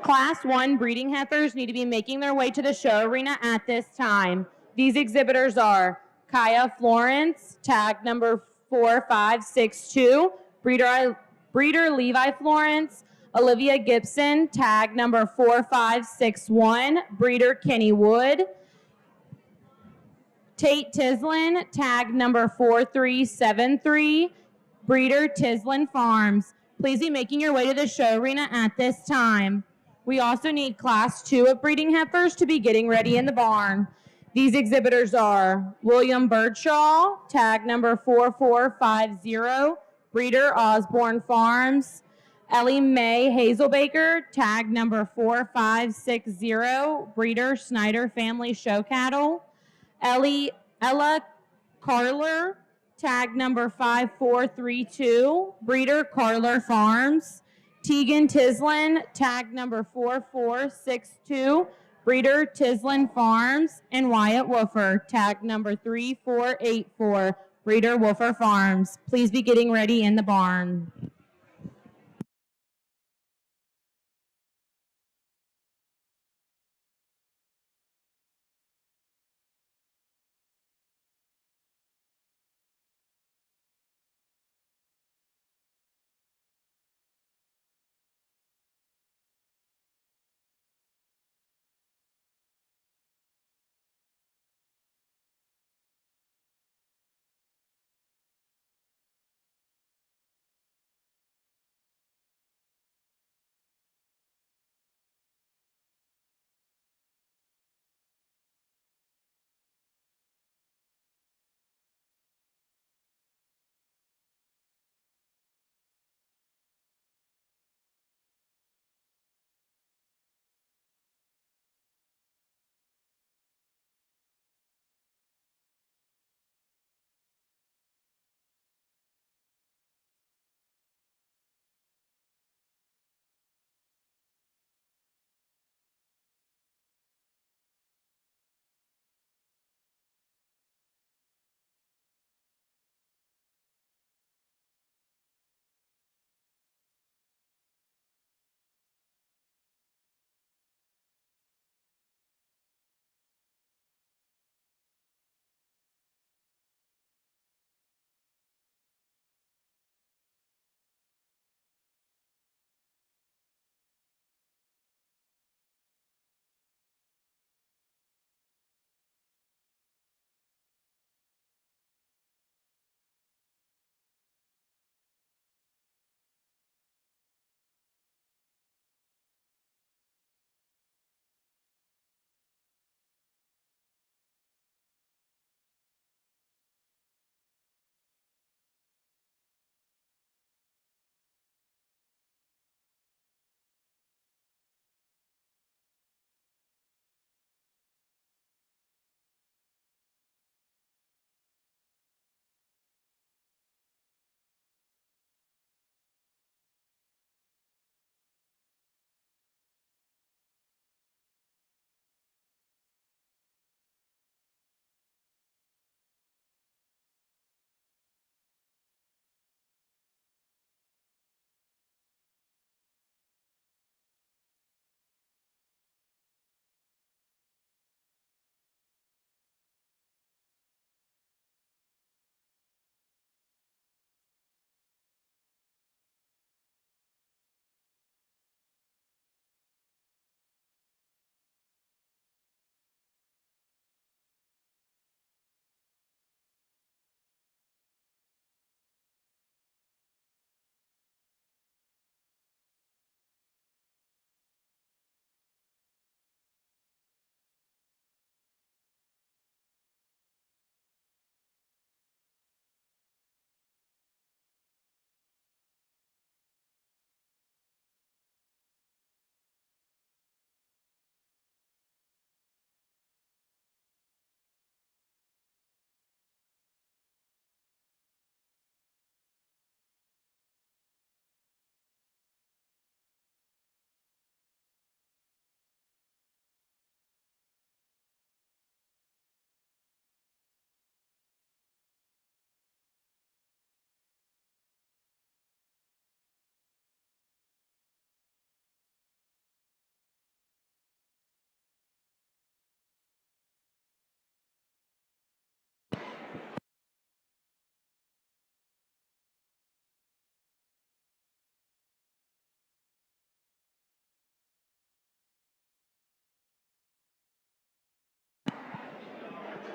Class 1 breeding heifers need to be making their way to the show arena at this time. These exhibitors are Kaya Florence, tag number 4562, breeder Levi Florence, Olivia Gibson, tag number 4561, breeder Kenny Wood, Tate Tislin, tag number 4373, breeder Tislin Farms. Please be making your way to the show arena at this time. We also need Class 2 of breeding heifers to be getting ready in the barn. These exhibitors are William Birdshaw, tag number 4450, breeder Osborne Farms, Ellie Mae Hazelbaker, tag number 4560, breeder Snyder Family Show Cattle, Ella Carler, tag number 5432, breeder Carler Farms, Tegan Tislin, tag number 4462, breeder Tislin Farms, and Wyatt Woofer, tag number 3484, breeder Woofer Farms. Please be getting ready in the barn.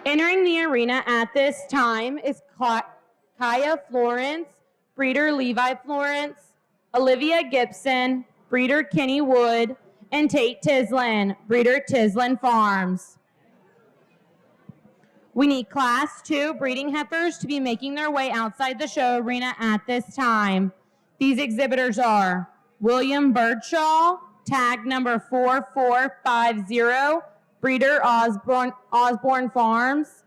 Entering the arena at this time is Kaya Florence, breeder Levi Florence, Olivia Gibson, breeder Kenny Wood, and Tate Tislin, breeder Tislin Farms. We need Class 2 breeding heifers to be making their way outside the show arena at this time. These exhibitors are William Birdshaw, tag number 4450, breeder Osborne Farms.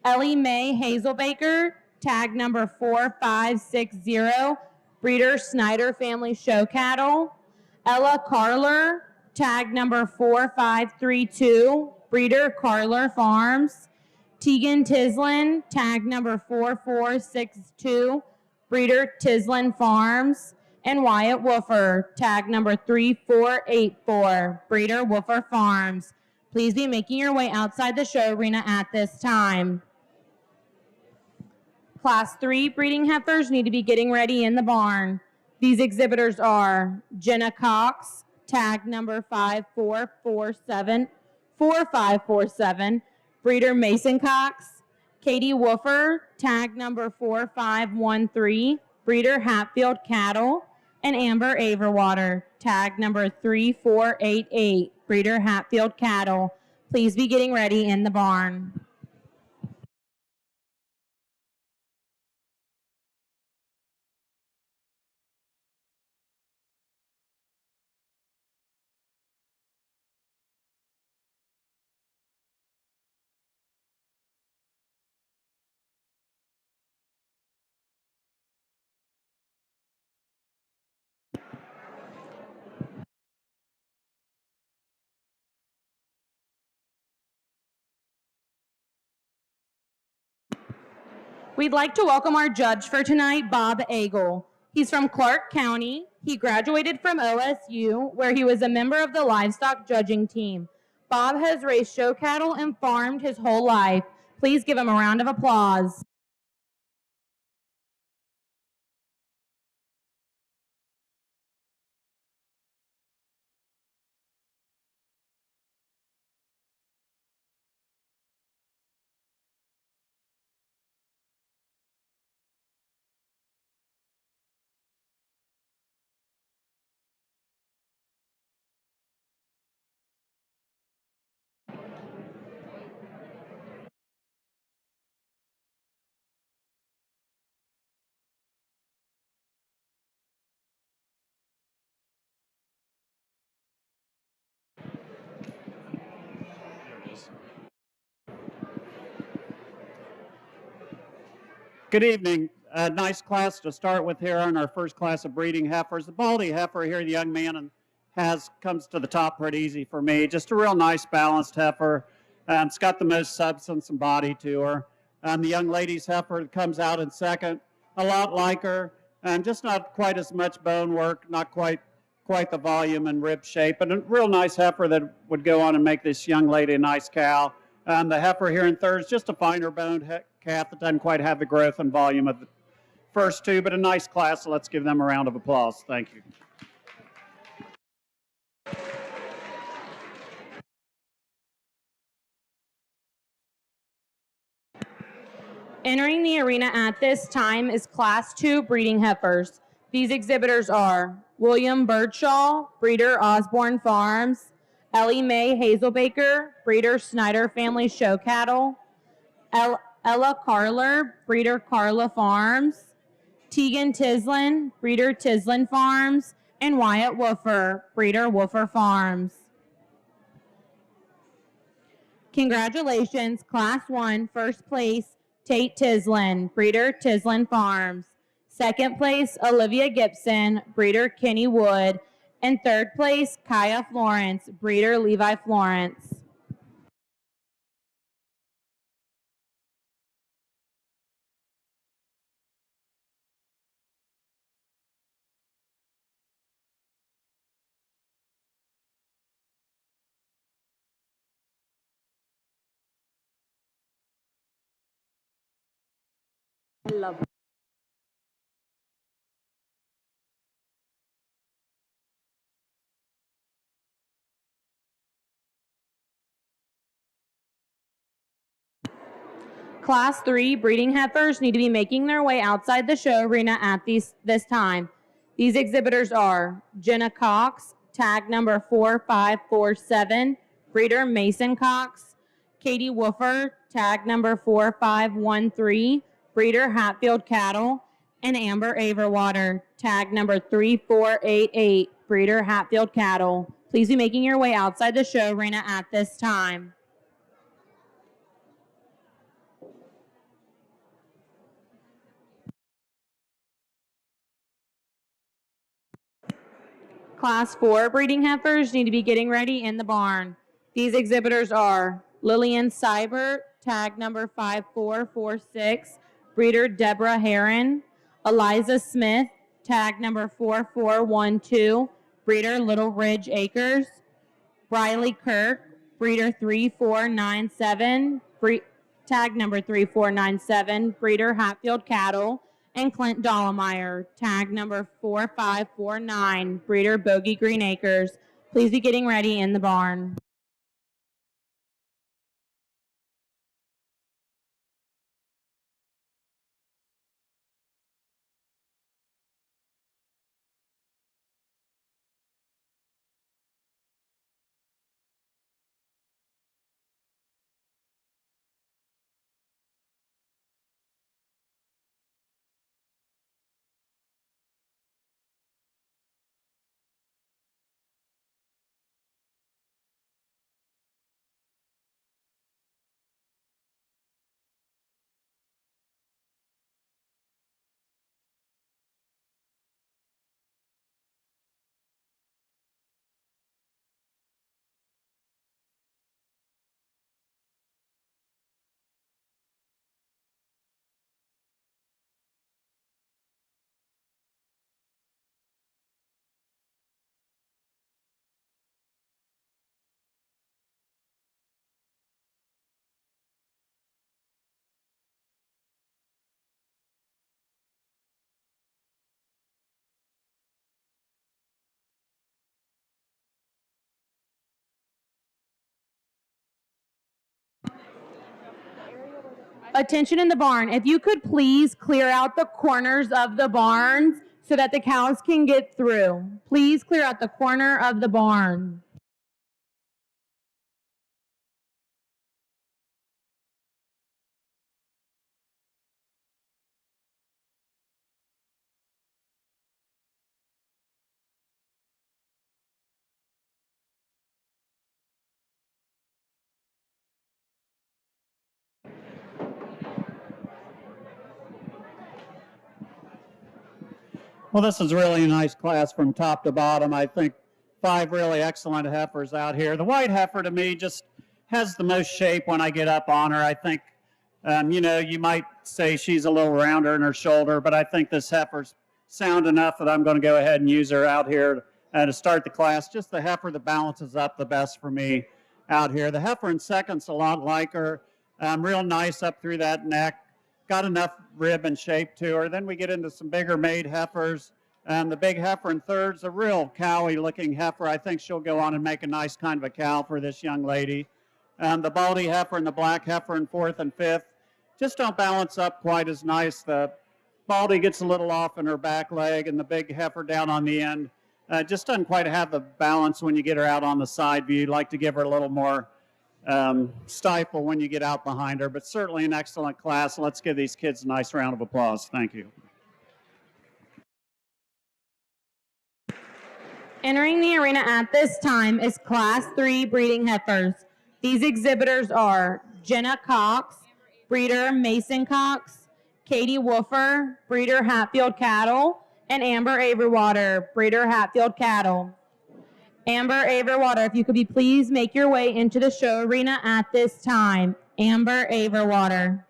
Ellie Mae Hazelbaker, tag number 4560, breeder Snyder Family Show Cattle. Ella Carler, tag number 4532, breeder Carler Farms. Tegan Tislin, tag number 4462, breeder Tislin Farms. And Wyatt Woofer, tag number 3484, breeder Woofer Farms. Please be making your way outside the show arena at this time. Class 3 breeding heifers need to be getting ready in the barn. These exhibitors are Jenna Cox, tag number 4547, breeder Mason Cox. Katie Woofer, tag number 4513, breeder Hatfield Cattle. And Amber Averwater, tag number 3488, breeder Hatfield Cattle. Please be getting ready in the barn. We'd like to welcome our judge for tonight, Bob Agel. He's from Clark County. He graduated from OSU, where he was a member of the livestock judging team. Bob has raised show cattle and farmed his whole life. Please give him a round of applause. Good evening. Nice class to start with here on our first class of breeding heifers. The Baldy heifer here, the young man comes to the top pretty easy for me. Just a real nice balanced heifer. It's got the most substance and body to her. The young lady's heifer comes out in second, a lot like her, just not quite as much bone work, not quite the volume and rib shape, but a real nice heifer that would go on and make this young lady a nice cow. The heifer here in third is just a finer boned calf that doesn't quite have the growth and volume of the first two, but a nice class, so let's give them a round of applause. Thank you. Entering the arena at this time is Class 2 breeding heifers. These exhibitors are William Birdshaw, breeder Osborne Farms. Ellie Mae Hazelbaker, breeder Snyder Family Show Cattle. Ella Carler, breeder Carla Farms. Tegan Tislin, breeder Tislin Farms. And Wyatt Woofer, breeder Woofer Farms. Congratulations, Class 1, first place, Tate Tislin, breeder Tislin Farms. Second place, Olivia Gibson, breeder Kenny Wood. And third place, Kaya Florence, breeder Levi Florence. Love it. Class 3 breeding heifers need to be making their way outside the show arena at this time. These exhibitors are Jenna Cox, tag number 4547, breeder Mason Cox; Katie Woofer, tag number 4513, breeder Hatfield Cattle; and Amber Averwater, tag number 3488, breeder Hatfield Cattle. Please be making your way outside the show arena at this time. Class 4 breeding heifers need to be getting ready in the barn. These exhibitors are Lillian Seibert, tag number 5446, breeder Deborah Heron; Eliza Smith, tag number 4412, breeder Little Ridge Acres; Riley Kirk, breeder 3497, tag number 3497, breeder Hatfield Cattle; and Clint Dollemeyer, tag number 4549, breeder Bogey Green Acres. Please be getting ready in the barn. Attention in the barn. If you could please clear out the corners of the barns so that the cows can get through. Please clear out the corner of the barn. Well, this is really a nice class from top to bottom. I think 5 really excellent heifers out here. The white heifer to me just has the most shape when I get up on her. I think, you might say she's a little rounder in her shoulder, but I think this heifer's sound enough that I'm going to go ahead and use her out here to start the class. Just the heifer that balances up the best for me out here. The heifer in second's a lot like her. Real nice up through that neck. Got enough rib and shape to her. Then we get into some bigger made heifers. The big heifer in third's a real cowy looking heifer. I think she'll go on and make a nice kind of a cow for this young lady. The baldy heifer and the black heifer in fourth and fifth just don't balance up quite as nice. The baldy gets a little off in her back leg, and the big heifer down on the end just doesn't quite have the balance when you get her out on the side view. You'd like to give her a little more stifle when you get out behind her, but certainly an excellent class. Let's give these kids a nice round of applause. Thank you. Entering the arena at this time is Class 3 breeding heifers. These exhibitors are Jenna Cox, breeder Mason Cox; Katie Woofer, breeder Hatfield Cattle; and Amber Averwater, breeder Hatfield Cattle. Amber Averwater, if you could please make your way into the show arena at this time. Amber Averwater.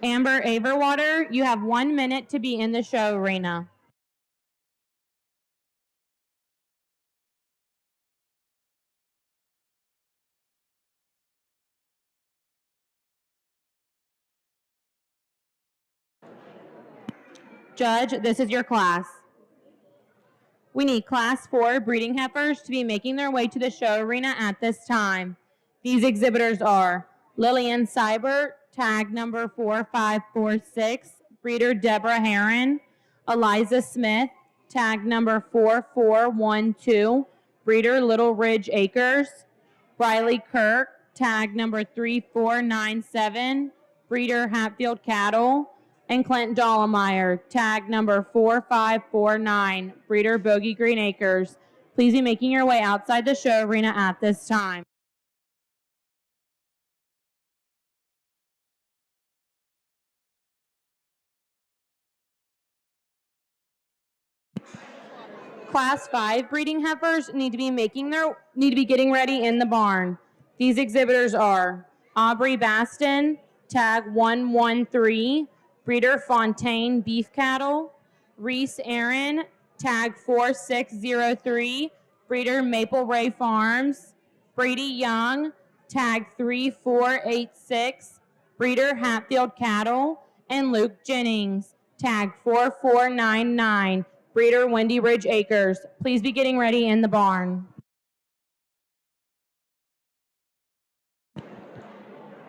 Amber Averwater, you have 1 minute to be in the show arena. Judge, this is your class. We need Class 4 breeding heifers to be making their way to the show arena at this time. These exhibitors are Lillian Seibert, tag number 4546, breeder Deborah Heron; Eliza Smith, tag number 4412, breeder Little Ridge Acres; Riley Kirk, tag number 3497, breeder Hatfield Cattle; and Clint Dollemeyer, tag number 4549, breeder Bogey Green Acres. Please be making your way outside the show arena at this time. Class 5 breeding heifers need to be getting ready in the barn. These exhibitors are Aubrey Baston, tag 113, breeder Fontaine Beef Cattle; Reese Aaron, tag 4603, breeder Maple Ray Farms; Brady Young, tag 3486, breeder Hatfield Cattle; and Luke Jennings, tag 4499, breeder Windy Ridge Acres. Please be getting ready in the barn.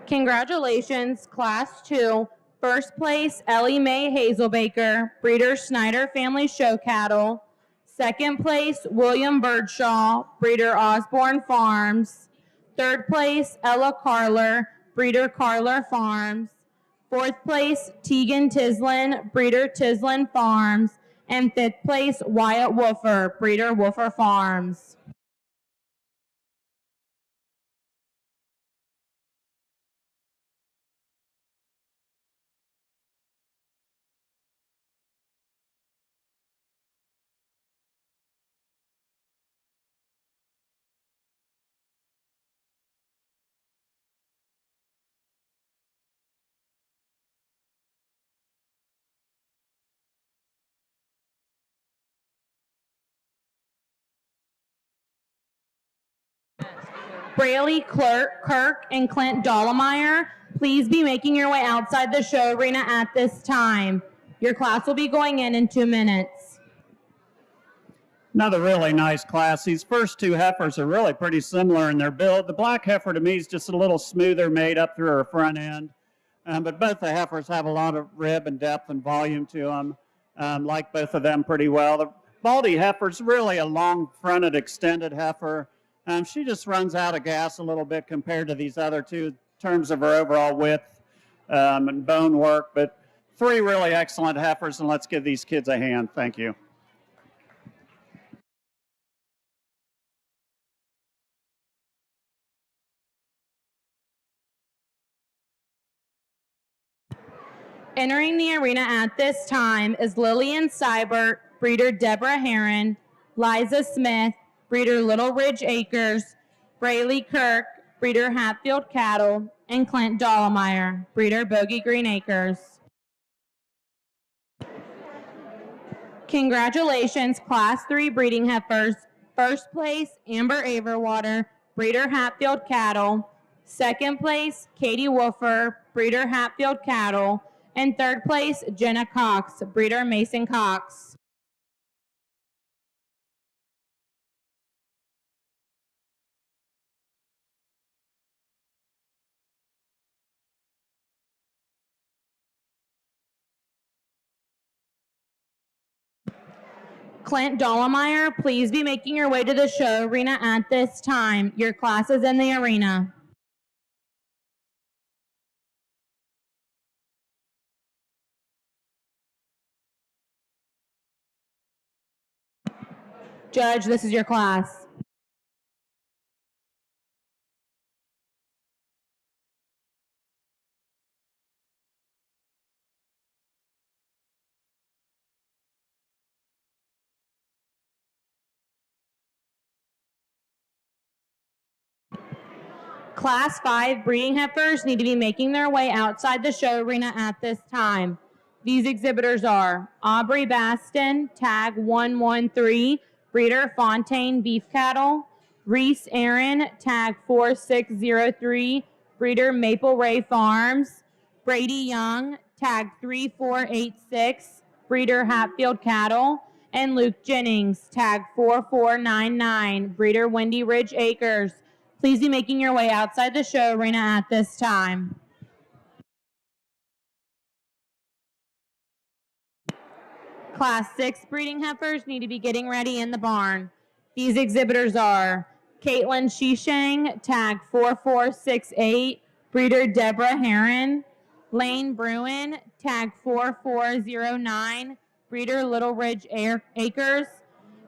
Congratulations, Class 2. First place, Ellie Mae Hazelbaker, breeder Snyder Family Show Cattle. Second place, William Birdshaw, breeder Osborne Farms. Third place, Ella Carler, breeder Carler Farms. Fourth place, Tegan Tislin, breeder Tislin Farms. And fifth place, Wyatt Wolfer, breeder Wolfer Farms. Braley Kirk and Clint Dollemeyer, please be making your way outside the show arena at this time. Your class will be going in 2 minutes. Another really nice class. These first two heifers are really pretty similar in their build. The black heifer to me is just a little smoother made up through her front end. But both the heifers have a lot of rib and depth and volume to them. Like both of them pretty well. The baldy heifer's really a long-fronted, extended heifer. She just runs out of gas a little bit compared to these other two in terms of her overall width and bone work. But three really excellent heifers, and let's give these kids a hand. Thank you. Entering the arena at this time is Lillian Seibert, breeder Deborah Heron; Liza Smith, breeder Little Ridge Acres; Braley Kirk, breeder Hatfield Cattle; and Clint Dollemeyer, breeder Bogey Green Acres. Congratulations, Class 3 breeding heifers. First place, Amber Averwater, breeder Hatfield Cattle. Second place, Katie Wolfer, breeder Hatfield Cattle. And third place, Jenna Cox, breeder Mason Cox. Clint Dollemeyer, please be making your way to the show arena at this time. Your class is in the arena. Judge, this is your class. Class 5 breeding heifers need to be making their way outside the show arena at this time. These exhibitors are Aubrey Baston, tag 113, breeder Fontaine Beef Cattle; Reese Aaron, tag 4603, breeder Maple Ray Farms; Brady Young, tag 3486, breeder Hatfield Cattle; and Luke Jennings, tag 4499, breeder Windy Ridge Acres. Please be making your way outside the show arena at this time. Class 6 breeding heifers need to be getting ready in the barn. These exhibitors are Caitlin Shishang, tag 4468, breeder Deborah Heron; Lane Bruin, tag 4409, breeder Little Ridge Acres;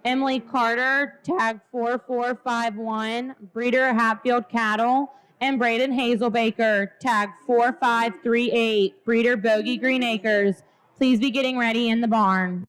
Emily Carter, tag 4451, breeder Hatfield Cattle; and Braden Hazelbaker, tag 4538, breeder Bogey Green Acres. Please be getting ready in the barn.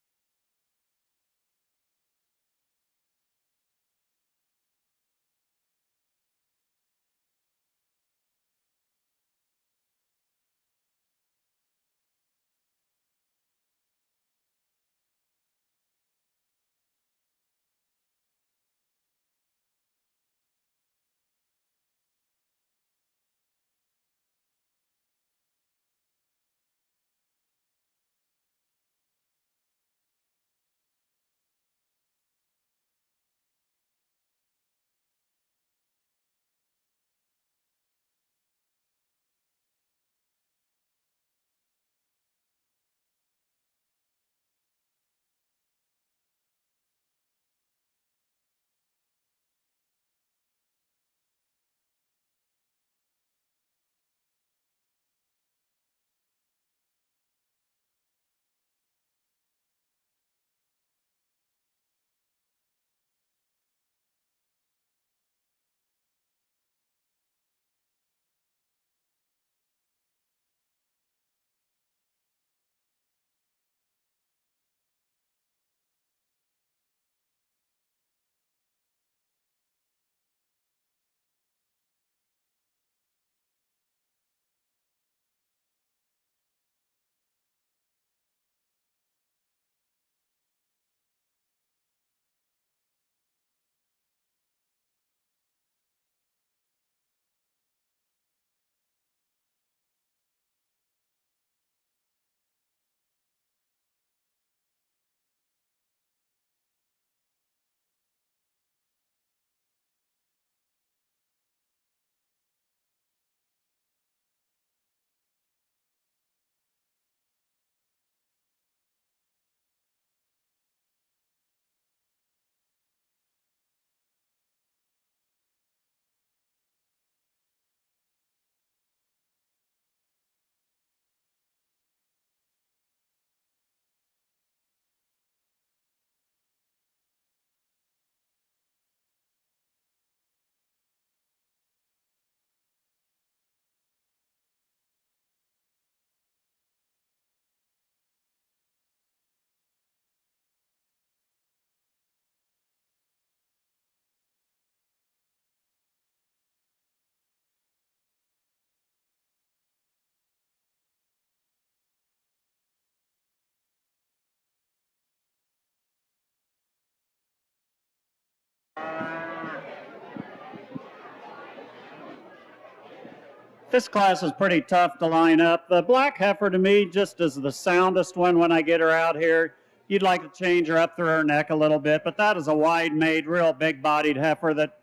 This class is pretty tough to line up. The black heifer to me just is the soundest one when I get her out here. You'd like to change her up through her neck a little bit, but that is a wide-made, real big-bodied heifer that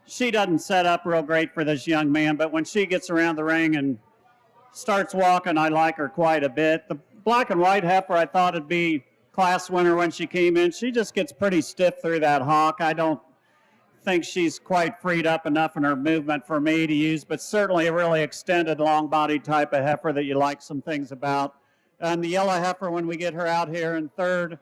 she doesn't set up real great for this young man, but when she gets around the ring and starts walking, I like her quite a bit. The black and white heifer, I thought would be class winner when she came in. She just gets pretty stiff through that hock. I don't think she's quite freed up enough in her movement for me to use, but certainly a really extended, long-bodied type of heifer that you like some things about. And the yellow heifer, when we get her out here in third,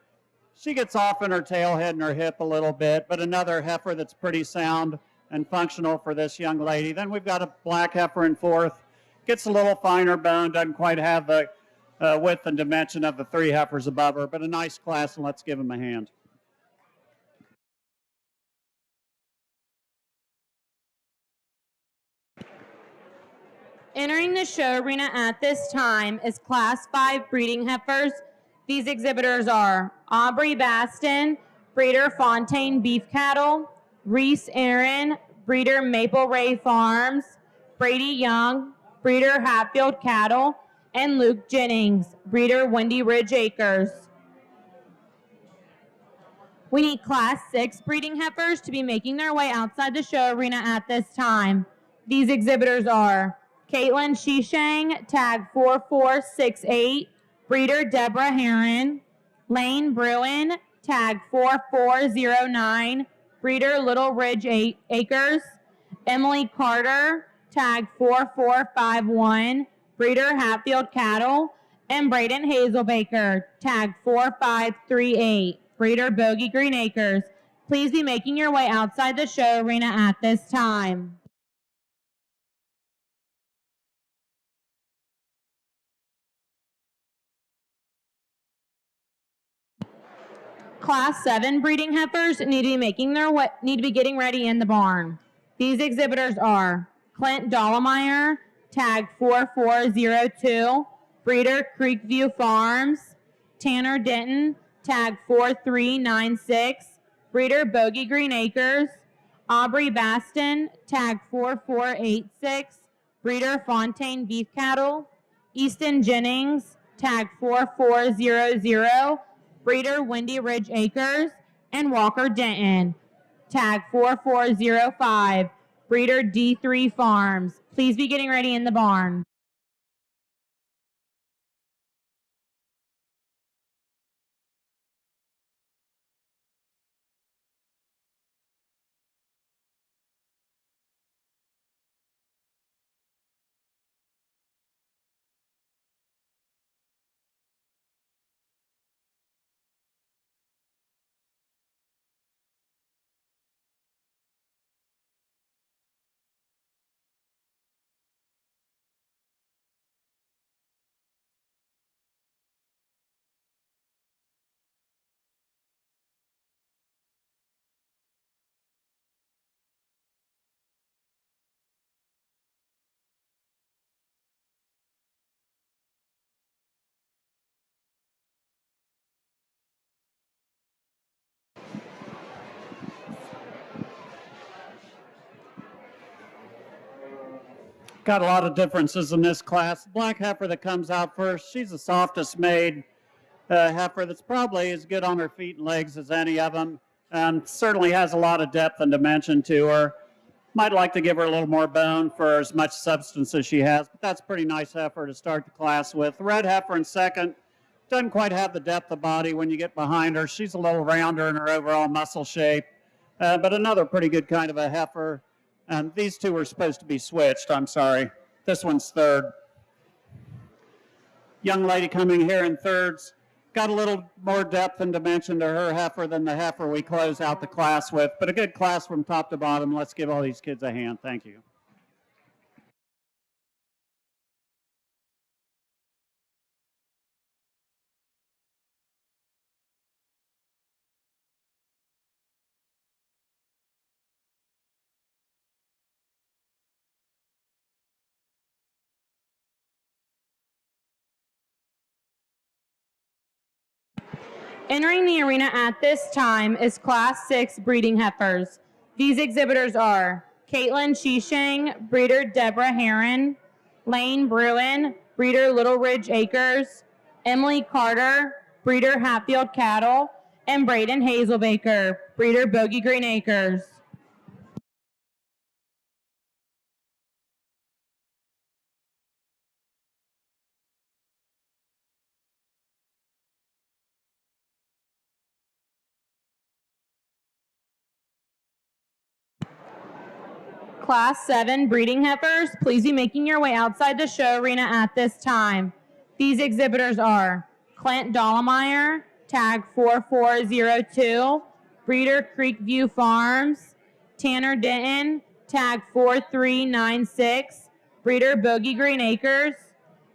she gets off in her tail head and her hip a little bit, but another heifer that's pretty sound and functional for this young lady. Then we've got a black heifer in fourth. Gets a little finer bone, doesn't quite have the width and dimension of the three heifers above her, but a nice class, and let's give them a hand. Entering the show arena at this time is Class 5 breeding heifers. These exhibitors are Aubrey Baston, breeder Fontaine Beef Cattle, Reese Aaron, breeder Maple Ray Farms, Brady Young, breeder Hatfield Cattle, and Luke Jennings, breeder Windy Ridge Acres. We need Class 6 breeding heifers to be making their way outside the show arena at this time. These exhibitors are Caitlin Shishang, tag 4468, breeder Deborah Heron, Lane Bruin, tag 4409, breeder Little Ridge Acres, Emily Carter, tag 4451, breeder Hatfield Cattle, and Braden Hazelbaker, tag 4538, breeder Bogey Green Acres. Please be making your way outside the show arena at this time. Class 7 breeding heifers need to be getting ready in the barn. These exhibitors are Clint Dollemeyer, tag 4402, breeder Creekview Farms, Tanner Denton, tag 4396, breeder Bogey Green Acres, Aubrey Baston, tag 4486, breeder Fontaine Beef Cattle, Easton Jennings, tag 4400, breeder Windy Ridge Acres, and Walker Denton, tag 4405, breeder D3 Farms. Please be getting ready in the barn. Got a lot of differences in this class. The black heifer that comes out first, she's the softest made heifer that's probably as good on her feet and legs as any of them. Certainly has a lot of depth and dimension to her. Might like to give her a little more bone for as much substance as she has, but that's a pretty nice heifer to start the class with. The red heifer in second doesn't quite have the depth of body when you get behind her. She's a little rounder in her overall muscle shape, but another pretty good kind of a heifer. These two were supposed to be switched. I'm sorry. This one's third. Young lady coming here in thirds. Got a little more depth and dimension to her heifer than the heifer we close out the class with, but a good class from top to bottom. Let's give all these kids a hand. Thank you. Entering the arena at this time is Class 6 breeding heifers. These exhibitors are Caitlin Shishang, breeder Deborah Heron, Lane Bruin, breeder Little Ridge Acres, Emily Carter, breeder Hatfield Cattle, and Braden Hazelbaker, breeder Bogey Green Acres. Class 7 breeding heifers, please be making your way outside the show arena at this time. These exhibitors are Clint Dollemeyer, tag 4402, breeder Creekview Farms, Tanner Denton, tag 4396, breeder Bogey Green Acres,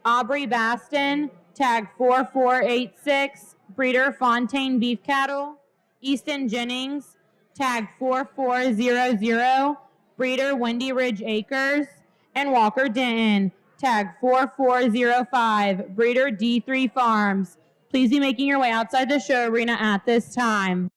Aubrey Baston, tag 4486, breeder Fontaine Beef Cattle, Easton Jennings, tag 4400, breeder Windy Ridge Acres, and Walker Denton, tag 4405, breeder D3 Farms. Please be making your way outside the show arena at this time.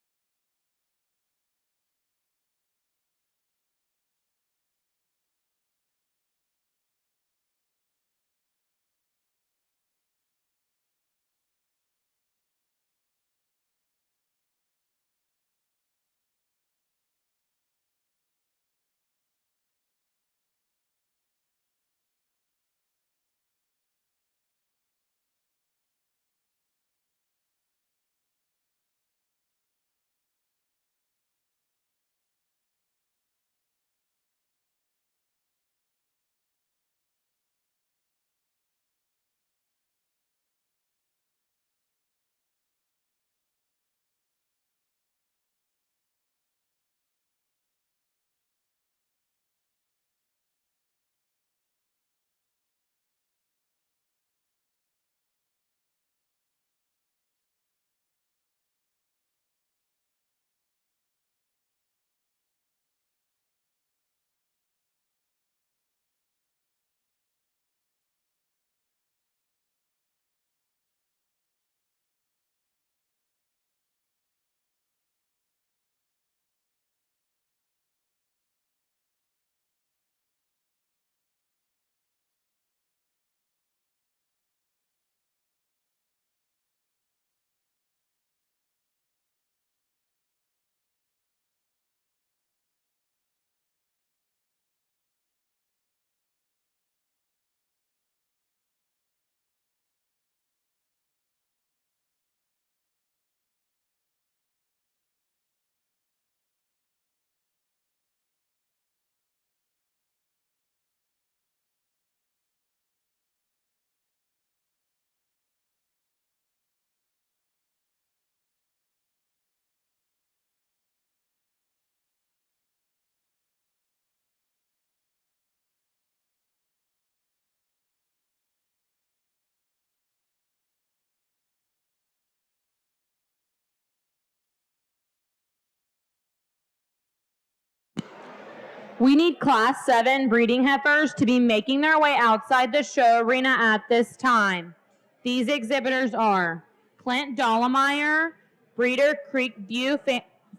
We need Class 7 breeding heifers to be making their way outside the show arena at this time. These exhibitors are Clint Dollemeyer, breeder Creekview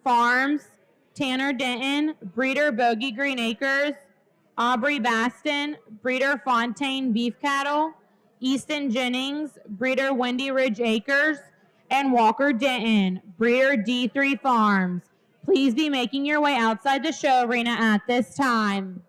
Farms, Tanner Denton, breeder Bogey Green Acres, Aubrey Baston, breeder Fontaine Beef Cattle, Easton Jennings, breeder Windy Ridge Acres, and Walker Denton, breeder D3 Farms. Please be making your way outside the show arena at this time.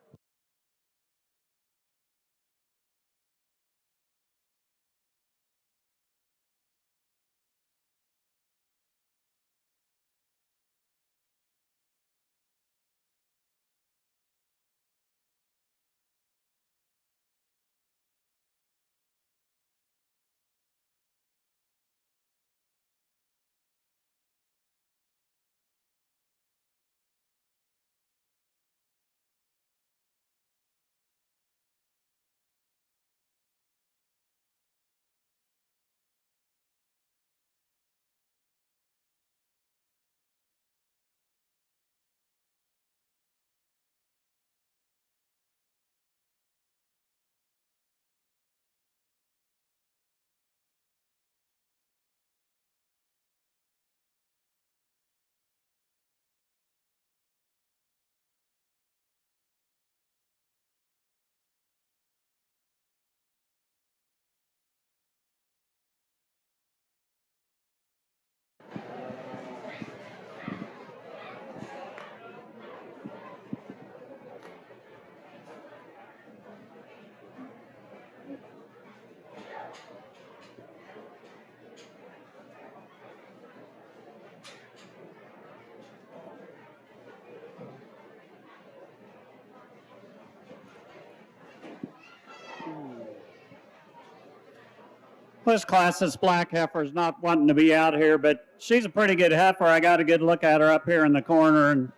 This class, this black heifer, is not wanting to be out here, but she's a pretty good heifer. I got a good look at her up here in the corner, and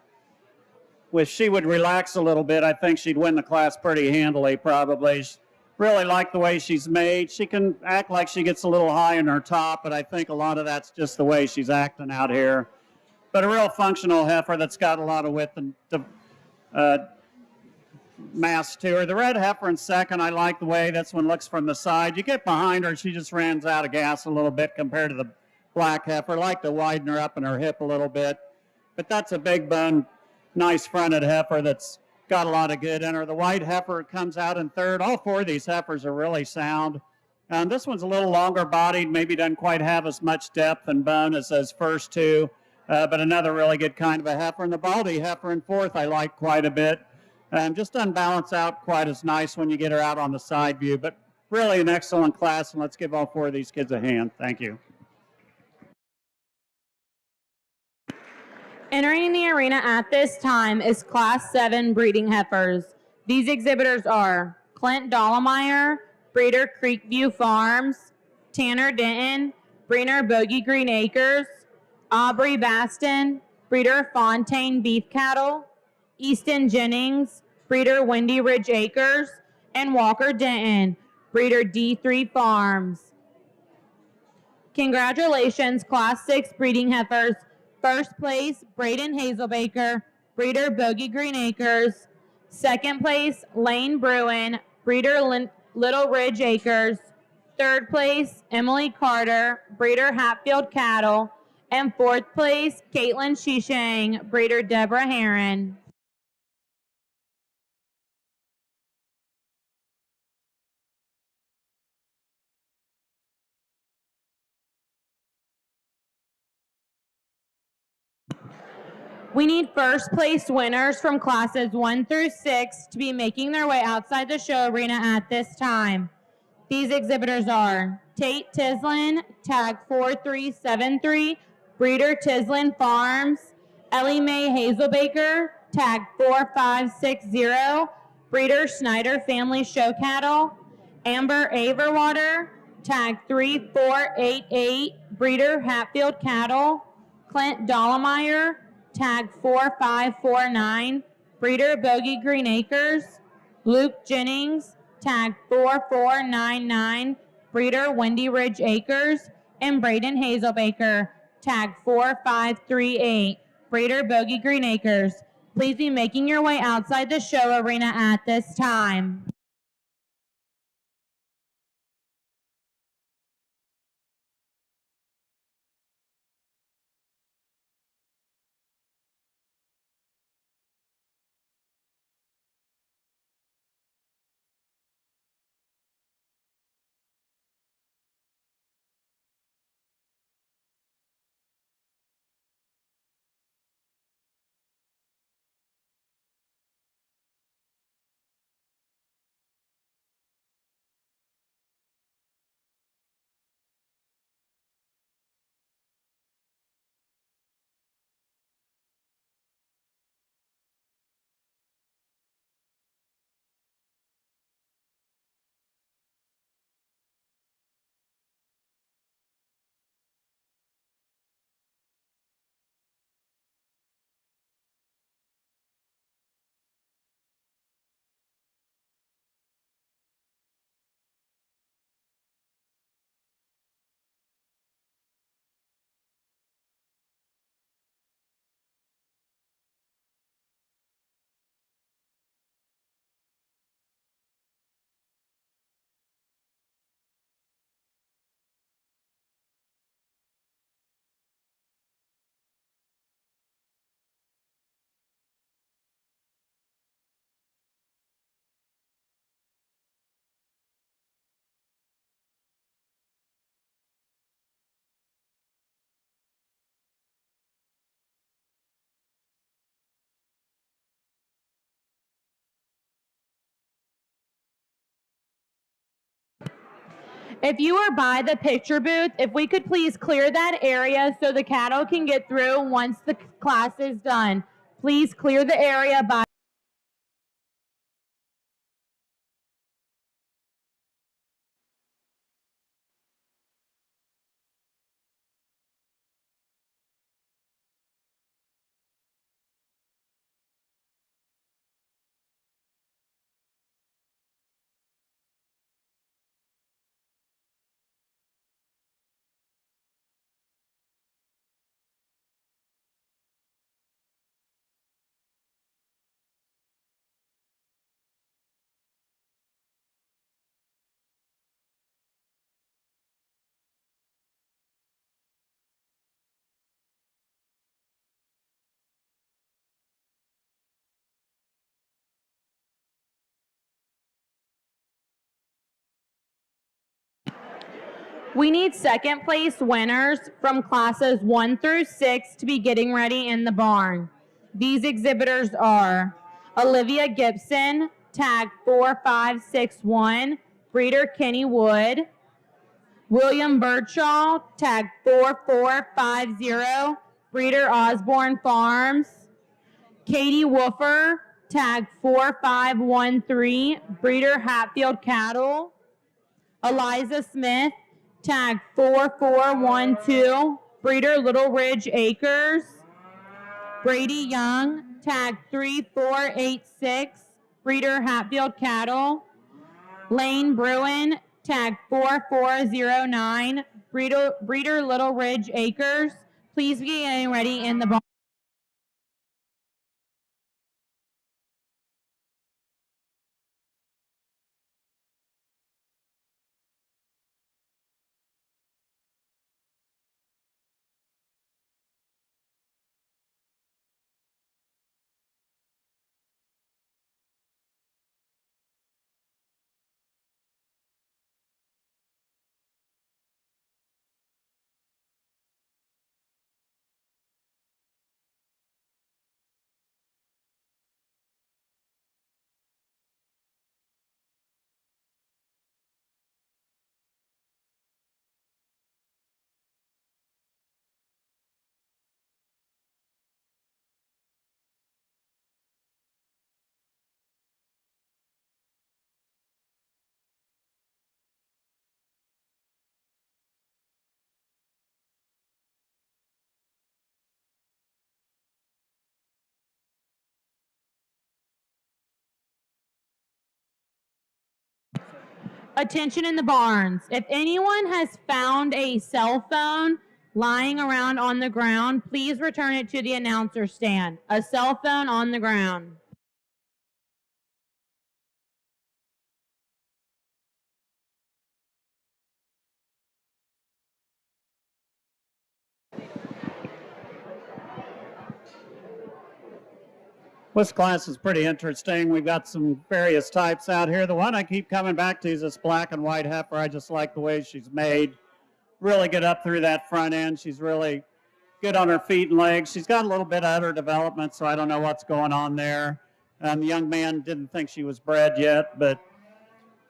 if she would relax a little bit, I think she'd win the class pretty handily, probably. Really like the way she's made. She can act like she gets a little high in her top, but I think a lot of that's just the way she's acting out here. But a real functional heifer that's got a lot of width and mass to her. The red heifer in second, I like the way this one looks from the side. You get behind her, she just runs out of gas a little bit compared to the black heifer. I like to widen her up in her hip a little bit. But that's a big bone, nice fronted heifer that's got a lot of good in her. The white heifer comes out in third. All four of these heifers are really sound. This one's a little longer bodied, maybe doesn't quite have as much depth and bone as those first two, but another really good kind of a heifer. And the baldy heifer in fourth I like quite a bit. Just doesn't balance out quite as nice when you get her out on the side view, but really an excellent class, and let's give all four of these kids a hand. Thank you. Entering the arena at this time is Class 7 breeding heifers. These exhibitors are Clint Dollemeyer, breeder Creekview Farms, Tanner Denton, breeder Bogey Green Acres, Aubrey Baston, breeder Fontaine Beef Cattle, Easton Jennings, breeder Windy Ridge Acres, and Walker Denton, breeder D3 Farms. Congratulations, Class 6 breeding heifers. First place, Braden Hazelbaker, breeder Bogey Green Acres. Second place, Lane Bruin, breeder Little Ridge Acres. Third place, Emily Carter, breeder Hatfield Cattle. And fourth place, Caitlin Shishang, breeder Deborah Heron. We need first place winners from classes 1 through 6 to be making their way outside the show arena at this time. These exhibitors are Tate Tislin, tag 4373, breeder Tislin Farms, Ellie Mae Hazelbaker, tag 4560, breeder Snyder Family Show Cattle, Amber Averwater, tag 3488, breeder Hatfield Cattle, Clint Dollemeyer, tag 4549, breeder Bogey Green Acres, Luke Jennings, tag 4499, breeder Windy Ridge Acres, and Braden Hazelbaker, tag 4538, breeder Bogey Green Acres. Please be making your way outside the show arena at this time. If you are by the picture booth, if we could please clear that area so the cattle can get through once the class is done. Please clear the area by We need second place winners from classes 1 through 6 to be getting ready in the barn. These exhibitors are Olivia Gibson, tag 4561, breeder Kenny Wood. William Birdshaw, tag 4450, breeder Osborne Farms. Katie Woofer, tag 4513, breeder Hatfield Cattle. Eliza Smith, tag 4412, breeder Little Ridge Acres. Brady Young, tag 3486, breeder Hatfield Cattle. Lane Bruin, tag 4409, breeder Little Ridge Acres. Please be getting ready in the barn. Attention in the barns. If anyone has found a cell phone lying around on the ground, please return it to the announcer stand. A cell phone on the ground. This class is pretty interesting. We've got some various types out here. The one I keep coming back to is this black and white heifer. I just like the way she's made. Really good up through that front end. She's really good on her feet and legs. She's got a little bit of udder development, so I don't know what's going on there. The young man didn't think she was bred yet, but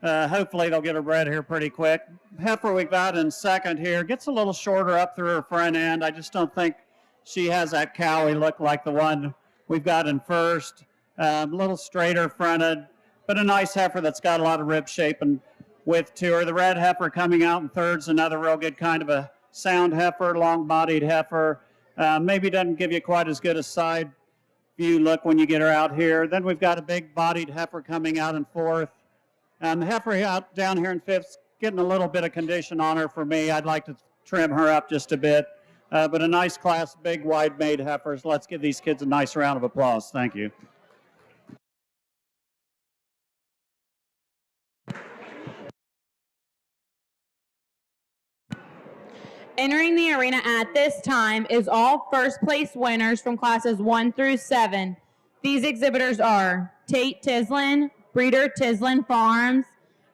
hopefully they'll get her bred here pretty quick. Heifer we got in second here. Gets a little shorter up through her front end. I just don't think she has that cowy look like the one we've got in first. A little straighter fronted, but a nice heifer that's got a lot of rib shape and width to her. The red heifer coming out in third's another real good kind of a sound heifer, long-bodied heifer. Maybe doesn't give you quite as good a side view look when you get her out here. Then we've got a big-bodied heifer coming out in fourth. The heifer out down here in fifth, getting a little bit of condition on her for me. I'd like to trim her up just a bit. But a nice class, big, wide-made heifers. Let's give these kids a nice round of applause. Thank you. Entering the arena at this time is all first place winners from classes 1 through 7. These exhibitors are Tate Tislin, breeder Tislin Farms,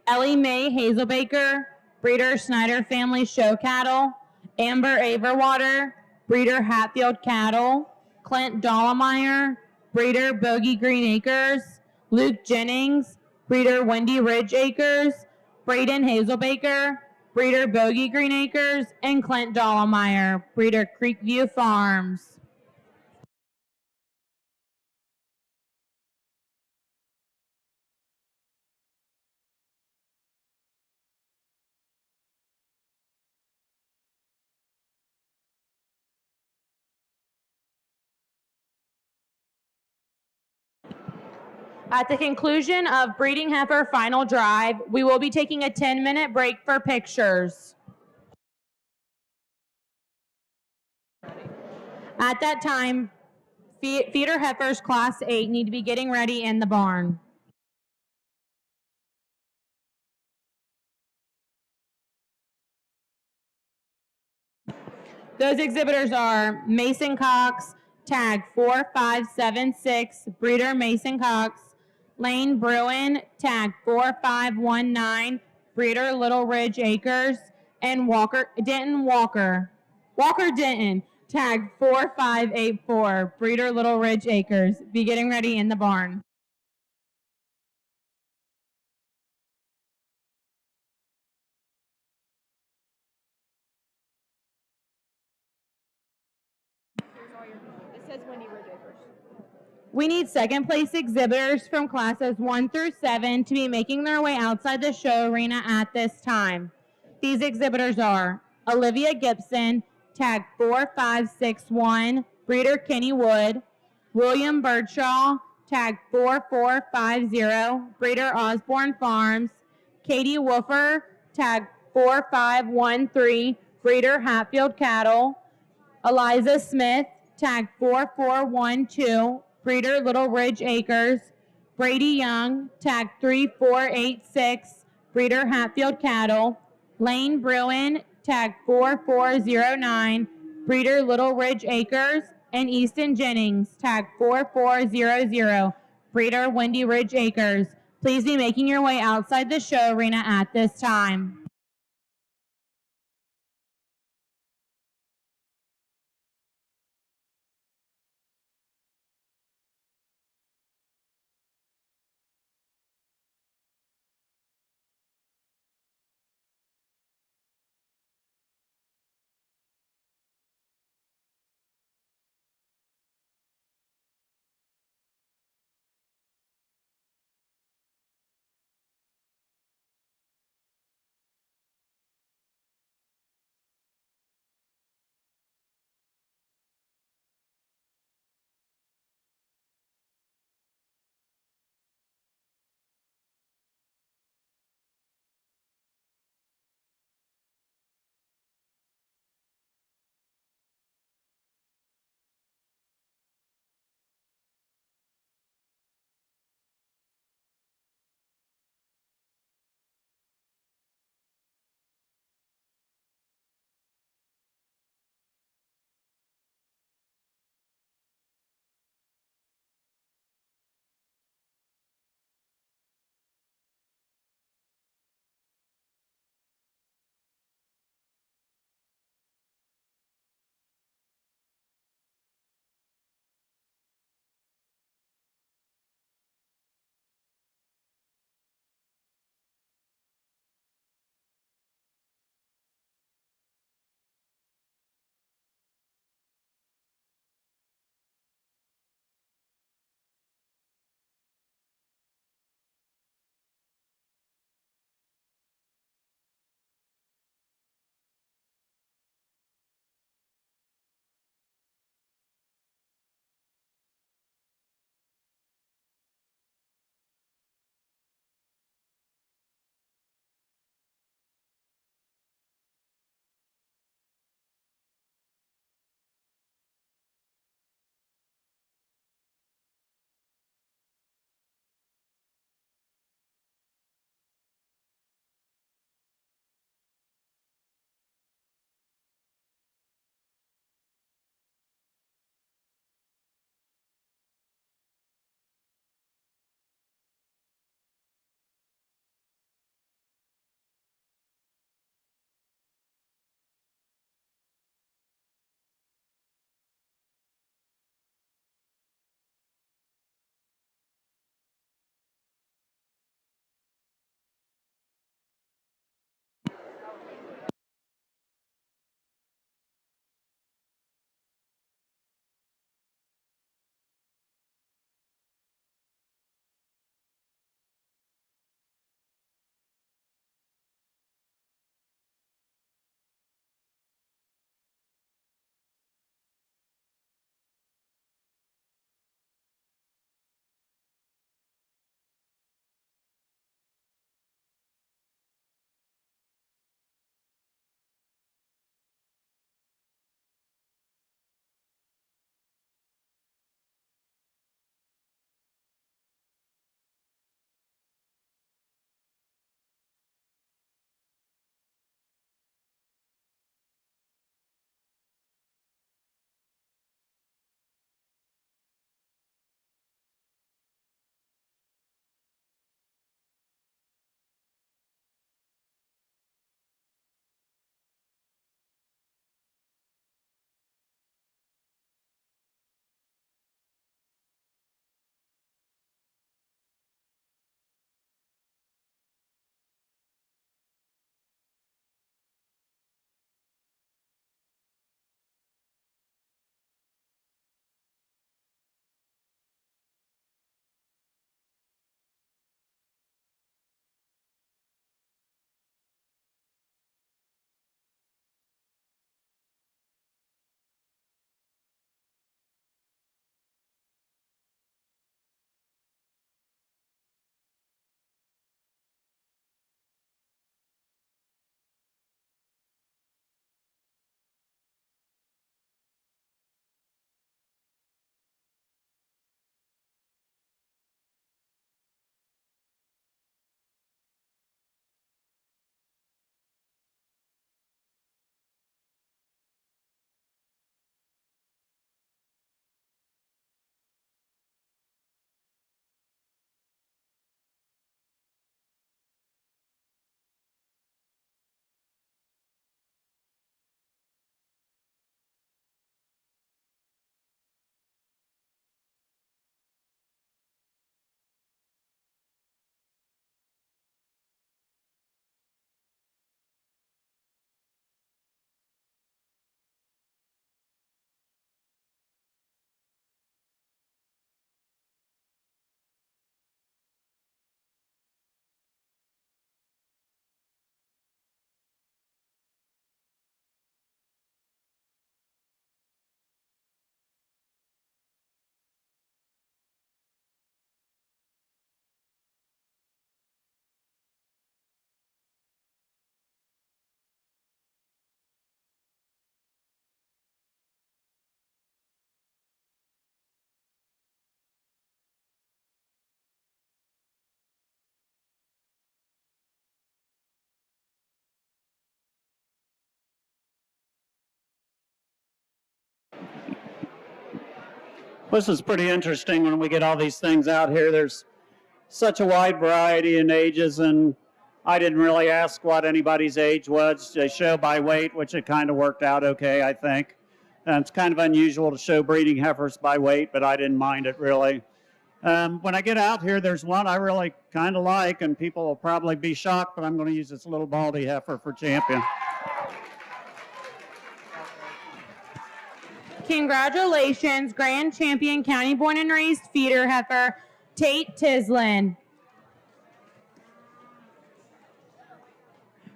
Ellie Mae Hazelbaker, breeder Snyder Family Show Cattle, Amber Averwater, breeder Hatfield Cattle, Clint Dollemeyer, breeder Bogey Green Acres, Luke Jennings, breeder Wendy Ridge Acres, Braden Hazelbaker, breeder Bogey Green Acres, and Clint Dollemeyer, breeder Creekview Farms. At the conclusion of Breeding Heifer Final Drive, we will be taking a 10-minute break for pictures. At that time, feeder heifers Class 8 need to be getting ready in the barn. Those exhibitors are Mason Cox, tag 4576, breeder Mason Cox, Lane Bruin, tag 4519, breeder Little Ridge Acres, and Denton Walker. Walker Denton, tag 4584, breeder Little Ridge Acres. Be getting ready in the barn. We need second place exhibitors from classes 1 through 7 to be making their way outside the show arena at this time. These exhibitors are Olivia Gibson, tag 4561, breeder Kenny Wood; William Birdshaw, tag 4450, breeder Osborne Farms; Katie Woofer, tag 4513, breeder Hatfield Cattle; Eliza Smith, tag 4412, breeder Little Ridge Acres; Brady Young, tag 3486, breeder Hatfield Cattle; Lane Bruin, tag 4409, breeder Little Ridge Acres; and Easton Jennings, tag 4400, breeder Windy Ridge Acres. Please be making your way outside the show arena at this time. This is pretty interesting when we get all these things out here. There's such a wide variety in ages, and I didn't really ask what anybody's age was. They show by weight, which it kind of worked out okay, I think. And it's kind of unusual to show breeding heifers by weight, but I didn't mind it really. When I get out here, there's one I really kind of like, and people will probably be shocked, but I'm going to use this little baldy heifer for champion. Congratulations, Grand Champion County Born and Raised Feeder Heifer, Tate Tislin.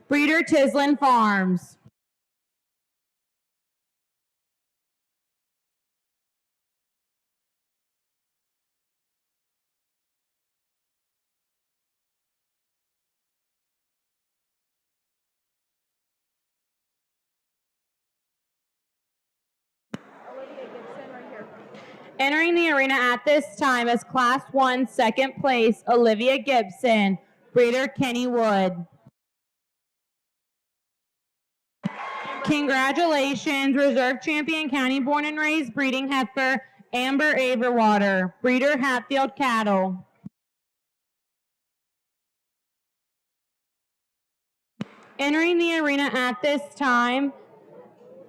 Breeder Tislin Farms. Entering the arena at this time is Class 1 second place, Olivia Gibson, breeder Kenny Wood. Congratulations, Reserve Champion County Born and Raised Breeding Heifer, Amber Averwater, breeder Hatfield Cattle. Entering the arena at this time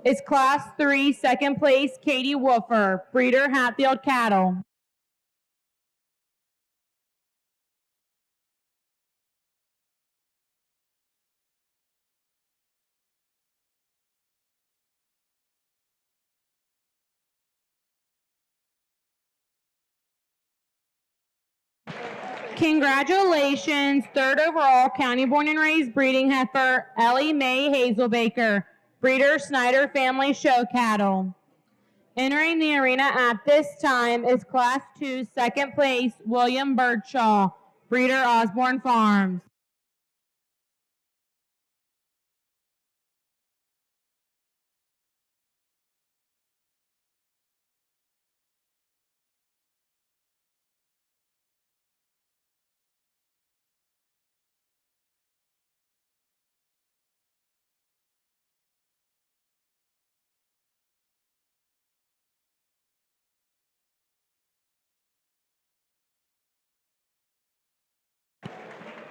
is Class 3 second place, Katie Woofer, breeder Hatfield Cattle. Congratulations, third overall County Born and Raised Breeding Heifer, Ellie Mae Hazelbaker, breeder Snyder Family Show Cattle. Entering the arena at this time is Class 2 second place, William Birdshaw, breeder Osborne Farms.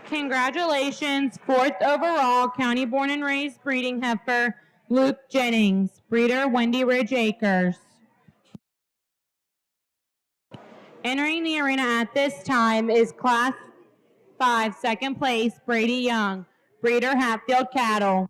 Congratulations, fourth overall County Born and Raised Breeding Heifer, Luke Jennings, breeder Wendy Ridge Acres. Entering the arena at this time is Class 5 second place, Brady Young, breeder Hatfield Cattle.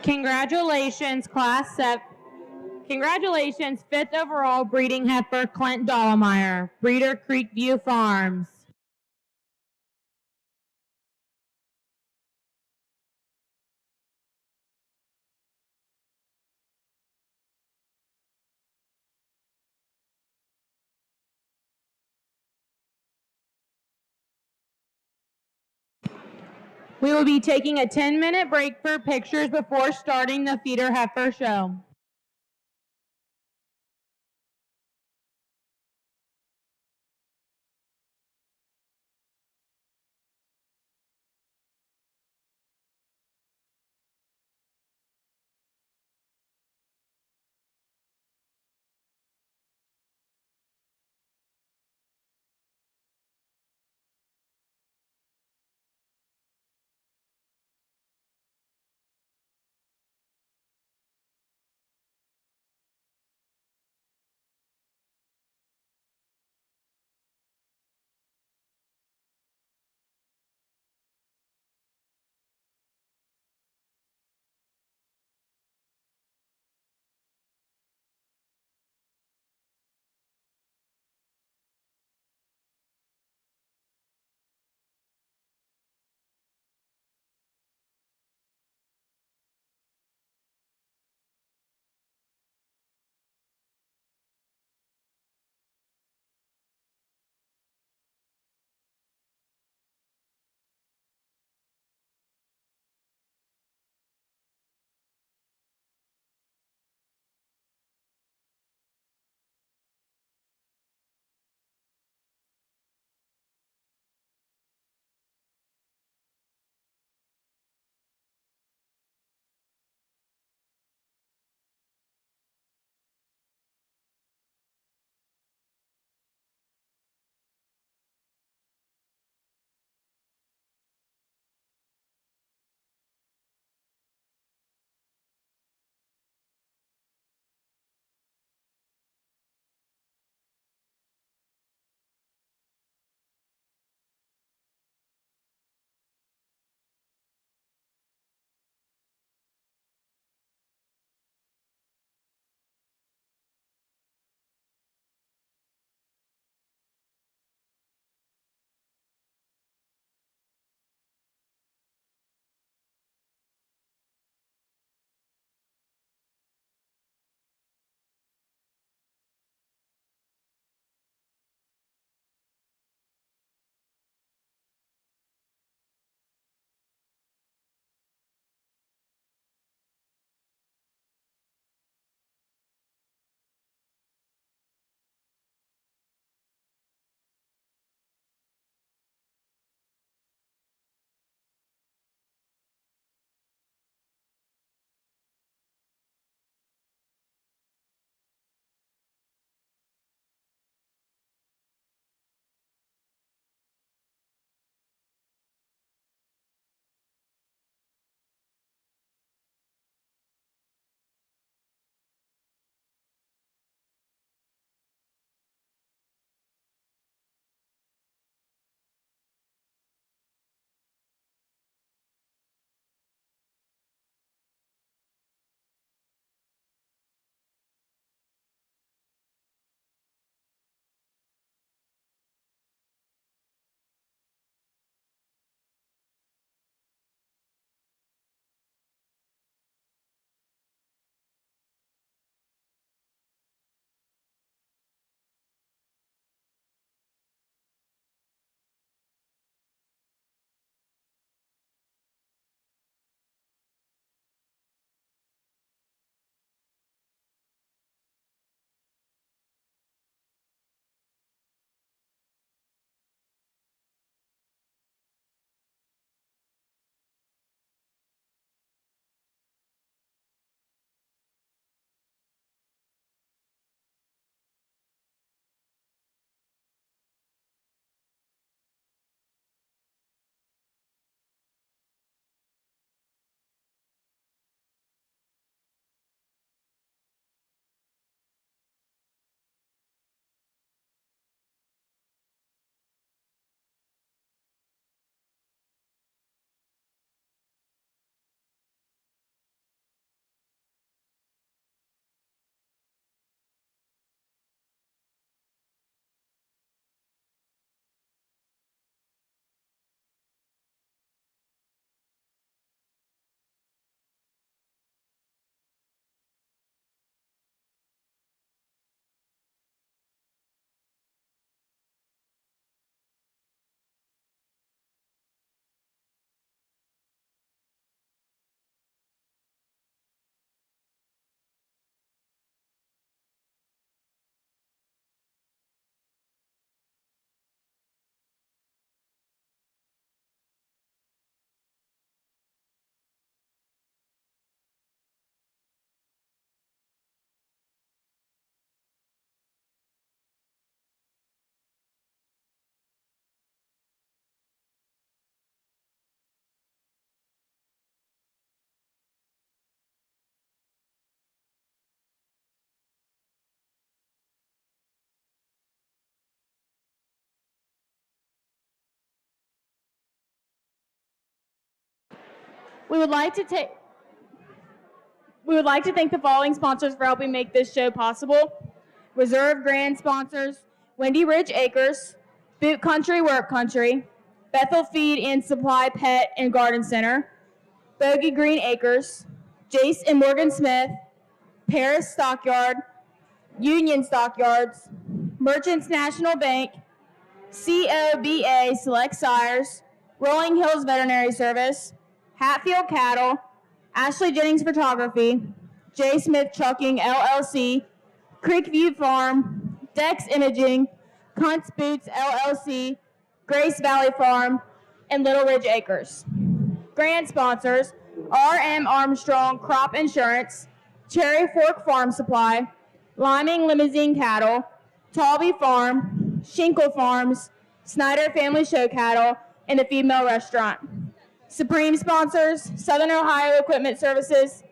Congratulations, Congratulations, fifth overall breeding heifer, Clint Dollemeyer, breeder Creekview Farms. We will be taking a 10-minute break for pictures before starting the feeder heifer show. We would like to thank the following sponsors for helping make this show possible. Reserve Grand sponsors, Windy Ridge Acres, Boot Country Work Country, Bethel Feed and Supply Pet and Garden Center, Bogey Green Acres, Jace and Morgan Smith, Paris Stockyard, Union Stockyards, Merchants National Bank, COBA Select Sires, Rolling Hills Veterinary Service, Hatfield Cattle, Ashley Jennings Photography, J. Smith Trucking LLC, Creekview Farm, Dex Imaging, Kuntz Boots LLC, Grace Valley Farm, and Little Ridge Acres. Grant sponsors, R.M. Armstrong Crop Insurance, Cherry Fork Farm Supply, Liming Limousine Cattle, Talby Farm, Shinkle Farms, Snyder Family Show Cattle, and the Female Restaurant. Supreme sponsors, Southern Ohio Equipment Services,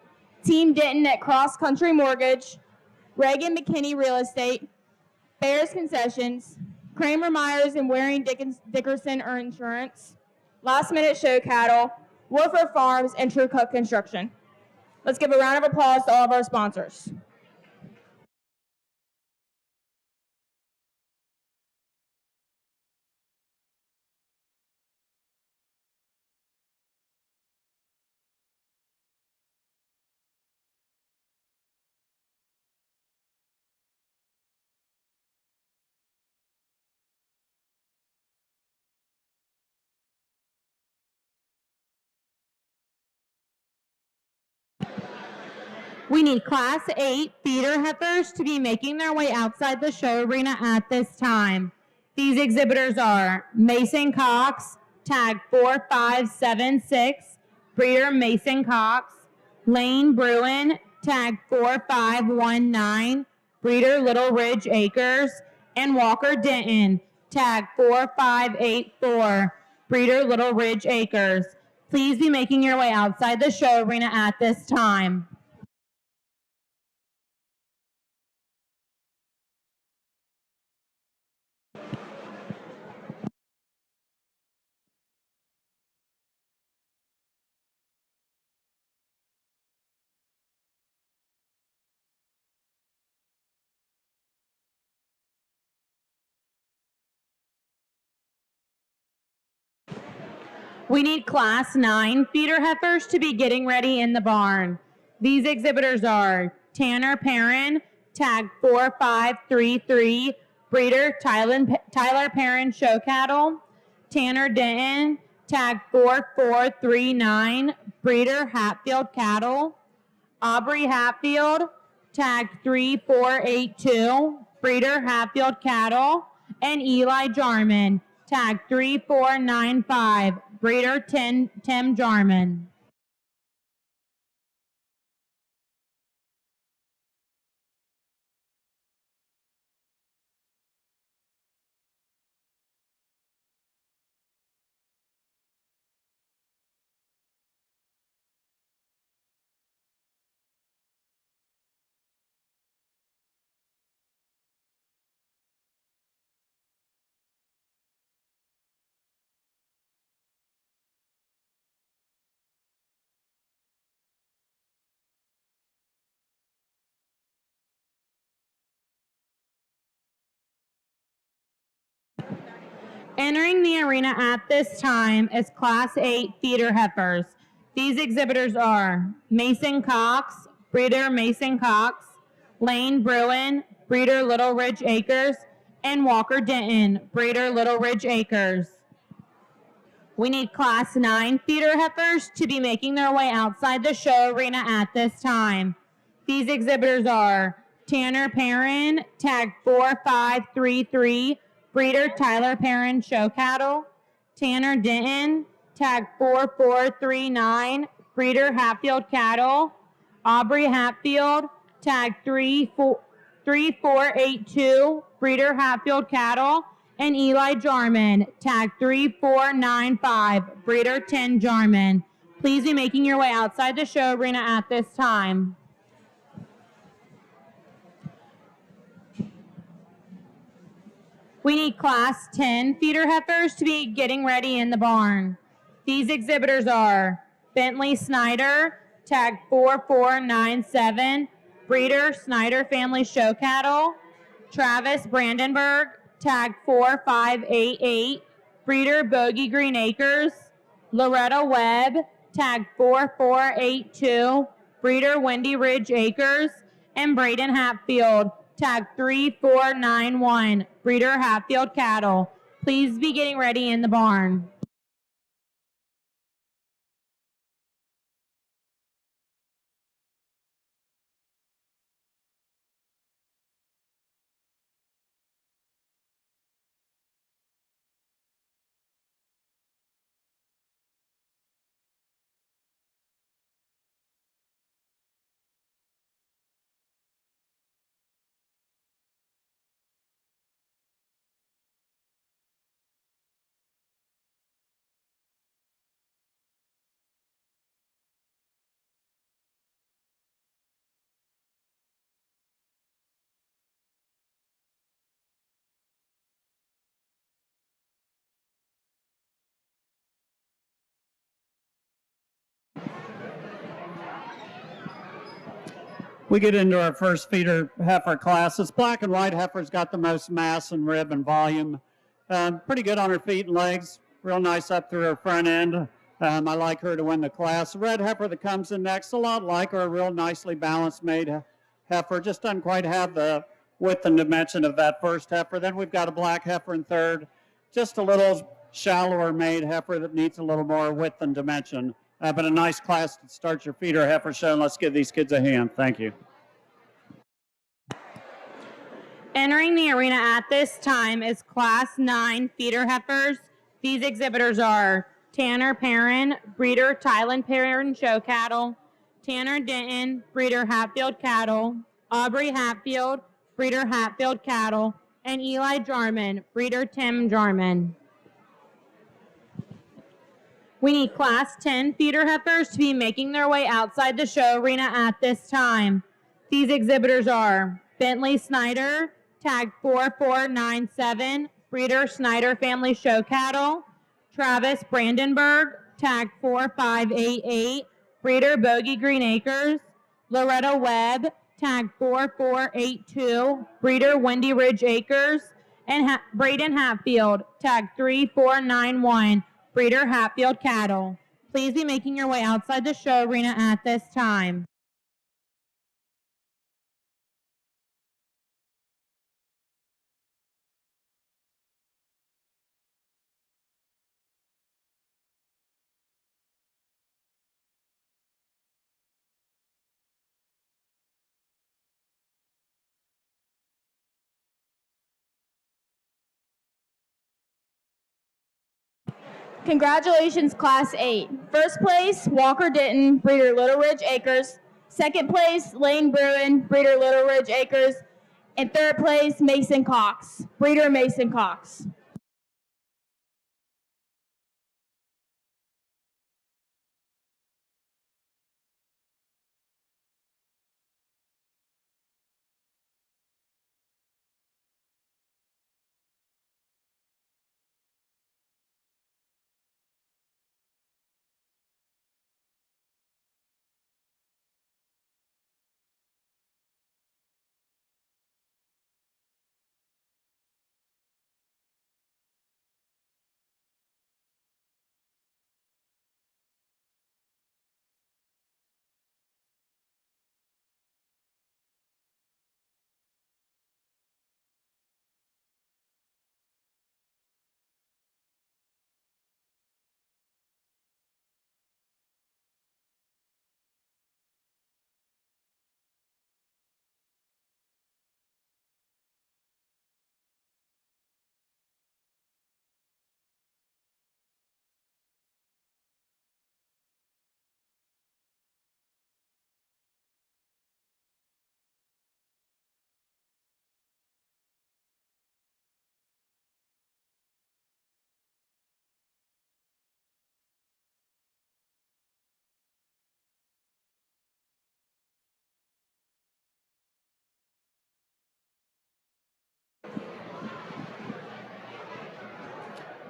Team Denton at Cross Country Mortgage, Reagan McKinney Real Estate, Bears Concessions, Kramer Myers and Waring Dickerson Insurance, Last Minute Show Cattle, Wolfer Farms, and True Cook Construction. Let's give a round of applause to all of our sponsors. We need Class 8 feeder heifers to be making their way outside the show arena at this time. These exhibitors are Mason Cox, tag 4576, breeder Mason Cox, Lane Bruin, tag 4519, breeder Little Ridge Acres, and Walker Denton, tag 4584, breeder Little Ridge Acres. Please be making your way outside the show arena at this time. We need Class 9 feeder heifers to be getting ready in the barn. These exhibitors are Tanner Perrin, tag 4533, breeder Tyler Perrin Show Cattle, Tanner Denton, tag 4439, breeder Hatfield Cattle, Aubrey Hatfield, tag 3482, breeder Hatfield Cattle, and Eli Jarman, tag 3495, breeder Tim Jarman. Entering the arena at this time is Class 8 feeder heifers. These exhibitors are Mason Cox, breeder Mason Cox, Lane Bruin, breeder Little Ridge Acres, and Walker Denton, breeder Little Ridge Acres. We need Class 9 feeder heifers to be making their way outside the show arena at this time. These exhibitors are Tanner Perrin, tag 4533, breeder Tyler Perrin Show Cattle, Tanner Denton, tag 4439, breeder Hatfield Cattle, Aubrey Hatfield, tag 3482, breeder Hatfield Cattle, and Eli Jarman, tag 3495, breeder Tim Jarman. Please be making your way outside the show arena at this time. We need Class 10 feeder heifers to be getting ready in the barn. These exhibitors are Bentley Snyder, tag 4497, breeder Snyder Family Show Cattle. Travis Brandenburg, tag 4588, breeder Bogey Green Acres. Loretta Webb, tag 4482, breeder Windy Ridge Acres. And Braden Hatfield, tag 3491, breeder Hatfield Cattle. Please be getting ready in the barn. We get into our first feeder heifer class. This black and white heifer's got the most mass and rib and volume. Pretty good on her feet and legs. Real nice up through her front end. I like her to win the class. The red heifer that comes in next, a lot like her, a real nicely balanced made heifer. Just doesn't quite have the width and dimension of that first heifer. Then we've got a black heifer in third. Just a little shallower made heifer that needs a little more width and dimension. But a nice class to start your feeder heifer show. And let's give these kids a hand. Thank you. Entering the arena at this time is Class 9 feeder heifers. These exhibitors are Tanner Perrin, breeder Tylen Perrin Show Cattle. Tanner Denton, breeder Hatfield Cattle. Aubrey Hatfield, breeder Hatfield Cattle. And Eli Jarman, breeder Tim Jarman. We need Class 10 feeder heifers to be making their way outside the show arena at this time. These exhibitors are Bentley Snyder, tag 4497, breeder Snyder Family Show Cattle. Travis Brandenburg, tag 4588, breeder Bogey Green Acres. Loretta Webb, tag 4482, breeder Windy Ridge Acres. And Braden Hatfield, tag 3491, breeder Hatfield Cattle. Please be making your way outside the show arena at this time. Congratulations, Class 8. First place, Walker Denton, breeder Little Ridge Acres. Second place, Lane Bruin, breeder Little Ridge Acres. And third place, Mason Cox, breeder Mason Cox.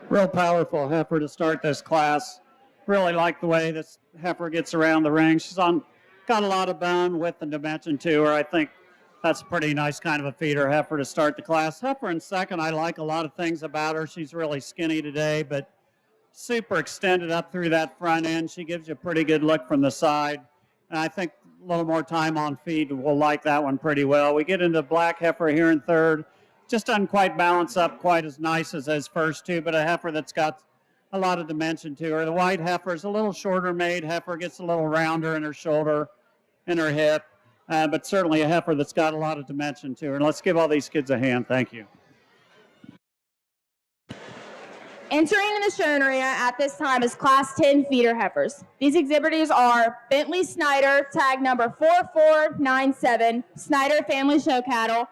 Real powerful heifer to start this class. Really like the way this heifer gets around the ring. Got a lot of bone, width, and dimension to her. I think that's a pretty nice kind of a feeder heifer to start the class. Heifer in second, I like a lot of things about her. She's really skinny today, but super extended up through that front end. She gives you a pretty good look from the side. And I think a little more time on feed will like that one pretty well. We get into black heifer here in third. Just doesn't quite balance up quite as nice as those first two, but a heifer that's got a lot of dimension to her. The white heifer is a little shorter made heifer, gets a little rounder in her shoulder and her hip, but certainly a heifer that's got a lot of dimension to her. And let's give all these kids a hand. Thank you. Entering in the showing arena at this time is Class 10 feeder heifers. These exhibitors are Bentley Snyder, tag number 4497, Snyder Family Show Cattle,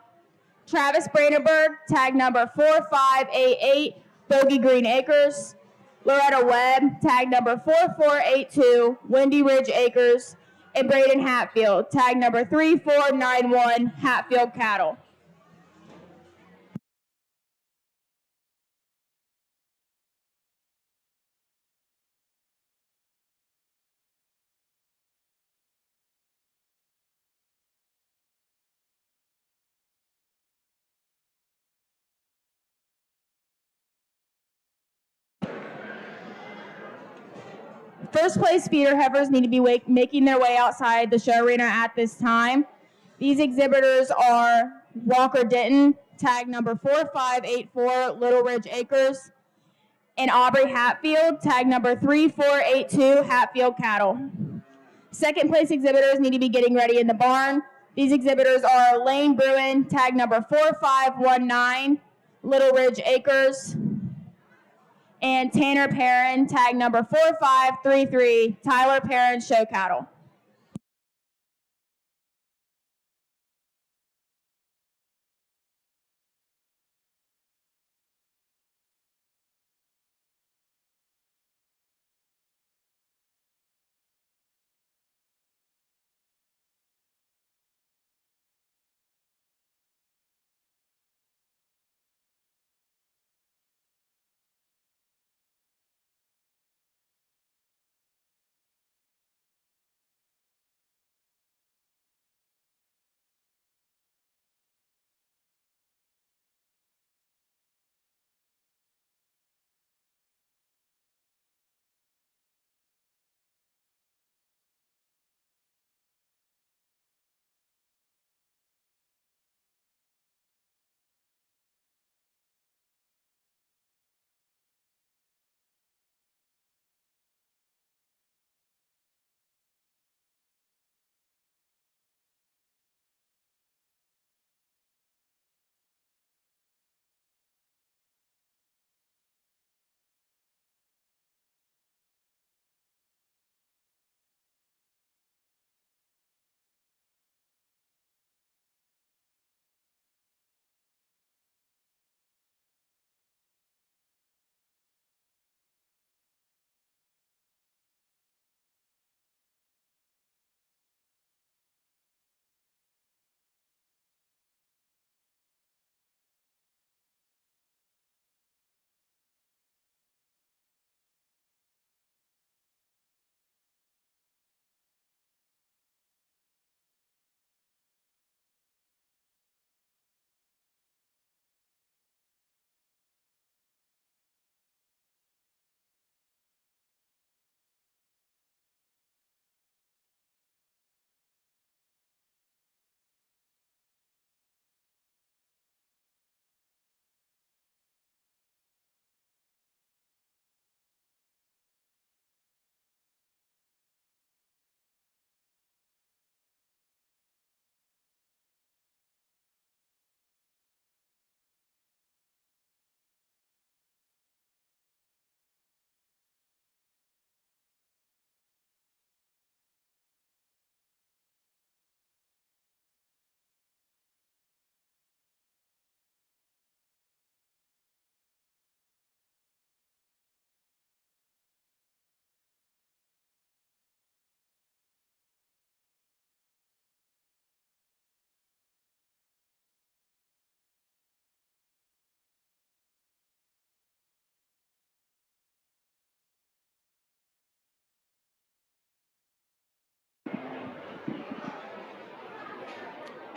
Travis Brandenburg, tag number 4588, Bogey Green Acres, Loretta Webb, tag number 4482, Windy Ridge Acres, and Braden Hatfield, tag number 3491, Hatfield Cattle. First place feeder heifers need to be making their way outside the show arena at this time. These exhibitors are Walker Denton, tag number 4584, Little Ridge Acres, and Aubrey Hatfield, tag number 3482, Hatfield Cattle. Second place exhibitors need to be getting ready in the barn. These exhibitors are Lane Bruin, tag number 4519, Little Ridge Acres, and Tanner Perrin, tag number 4533, Tyler Perrin Show Cattle.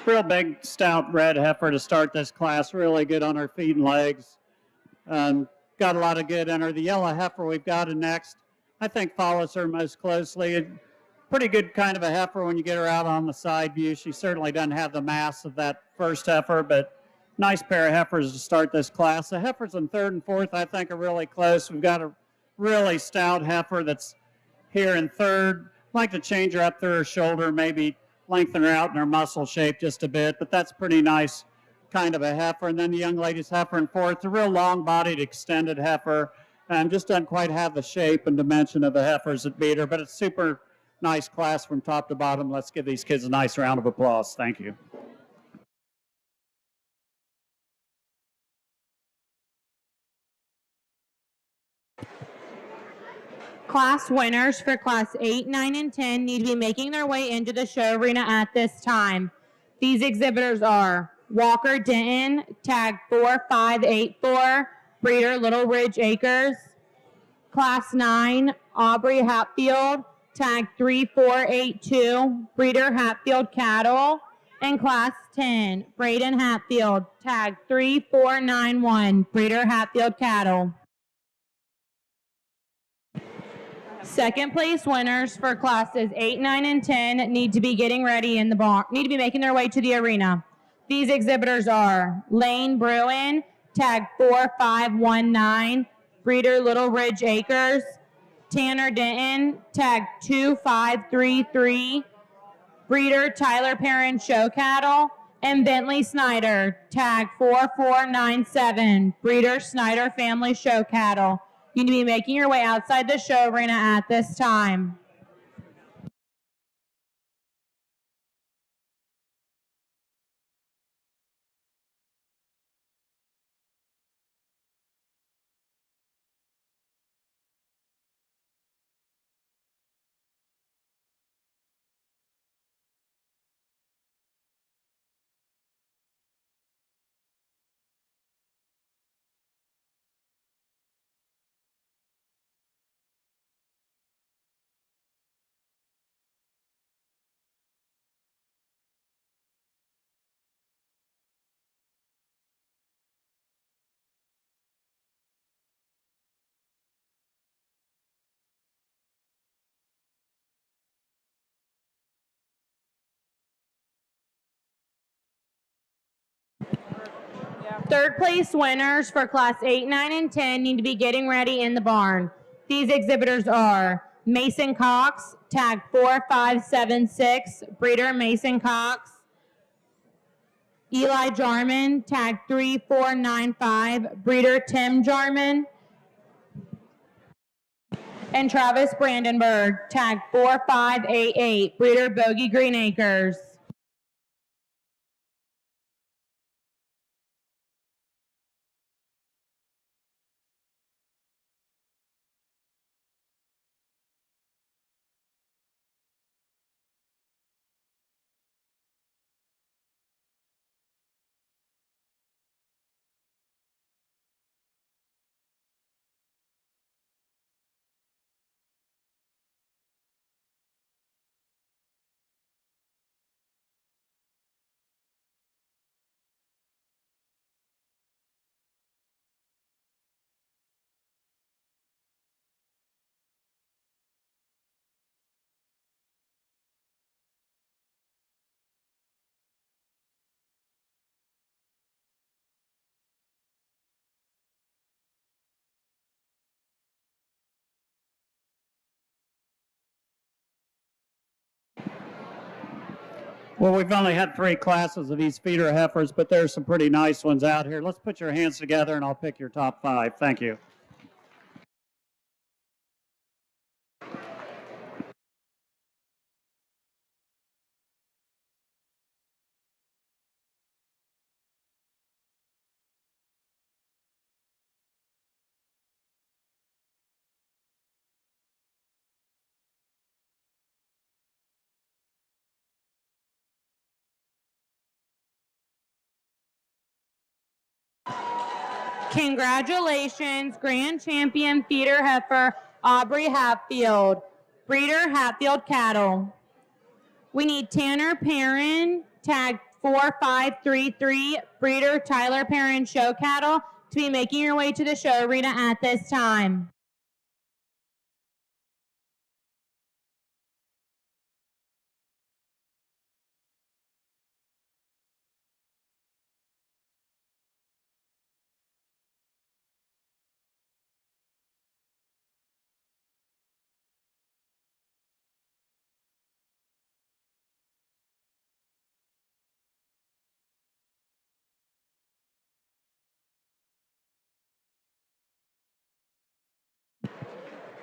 Real big, stout red heifer to start this class. Really good on her feet and legs. Got a lot of good in her. The yellow heifer we've got in next, I think follows her most closely. Pretty good kind of a heifer when you get her out on the side view. She certainly doesn't have the mass of that first heifer, but nice pair of heifers to start this class. The heifers in third and fourth, I think, are really close. We've got a really stout heifer that's here in third. Like to change her up through her shoulder, maybe lengthen her out in her muscle shape just a bit, but that's pretty nice kind of a heifer. And then the young lady's heifer in fourth, a real long-bodied, extended heifer, and just doesn't quite have the shape and dimension of the heifers that beat her, but it's super nice class from top to bottom. Let's give these kids a nice round of applause. Thank you. Class winners for class 8, 9, and 10 need to be making their way into the show arena at this time. These exhibitors are Walker Denton, tag 4584, breeder Little Ridge Acres. Class 9, Aubrey Hatfield, tag 3482, breeder Hatfield Cattle. And class 10, Braden Hatfield, tag 3491, breeder Hatfield Cattle. Second place winners for classes 8, 9, and 10 need to be getting ready in the barn, need to be making their way to the arena. These exhibitors are Lane Bruin, tag 4519, breeder Little Ridge Acres. Tanner Denton, tag 2533, breeder Tyler Perrin Show Cattle. And Bentley Snyder, tag 4497, breeder Snyder Family Show Cattle. You need to be making your way outside the show arena at this time. Third place winners for class 8, 9, and 10 need to be getting ready in the barn. These exhibitors are Mason Cox, tag 4576, breeder Mason Cox. Eli Jarman, tag 3495, breeder Tim Jarman. And Travis Brandenburg, tag 4588, breeder Bogey Green Acres. Well, we've only had 3 classes of these feeder heifers, but there's some pretty nice ones out here. Let's put your hands together and I'll pick your top 5. Thank you. Congratulations, grand champion feeder heifer Aubrey Hatfield, breeder Hatfield Cattle. We need Tanner Perrin, tag 4533 breeder Tyler Perrin show cattle to be making your way to the show arena at this time.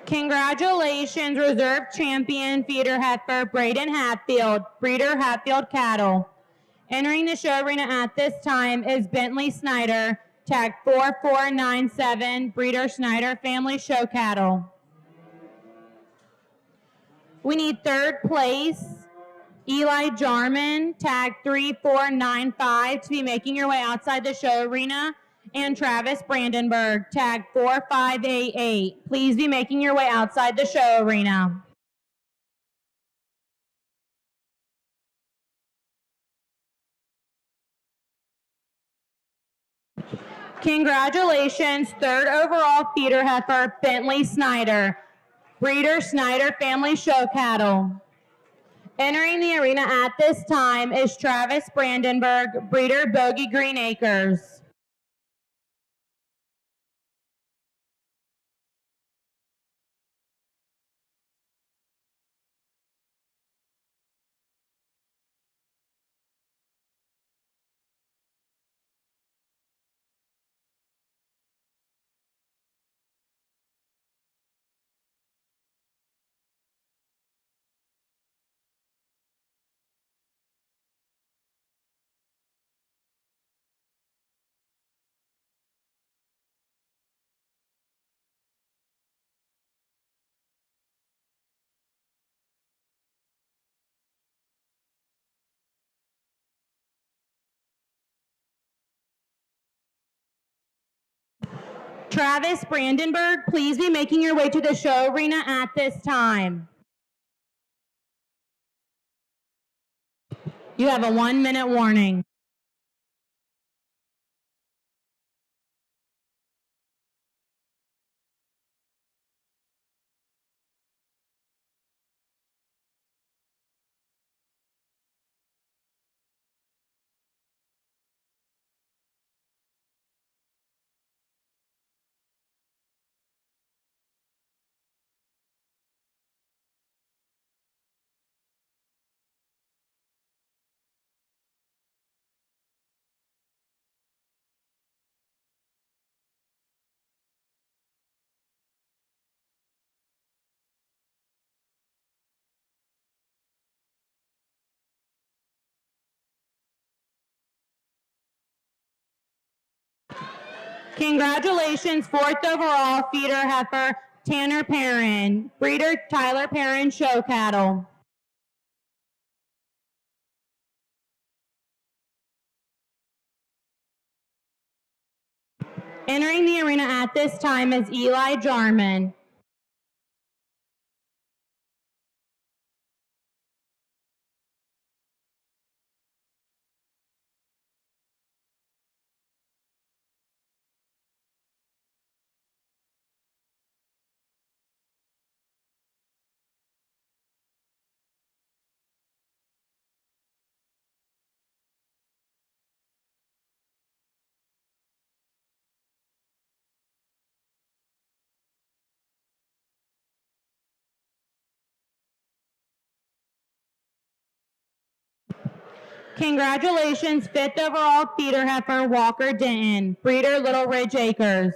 Congratulations, reserve champion feeder heifer Braden Hatfield, breeder Hatfield Cattle. Entering the show arena at this time is Bentley Snyder, tag 4497, breeder Snyder Family Show Cattle. We need third place, Eli Jarman, tag 3495, to be making your way outside the show arena, and Travis Brandenburg, tag 4588. Please be making your way outside the show arena. Congratulations, third overall feeder heifer, Bentley Snyder, breeder Snyder Family Show Cattle. Entering the arena at this time is Travis Brandenburg, breeder Bogey Green Acres. Travis Brandenburg, please be making your way to the show arena at this time. You have a 1-minute warning. Congratulations, fourth overall feeder heifer, Tanner Perrin, breeder Tyler Perrin Show Cattle. Entering the arena at this time is Eli Jarman. Congratulations, fifth overall feeder heifer, Walker Denton, breeder Little Ridge Acres.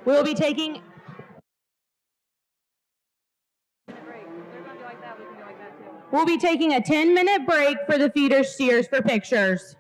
We'll be taking a 10-minute break for the feeder steers for pictures.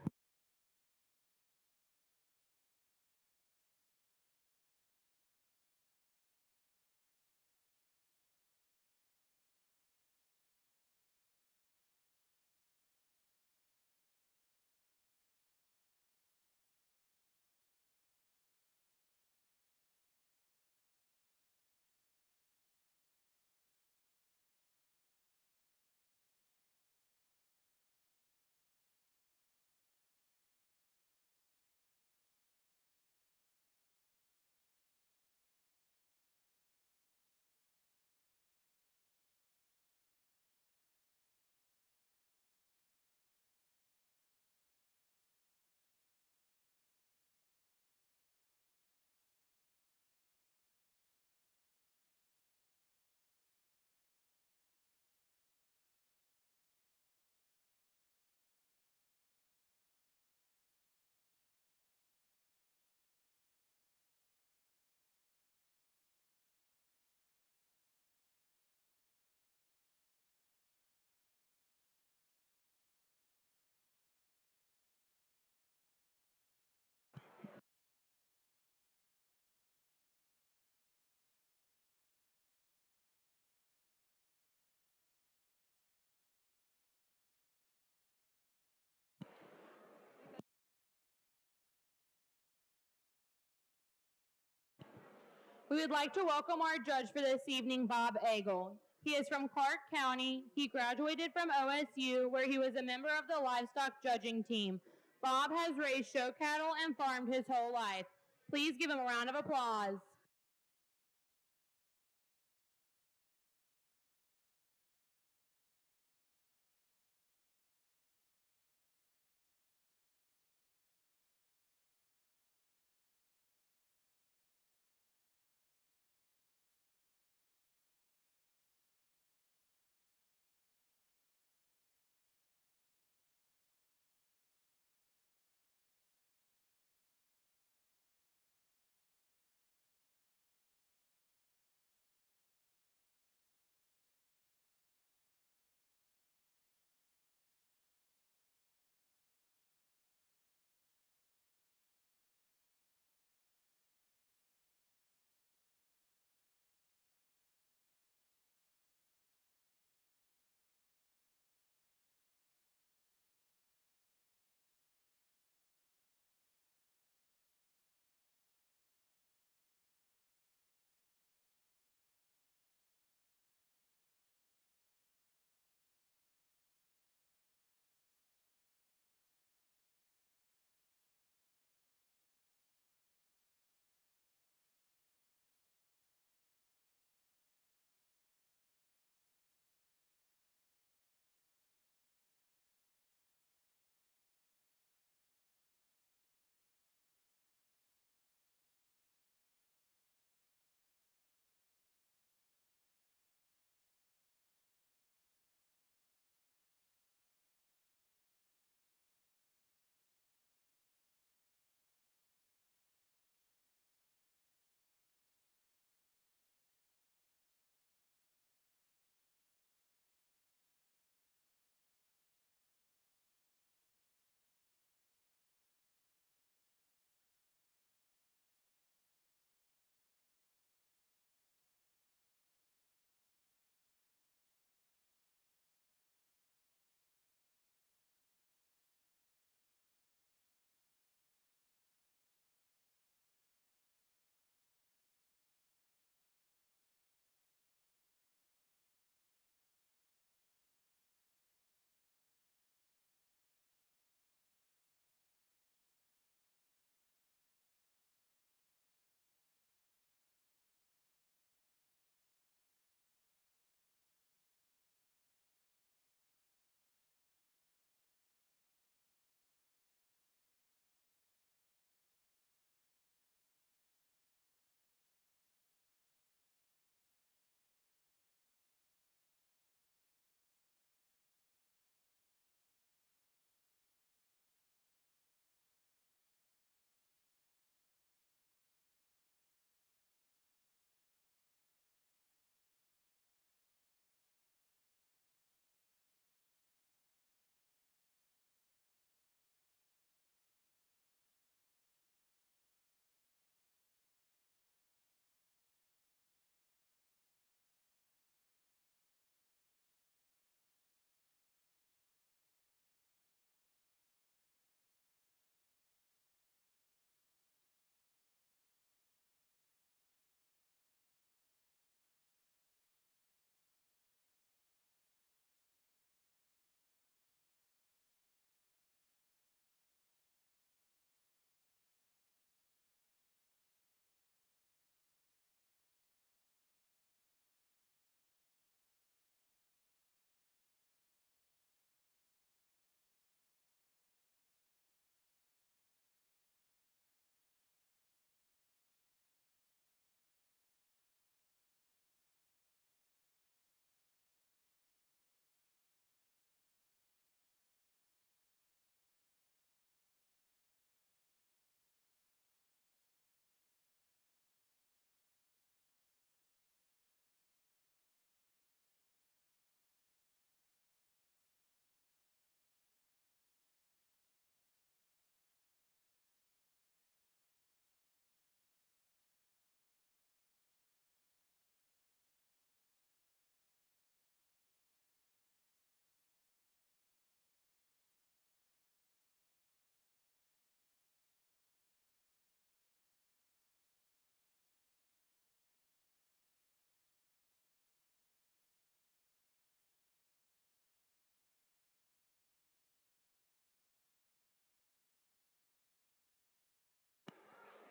We would like to welcome our judge for this evening, Bob Agel. He is from Clark County. He graduated from OSU, where he was a member of the livestock judging team. Bob has raised show cattle and farmed his whole life. Please give him a round of applause.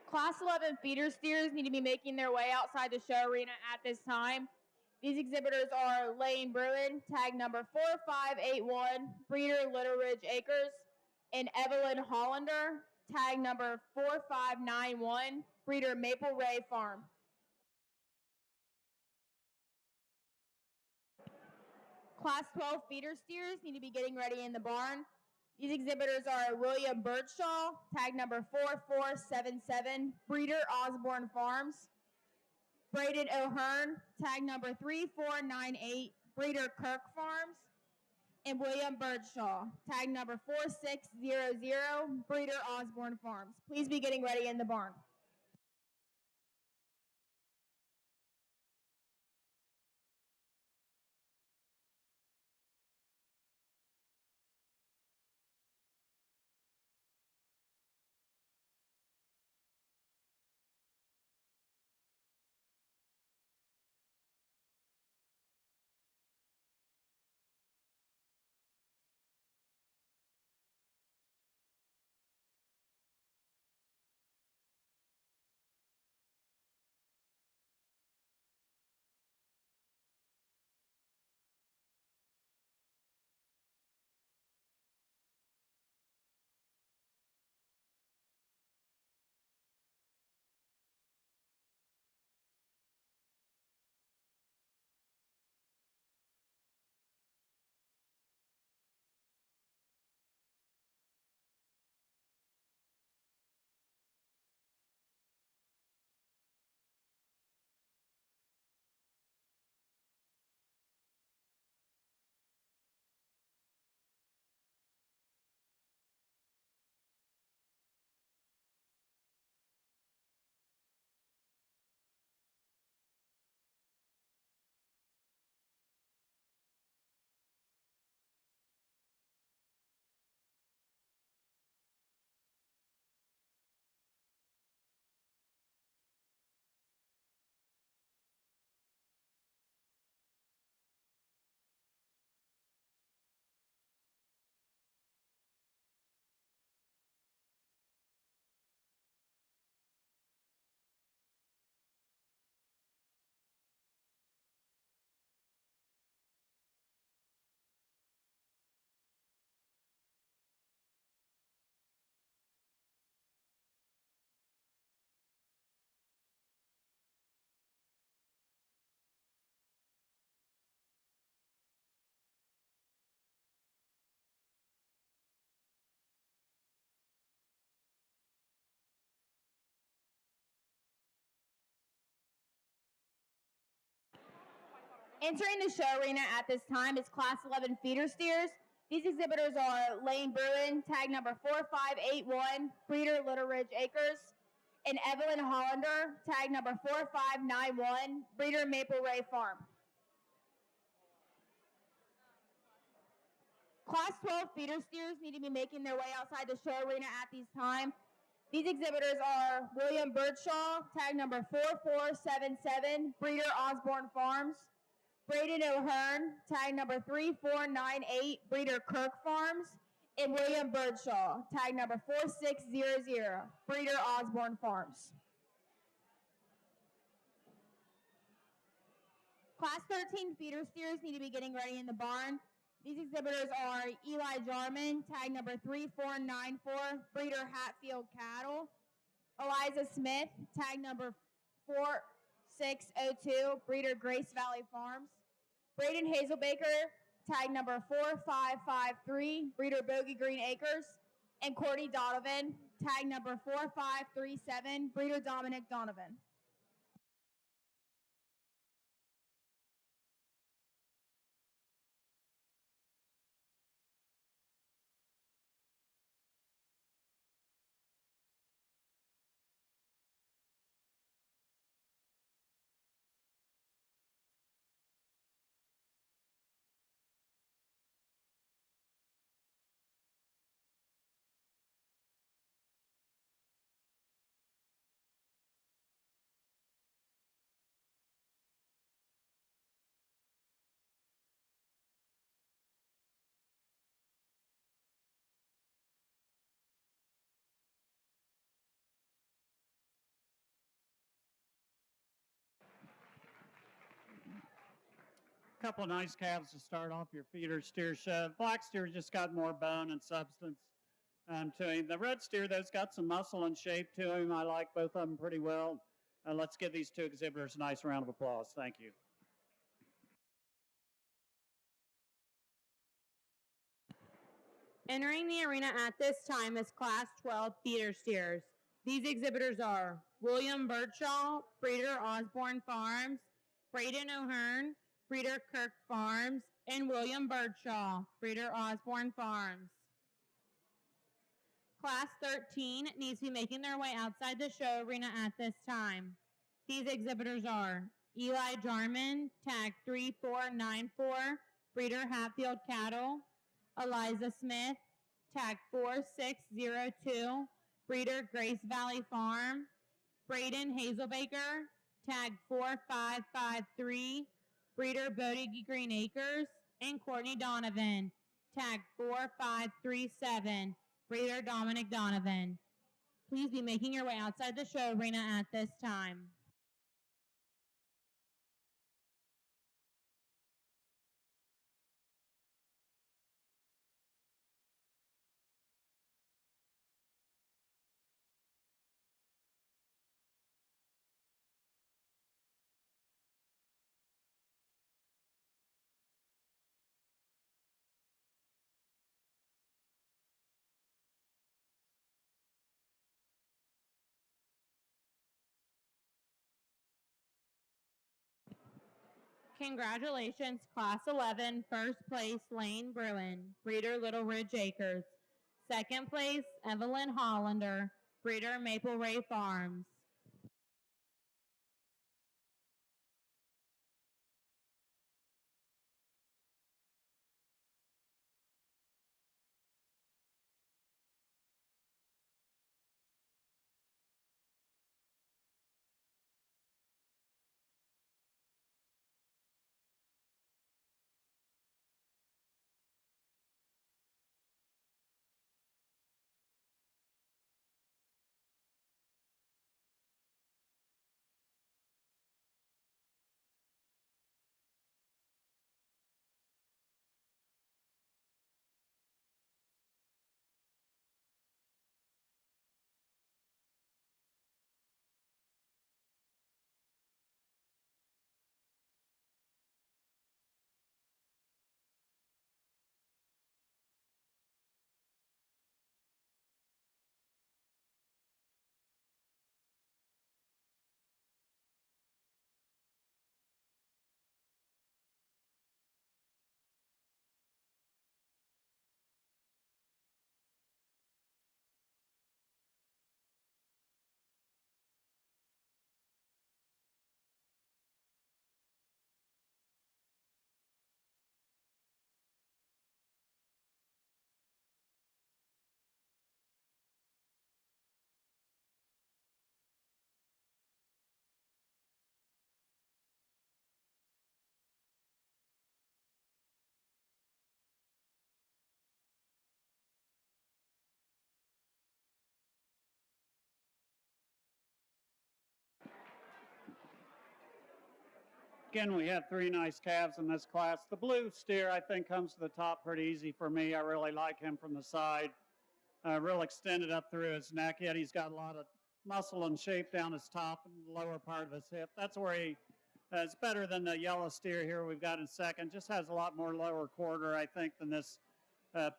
Class 11 feeder steers need to be making their way outside the show arena at this time. These exhibitors are Lane Bruin, tag number 4581, breeder Little Ridge Acres, and Evelyn Hollander, tag number 4591, breeder Maple Ray Farm. Class 12 feeder steers need to be getting ready in the barn. These exhibitors are William Birdshaw, tag number 4477, breeder Osborne Farms. Braden O'Hearn, tag number 3498, breeder Kirk Farms. And William Birdshaw, tag number 4600, breeder Osborne Farms. Please be getting ready in the barn. Entering the show arena at this time is Class 11 feeder steers. These exhibitors are Lane Bruin, tag number 4581, breeder Little Ridge Acres, and Evelyn Hollander, tag number 4591, breeder Maple Ray Farm. Class 12 feeder steers need to be making their way outside the show arena at this time. These exhibitors are William Birdshaw, tag number 4477, breeder Osborne Farms. Braden O'Hearn, tag number 3498, breeder Kirk Farms. And William Birdshaw, tag number 4600, breeder Osborne Farms. Class 13 feeder steers need to be getting ready in the barn. These exhibitors are Eli Jarman, tag number 3494, breeder Hatfield Cattle. Eliza Smith, tag number 4602, breeder Grace Valley Farms. Braden Hazelbaker, tag number 4553, breeder Bogey Green Acres. And Courtney Donovan, tag number 4537, breeder Dominic Donovan. Couple of nice calves to start off your feeder steer show. Black steer just got more bone and substance to him. The red steer, though,'s got some muscle and shape to him. I like both of them pretty well. Let's give these two exhibitors a nice round of applause. Thank you. Entering the arena at this time is Class 12 feeder steers. These exhibitors are William Birdshaw, breeder Osborne Farms, Braden O'Hearn, breeder Kirk Farms, and William Birdshaw, breeder Osborne Farms. Class 13 needs to be making their way outside the show arena at this time. These exhibitors are Eli Jarman, tag 3494, breeder Hatfield Cattle, Eliza Smith, tag 4602, breeder Grace Valley Farm, Braden Hazelbaker, tag 4553, breeder Bodie Green Acres, and Courtney Donovan, tag 4537, breeder Dominic Donovan. Please be making your way outside the show arena at this time. Congratulations, Class 11, first place, Lane Bruin, breeder Little Ridge Acres. Second place, Evelyn Hollander, breeder Maple Ray Farms. Again, we have three nice calves in this class. The blue steer, I think, comes to the top pretty easy for me. I really like him from the side. Real extended up through his neck, yet he's got a lot of muscle and shape down his top and the lower part of his hip. That's where he is better than the yellow steer here we've got in second. Just has a lot more lower quarter, I think, than this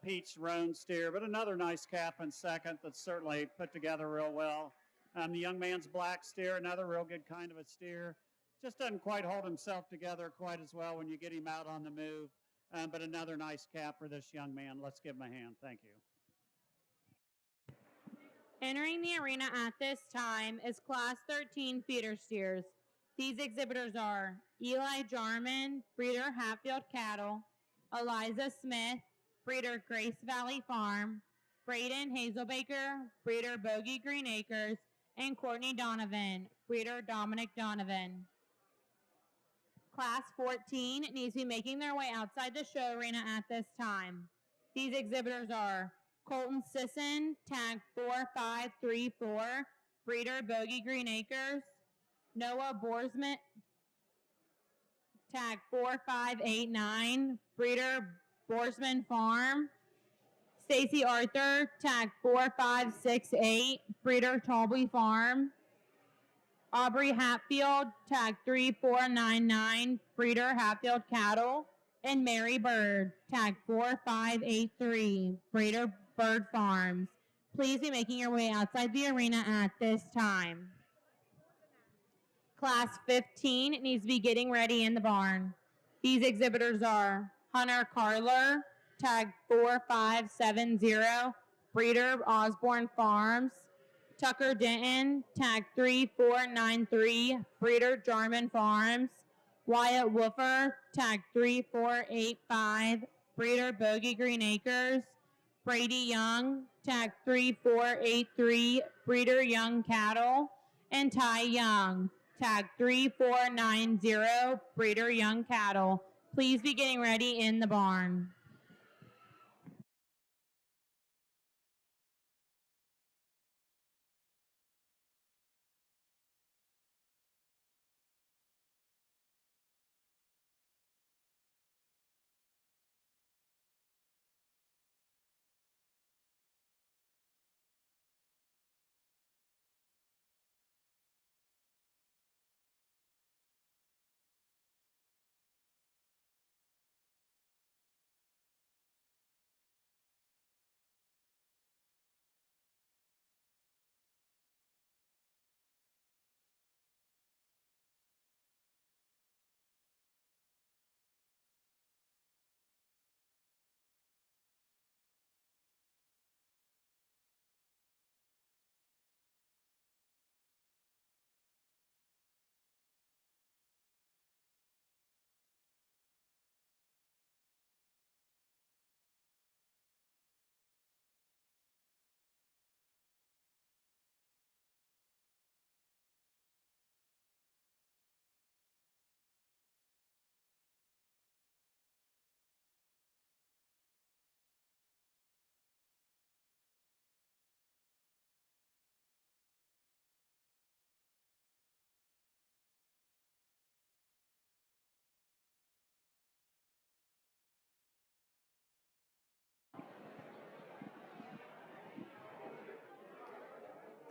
peach roan steer. But another nice calf in second that's certainly put together real well. The young man's black steer, another real good kind of a steer. Just doesn't quite hold himself together quite as well when you get him out on the move. But another nice calf for this young man. Let's give him a hand. Thank you. Entering the arena at this time is Class 13 feeder steers. These exhibitors are Eli Jarman, breeder Hatfield Cattle, Eliza Smith, breeder Grace Valley Farm, Braden Hazelbaker, breeder Bogey Green Acres, and Courtney Donovan, breeder Dominic Donovan. Class 14 needs to be making their way outside the show arena at this time. These exhibitors are Colton Sisson, tag 4534, breeder Bogey Green Acres, Noah Borsman, tag 4589, breeder Borsman Farm. Stacy Arthur, tag 4568, breeder Talby Farm. Aubrey Hatfield, tag 3499, breeder Hatfield Cattle. And Mary Bird, tag 4583, breeder Bird Farms. Please be making your way outside the arena at this time. Class 15 needs to be getting ready in the barn. These exhibitors are Hunter Carler, tag 4570, breeder Osborne Farms. Tucker Denton, tag 3493, breeder Jarman Farms. Wyatt Woofer, tag 3485, breeder Bogey Green Acres. Brady Young, tag 3483, breeder Young Cattle. And Ty Young, tag 3490, breeder Young Cattle. Please be getting ready in the barn.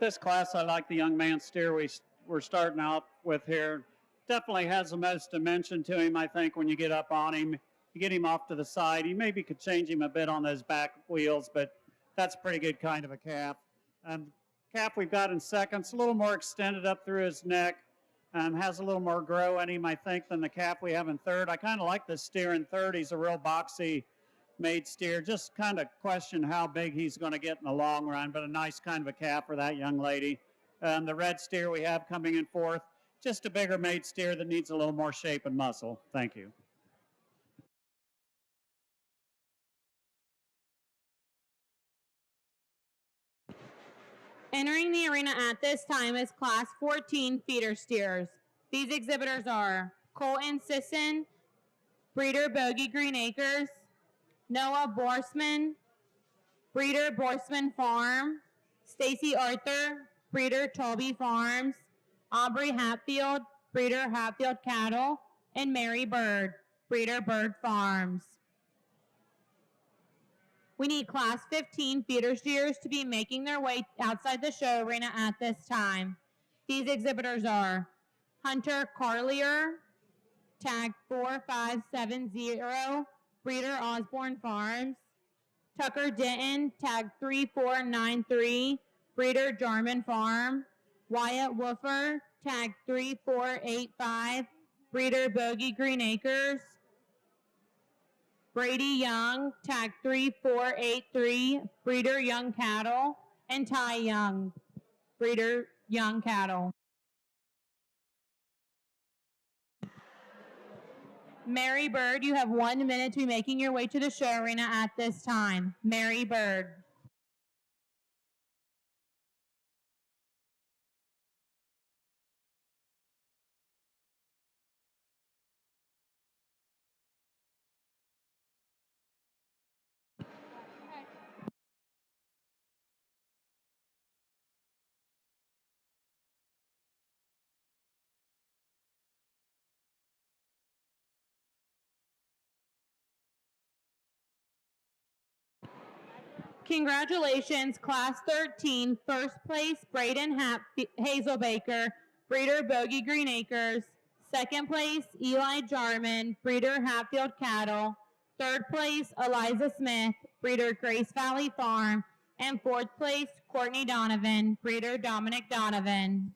This class, I like the young man steer we're starting out with here. Definitely has the most dimension to him, I think, when you get up on him. You get him off to the side. You maybe could change him a bit on those back wheels, but that's a pretty good kind of a calf. Calf we've got in seconds, a little more extended up through his neck. Has a little more grow in him, I think, than the calf we have in third. I kind of like this steer in third. He's a real boxy made steer. Just kind of question how big he's going to get in the long run, but a nice kind of a calf for that young lady. The red steer we have coming in fourth, just a bigger made steer that needs a little more shape and muscle. Thank you. Entering the arena at this time is Class 14 feeder steers. These exhibitors are Colton Sisson, breeder Bogey Green Acres. Noah Borsman, breeder Borsman Farm. Stacy Arthur, breeder Talby Farms. Aubrey Hatfield, breeder Hatfield Cattle. And Mary Bird, breeder Bird Farms. We need Class 15 feeder steers to be making their way outside the show arena at this time. These exhibitors are Hunter Carlier, tag 4570, breeder Osborne Farms. Tucker Denton, tag 3493, breeder Jarman Farm. Wyatt Woofer, tag 3485, breeder Bogey Green Acres. Brady Young, tag 3483, breeder Young Cattle. And Ty Young, breeder Young Cattle. Mary Bird, you have 1 minute to be making your way to the show arena at this time. Mary Bird. Congratulations, Class 13, first place, Braden Hazelbaker, breeder Bogey Green Acres. Second place, Eli Jarman, breeder Hatfield Cattle. Third place, Eliza Smith, breeder Grace Valley Farm. And fourth place, Courtney Donovan, breeder Dominic Donovan.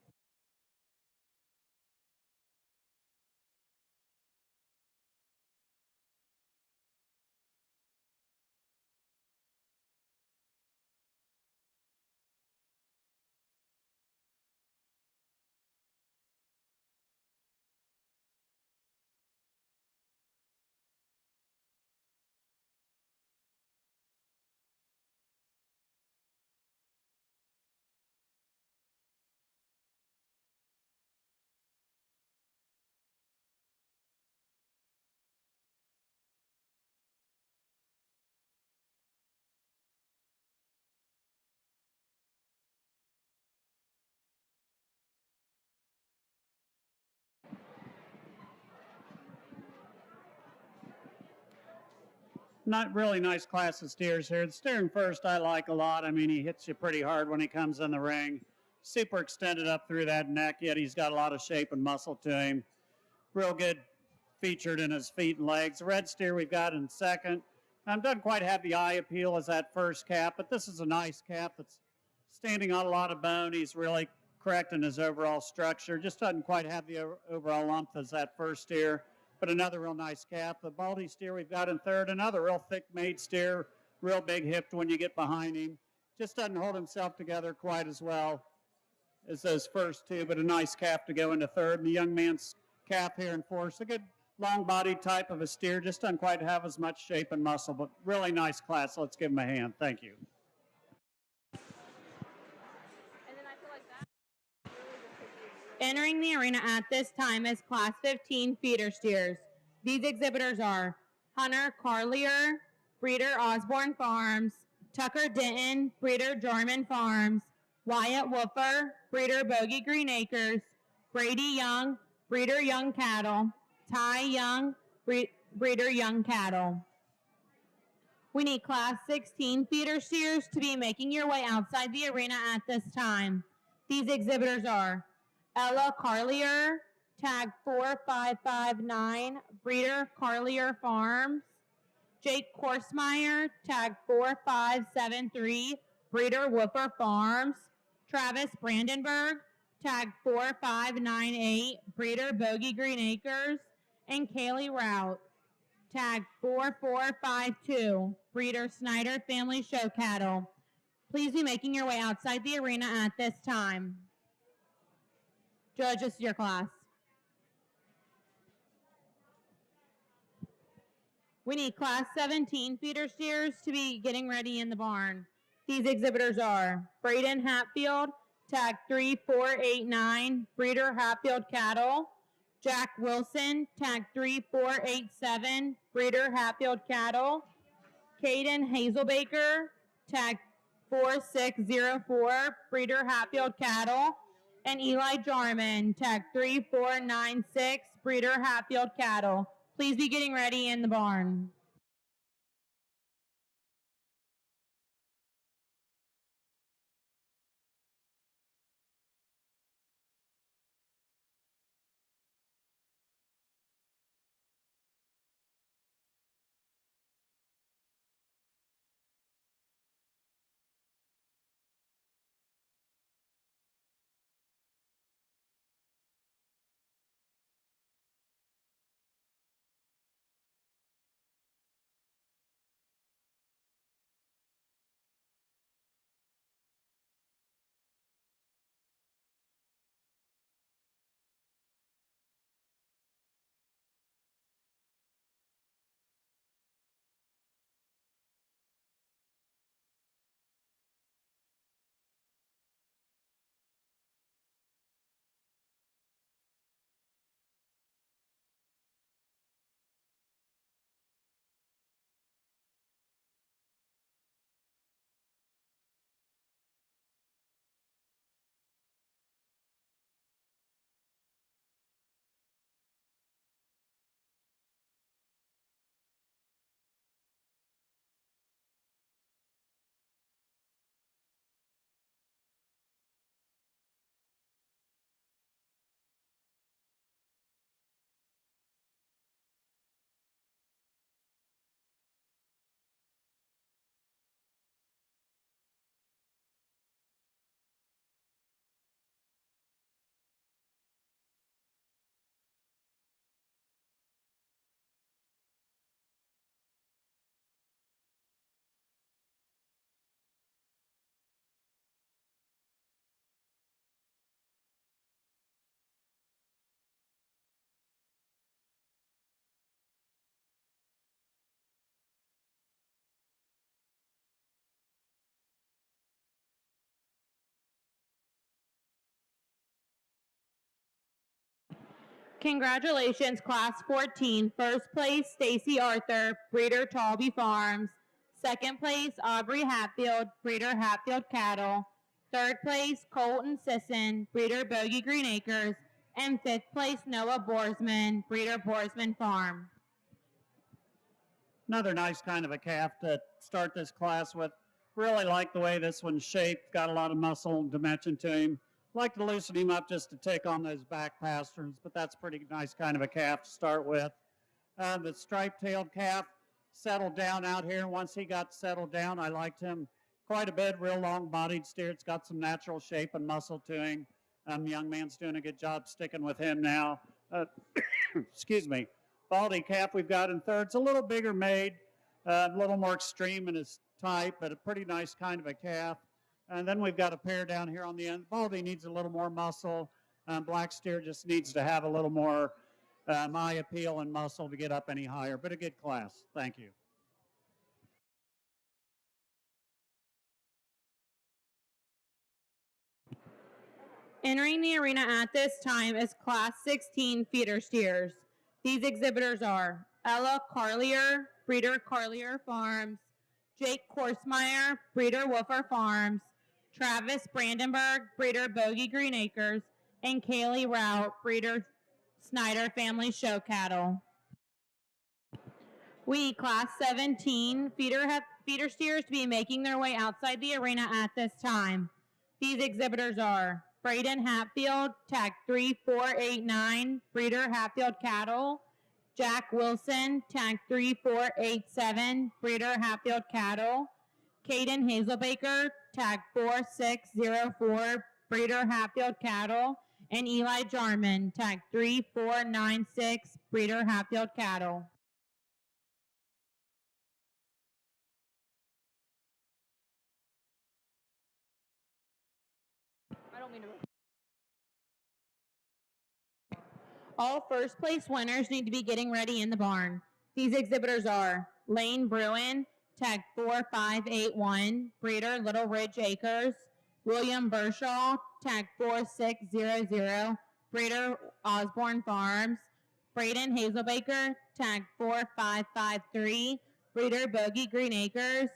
Not really nice class of steers here. The steering first I like a lot. I mean, he hits you pretty hard when he comes in the ring. Super extended up through that neck, yet he's got a lot of shape and muscle to him. Real good featured in his feet and legs. The red steer we've got in second. Doesn't quite have the eye appeal as that first calf, but this is a nice calf that's standing on a lot of bone. He's really correct in his overall structure. Just doesn't quite have the overall lump as that first steer, but another real nice calf. The baldy steer we've got in third, another real thick-made steer, real big hipped when you get behind him. Just doesn't hold himself together quite as well as those first two, but a nice calf to go into third. And the young man's calf here in fourth. A good long-bodied type of a steer, just doesn't quite have as much shape and muscle, but really nice class. Let's give him a hand. Thank you. Entering the arena at this time is Class 15 feeder steers. These exhibitors are Hunter Carlier, breeder Osborne Farms, Tucker Denton, breeder Jarman Farms, Wyatt Wolfer, breeder Bogey Green Acres, Brady Young, breeder Young Cattle, Ty Young, breeder Young Cattle. We need Class 16 feeder steers to be making your way outside the arena at this time. These exhibitors are Ella Carlier, tag 4559, breeder Carlier Farms. Jake Korsmeyer, tag 4573, breeder Whooper Farms. Travis Brandenburg, tag 4598, breeder Bogey Green Acres. And Kaylee Rout, tag 4452, breeder Snyder Family Show Cattle. Please be making your way outside the arena at this time. Judges, your class. We need Class 17 feeder steers to be getting ready in the barn. These exhibitors are Braden Hatfield, tag 3489, breeder Hatfield Cattle. Jack Wilson, tag 3487, breeder Hatfield Cattle. Caden Hazelbaker, tag 4604, breeder Hatfield Cattle. And Eli Jarman, tag 3496, breeder Hatfield Cattle. Please be getting ready in the barn. Congratulations, Class 14. First place, Stacy Arthur, breeder Talby Farms. Second place, Aubrey Hatfield, breeder Hatfield Cattle. Third place, Colton Sisson, breeder Bogey Green Acres. And fifth place, Noah Borsman, breeder Borsman Farm. Another nice kind of a calf to start this class with. Really like the way this one's shaped. Got a lot of muscle and dimension to him. Like to loosen him up just to take on those back pasterns, but that's a pretty nice kind of a calf to start with. The striped-tailed calf settled down out here. Once he got settled down, I liked him quite a bit. Real long-bodied steer. It's got some natural shape and muscle to him. Young man's doing a good job sticking with him now. Excuse me. Baldy calf we've got in third. It's a little bigger made, a little more extreme in his type, but a pretty nice kind of a calf. And then we've got a pair down here on the end. Baldy needs a little more muscle. Black steer just needs to have a little more eye appeal and muscle to get up any higher, but a good class. Thank you. Entering the arena at this time is Class 16 feeder steers. These exhibitors are Ella Carlier, breeder Carlier Farms, Jake Korsmeyer, breeder Woofer Farms, Travis Brandenburg, breeder Bogey Green Acres, and Kaylee Rout, breeder Snyder Family Show Cattle. We, Class 17 feeder steers to be making their way outside the arena at this time. These exhibitors are Braden Hatfield, tag 3489, breeder Hatfield Cattle. Jack Wilson, tag 3487, breeder Hatfield Cattle. Caden Hazelbaker, tag 4604, breeder Hatfield Cattle. And Eli Jarman, tag 3496, breeder Hatfield Cattle. I don't mean to. All first place winners need to be getting ready in the barn. These exhibitors are Lane Bruin, tag 4581, breeder Little Ridge Acres. William Bershaw, tag 4600, breeder Osborne Farms. Braden Hazelbaker, tag 4553, breeder Bogey Green Acres.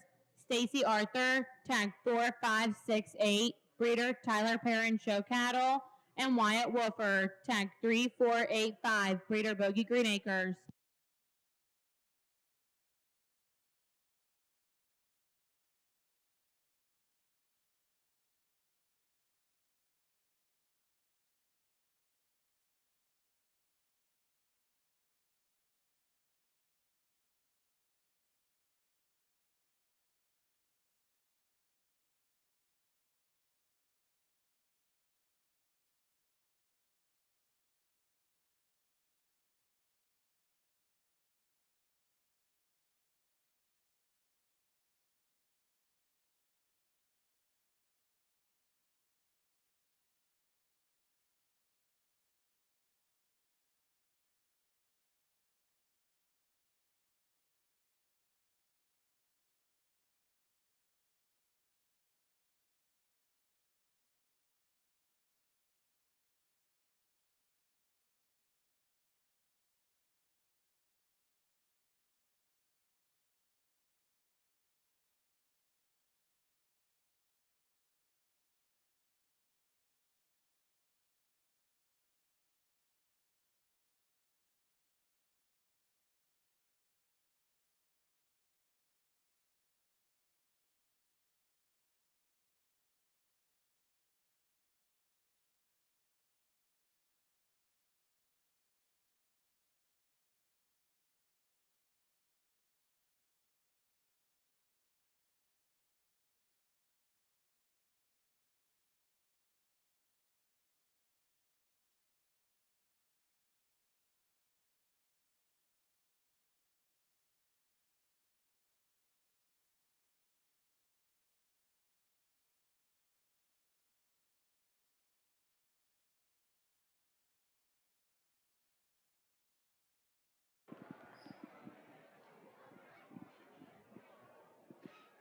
Stacy Arthur, tag 4568, breeder Tyler Perrin Show Cattle. And Wyatt Wolfer, tag 3485, breeder Bogey Green Acres.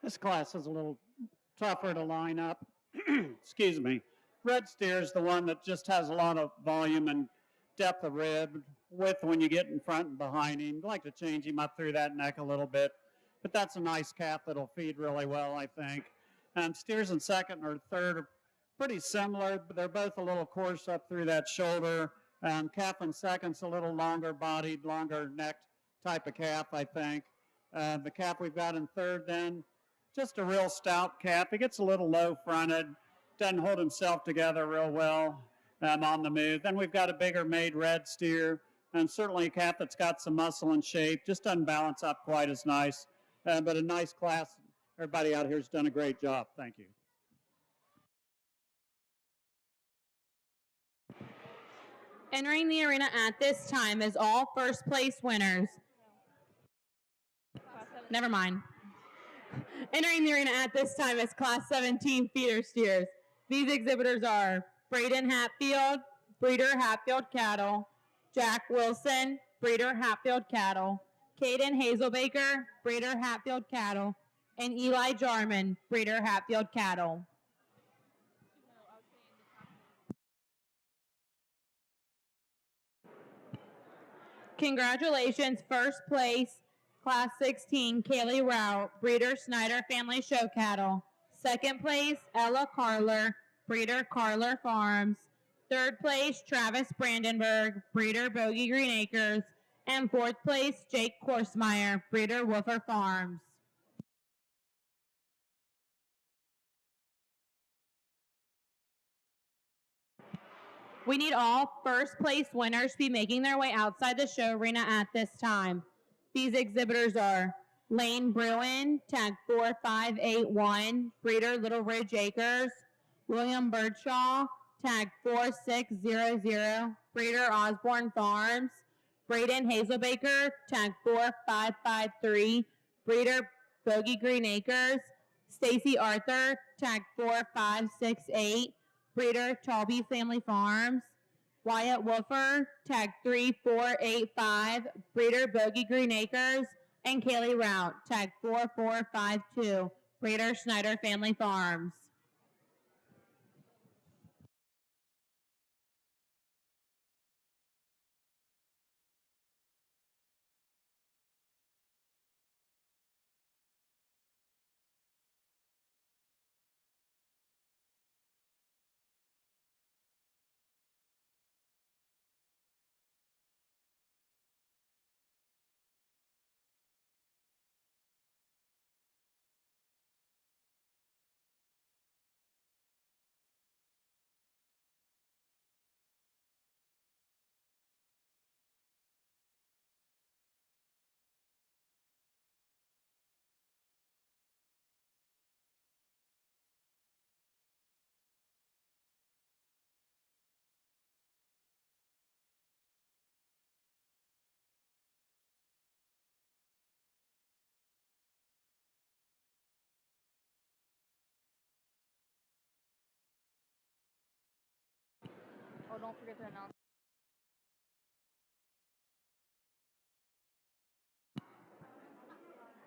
This class is a little tougher to line up. Excuse me. Red steer is the one that just has a lot of volume and depth of rib, width when you get in front and behind him. I'd like to change him up through that neck a little bit. But that's a nice calf that'll feed really well, I think. Steers in second or third are pretty similar, but they're both a little coarse up through that shoulder. Calf in second's a little longer bodied, longer necked type of calf, I think. The calf we've got in third then, just a real stout calf. He gets a little low fronted, doesn't hold himself together real well on the move. Then we've got a bigger made red steer, and certainly a calf that's got some muscle and shape, just doesn't balance up quite as nice. But a nice class. Everybody out here has done a great job. Thank you. Entering the arena at this time is all first place winners. Never mind. Entering the arena at this time is Class 17 feeder steers. These exhibitors are Braden Hatfield, breeder Hatfield Cattle, Jack Wilson, breeder Hatfield Cattle, Caden Hazelbaker, breeder Hatfield Cattle, and Eli Jarman, breeder Hatfield Cattle. Congratulations, first place, Class 16, Kaylee Rout, breeder Snyder Family Show Cattle. Second place, Ella Carler, breeder Carler Farms. Third place, Travis Brandenburg, breeder Bogey Green Acres. And fourth place, Jake Korsmeyer, breeder Woofer Farms. We need all first place winners to be making their way outside the show arena at this time. These exhibitors are Lane Bruin, tag 4581, breeder Little Ridge Acres. William Birdshaw, tag 4600, breeder Osborne Farms. Braden Hazelbaker, tag 4553, breeder Bogey Green Acres. Stacy Arthur, tag 4568, breeder Talby Family Farms. Wyatt Wolfer, tag 3485, breeder Bogey Green Acres. And Kaylee Rout, tag 4452, breeder Schneider Family Farms. Oh, don't forget to announce.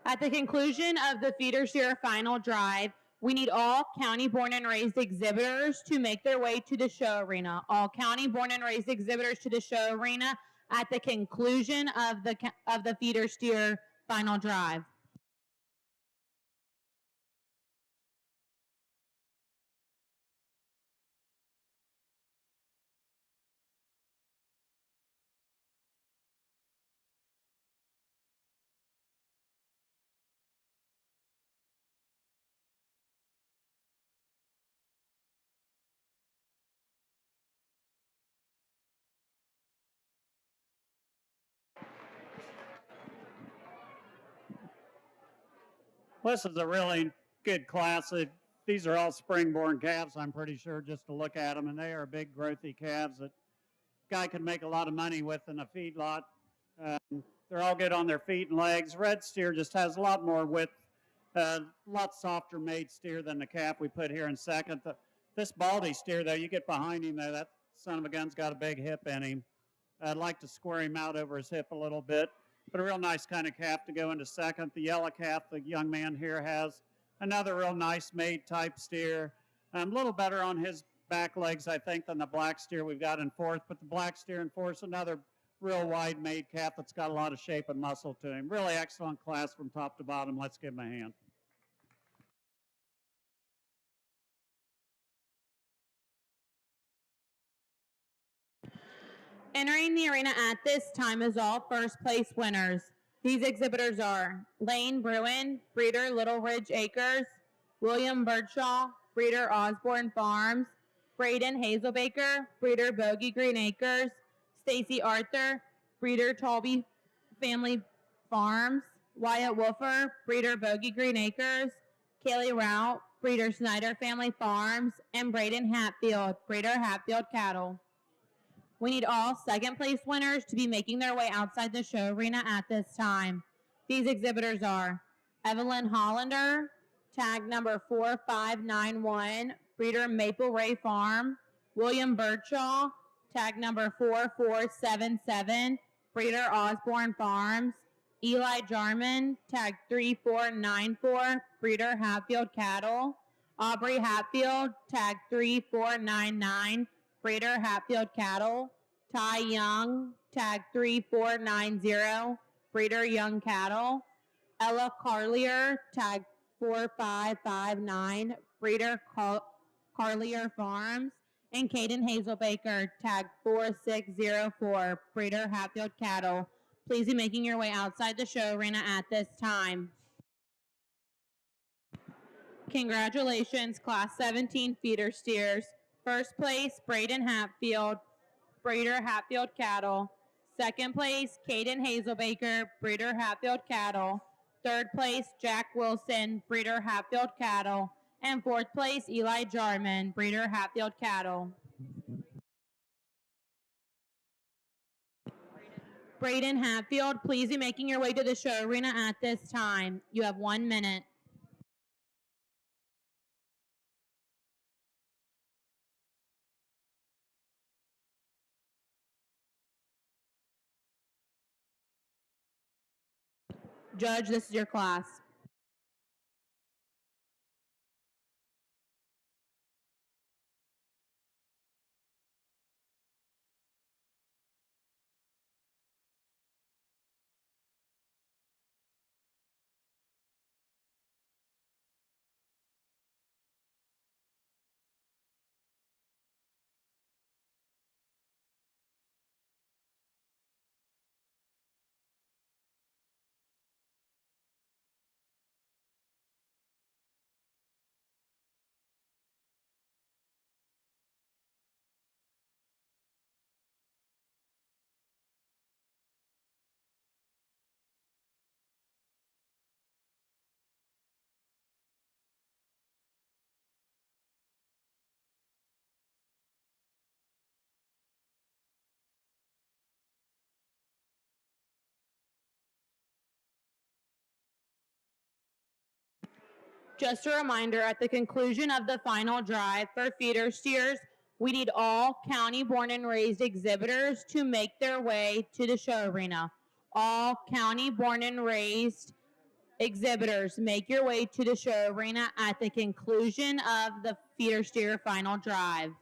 At the conclusion of the feeder steer final drive, we need all county born and raised exhibitors to make their way to the show arena. All county born and raised exhibitors to the show arena at the conclusion of the feeder steer final drive. Well, this is a really good class. These are all spring-born calves, I'm pretty sure, just to look at them, and they are big, growthy calves that guy could make a lot of money with in a feedlot. They're all good on their feet and legs. Red steer just has a lot more width, a lot softer made steer than the calf we put here in second. This baldy steer, though, you get behind him there, that son of a gun's got a big hip in him. I'd like to square him out over his hip a little bit. But a real nice kind of calf to go into second. The yellow calf the young man here has, another real nice made type steer. A little better on his back legs, I think, than the black steer we've got in fourth, but the black steer in fourth is another real wide-made calf that's got a lot of shape and muscle to him. Really excellent class from top to bottom. Let's give him a hand. Entering the arena at this time is all first place winners. These exhibitors are Lane Bruin, breeder Little Ridge Acres, William Birdshaw, breeder Osborne Farms, Braden Hazelbaker, breeder Bogey Green Acres, Stacy Arthur, breeder Talby Family Farms, Wyatt Wolfer, breeder Bogey Green Acres, Kaylee Rout, breeder Snyder Family Farms, and Braden Hatfield, breeder Hatfield Cattle. We need all second place winners to be making their way outside the show arena at this time. These exhibitors are Evelyn Hollander, tag number 4591, breeder Maple Ray Farm, William Birdshaw, tag number 4477, breeder Osborne Farms, Eli Jarman, tag 3494, breeder Hatfield Cattle, Aubrey Hatfield, tag 3499, breeder Hatfield Cattle, Ty Young, tag 3490, breeder Young Cattle, Ella Carlier, tag 4559, breeder Carlier Farms, and Caden Hazelbaker, tag 4604, breeder Hatfield Cattle. Please be making your way outside the show arena at this time. Congratulations, Class 17 feeder steers. First place, Braden Hatfield, breeder Hatfield Cattle. Second place, Caden Hazelbaker, breeder Hatfield Cattle. Third place, Jack Wilson, breeder Hatfield Cattle. And fourth place, Eli Jarman, breeder Hatfield Cattle. Braden Hatfield, please be making your way to the show arena at this time. You have 1 minute. Judge, this is your class. Just a reminder, at the conclusion of the final drive for feeder steers, we need all county-born and raised exhibitors to make their way to the show arena. All county-born and raised exhibitors, make your way to the show arena at the conclusion of the feeder steer final drive.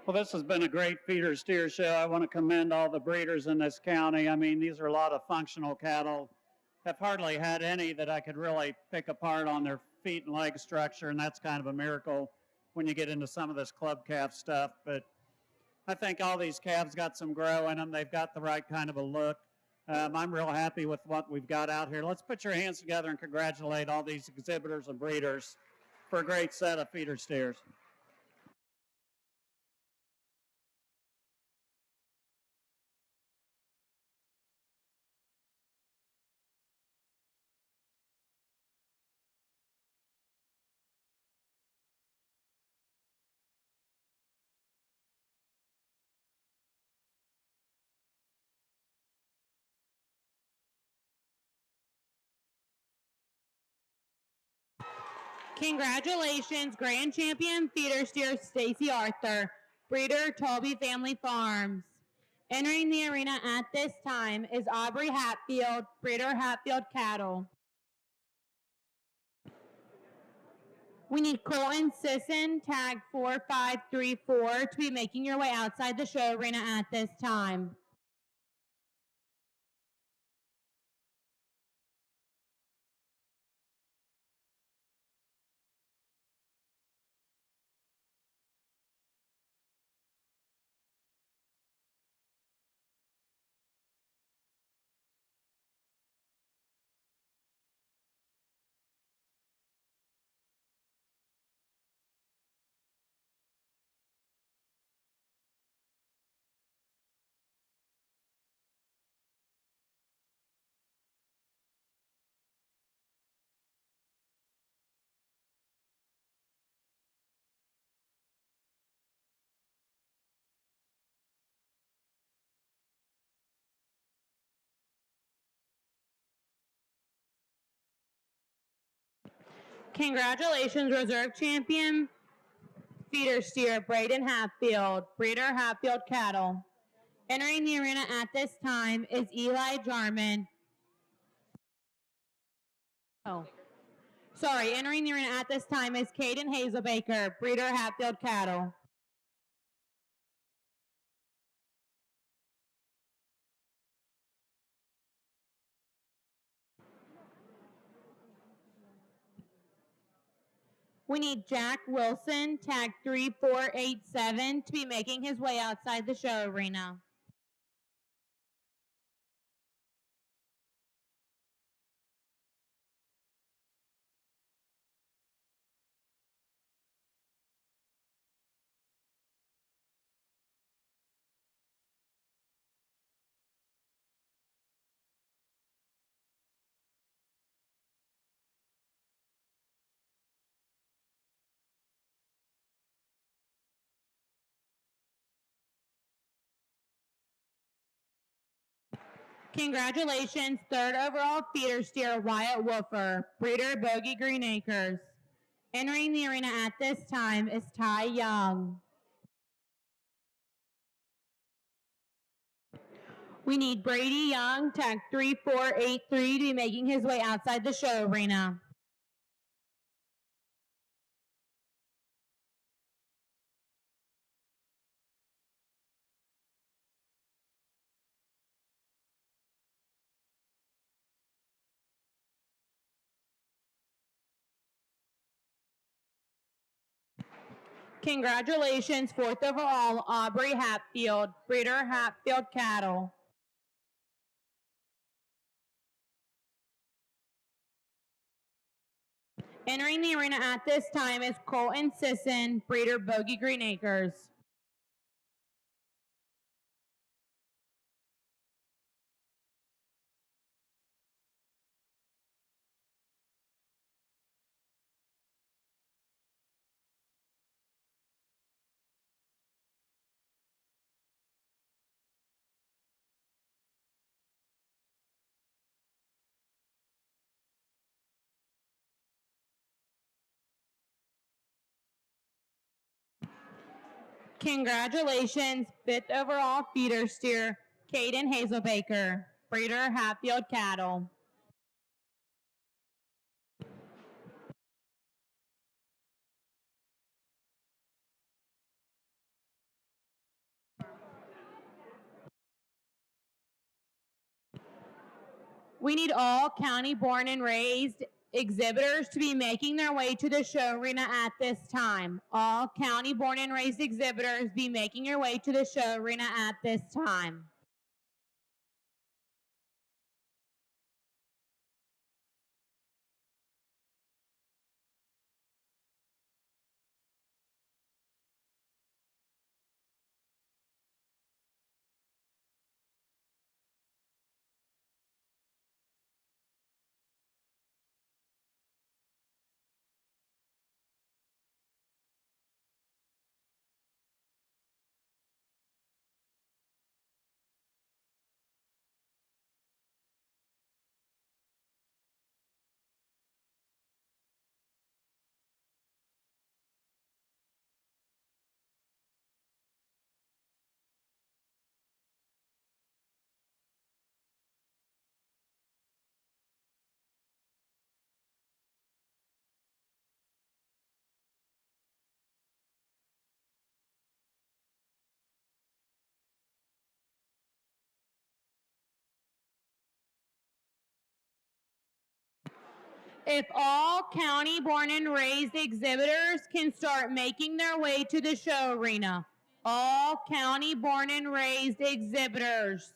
Well, this has been a great feeder steer show. I want to commend all the breeders in this county. I mean, these are a lot of functional cattle. Have hardly had any that I could really pick apart on their feet and leg structure, and that's kind of a miracle when you get into some of this club calf stuff. But I think all these calves got some grow in them. They've got the right kind of a look. I'm real happy with what we've got out here. Let's put your hands together and congratulate all these exhibitors and breeders for a great set of feeder steers. Congratulations, Grand Champion Feeder Steer Stacy Arthur, breeder Toby Family Farms. Entering the arena at this time is Aubrey Hatfield, breeder Hatfield Cattle. We need Colton Sisson, tag 4534, to be making your way outside the show arena at this time. Congratulations, Reserve Champion Feeder Steer Braden Hatfield, breeder Hatfield Cattle. Entering the arena at this time is Eli Jarman. Entering the arena at this time is Caden Hazelbaker, breeder Hatfield Cattle. We need Jack Wilson, tag 3487, to be making his way outside the show arena. Congratulations, third overall feeder steer Wyatt Wolfer, breeder Bogey Green Acres. Entering the arena at this time is Ty Young. We need Brady Young, tag 3483, to be making his way outside the show arena. Congratulations, fourth overall, Aubrey Hatfield, breeder Hatfield Cattle. Entering the arena at this time is Colton Sisson, breeder Bogey Green Acres. Congratulations, fifth overall feeder steer, Caden Hazelbaker, breeder Hatfield Cattle. We need all county-born and raised exhibitors to be making their way to the show arena at this time. All county-born and raised exhibitors be making your way to the show arena at this time. If all county-born and raised exhibitors can start making their way to the show arena. All county-born and raised exhibitors.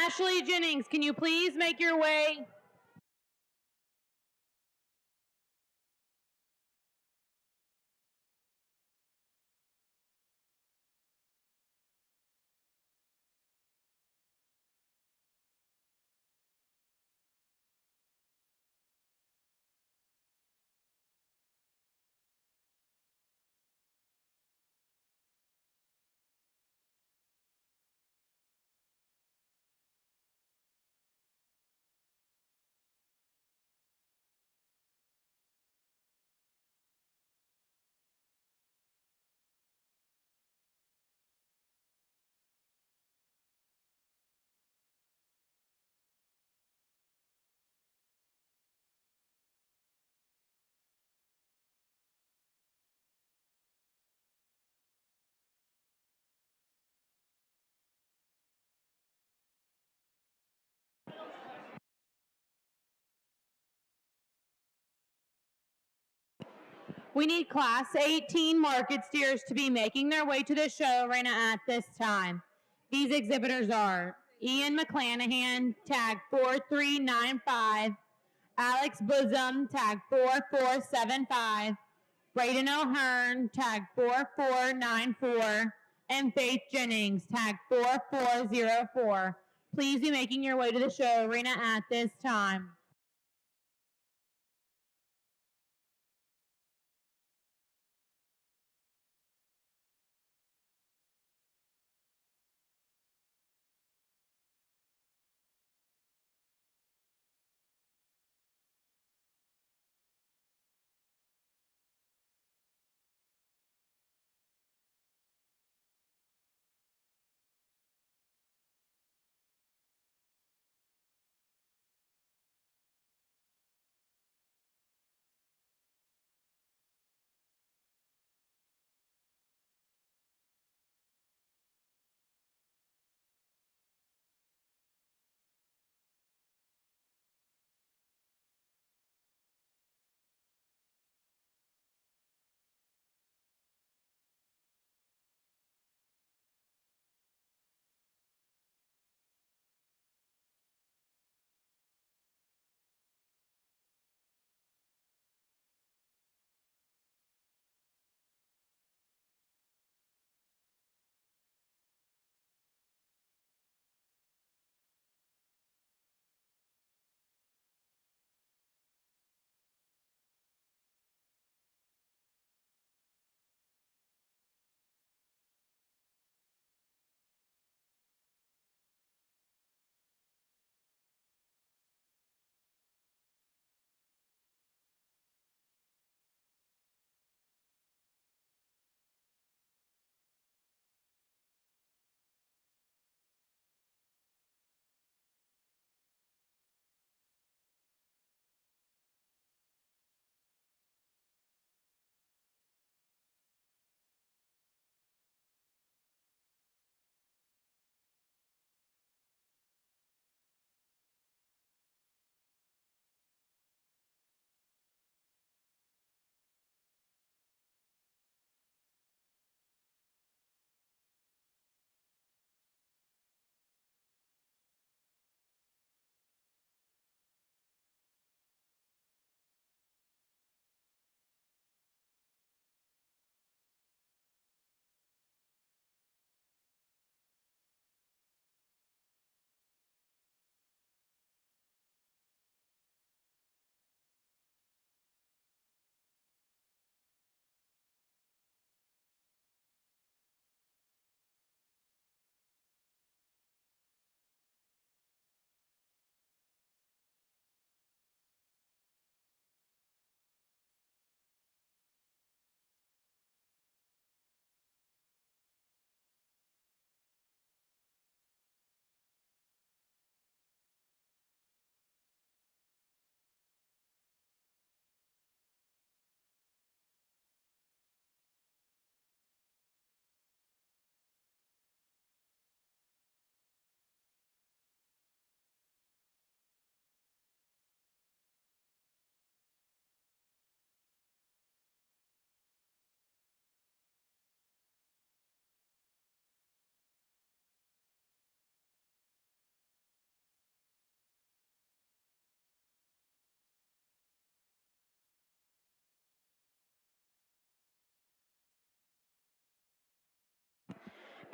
Ashley Jennings, can you please make your way? We need Class 18 market steers to be making their way to the show arena at this time. These exhibitors are Ian McClanahan, tag 4395, Alex Bosom, tag 4475, Braden O'Hearn, tag 4494, and Faith Jennings, tag 4404. Please be making your way to the show arena at this time.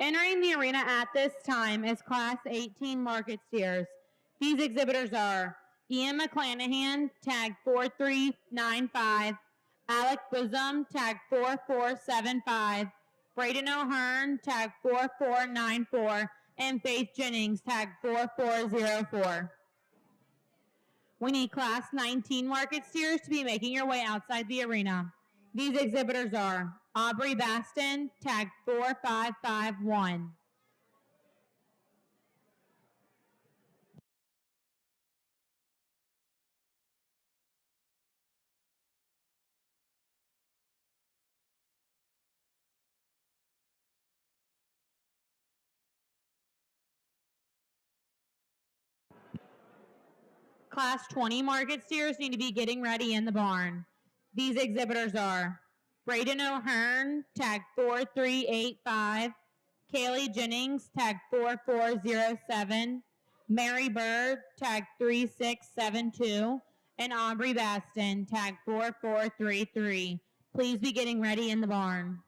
Entering the arena at this time is Class 18 market steers. These exhibitors are Ian McClanahan, tag 4395, Alec Bosom, tag 4475, Braden O'Hearn, tag 4494, and Faith Jennings, tag 4404. We need Class 19 market steers to be making your way outside the arena. These exhibitors are Aubrey Baston, tag 4551. Class 20 market steers need to be getting ready in the barn. These exhibitors are Braden O'Hearn, tag 4385, Kaylee Jennings, tag 4407, Mary Bird, tag 3672, and Aubrey Baston, tag 4433. Please be getting ready in the barn.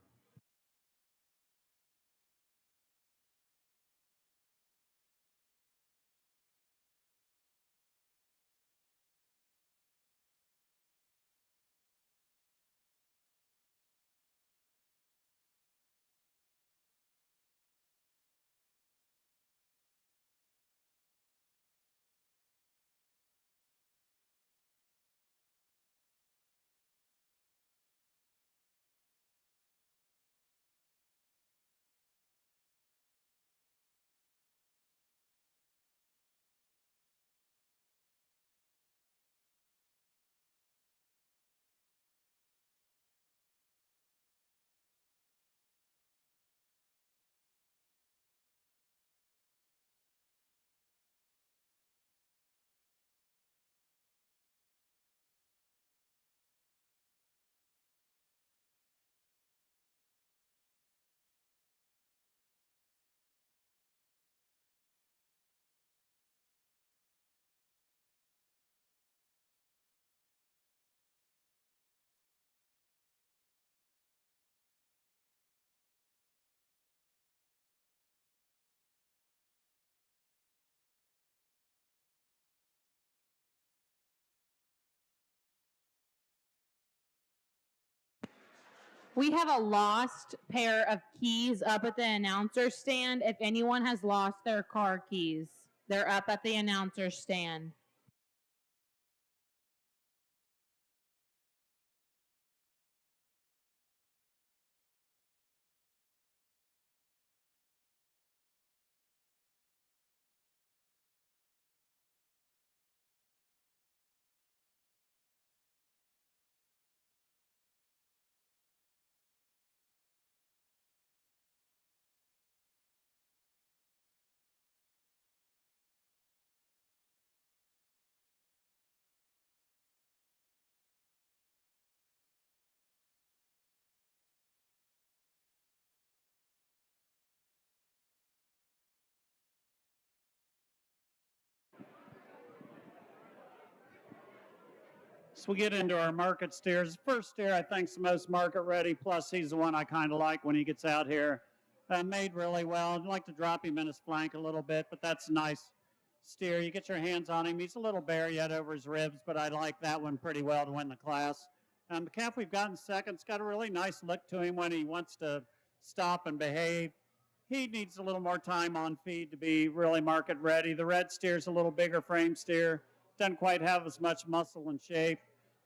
We have a lost pair of keys up at the announcer stand. If anyone has lost their car keys, they're up at the announcer stand. So we get into our market steers. First steer I think is the most market ready, plus he's the one I kind of like when he gets out here. Made really well. I'd like to drop him in his flank a little bit, but that's a nice steer. You get your hands on him. He's a little bare yet over his ribs, but I like that one pretty well to win the class. The calf we've gotten second's got a really nice look to him when he wants to stop and behave. He needs a little more time on feed to be really market ready. The red steer's a little bigger frame steer. Doesn't quite have as much muscle and shape.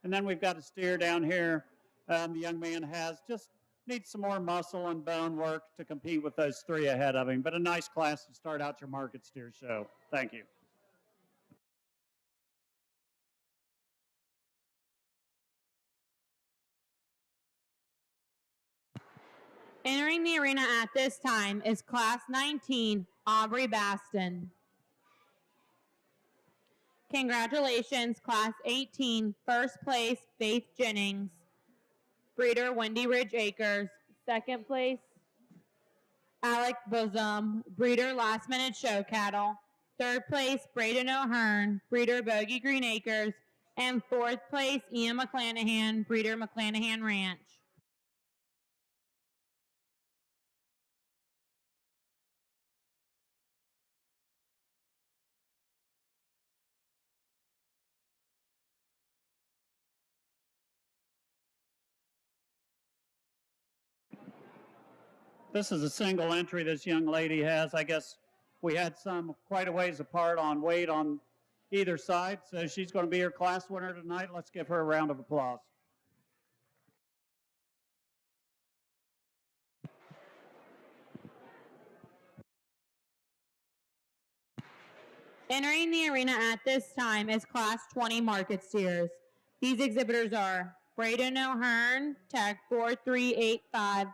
And then we've got a steer down here. The young man just needs some more muscle and bone work to compete with those three ahead of him. But a nice class to start out your market steer show. Thank you. Entering the arena at this time is Class 19, Aubrey Baston. Congratulations, Class 18, first place, Faith Jennings. Breeder, Wendy Ridge Acres. Second place, Alec Bosom. Breeder, Last Minute Show Cattle. Third place, Braden O'Hearn. Breeder, Bogey Green Acres. And fourth place, Ian McClanahan. Breeder, McClanahan Ranch. This is a single entry this young lady has. I guess we had some quite a ways apart on weight on either side, so she's going to be your class winner tonight. Let's give her a round of applause. Entering the arena at this time is Class 20 market steers. These exhibitors are Braden O'Hearn, tag 4385,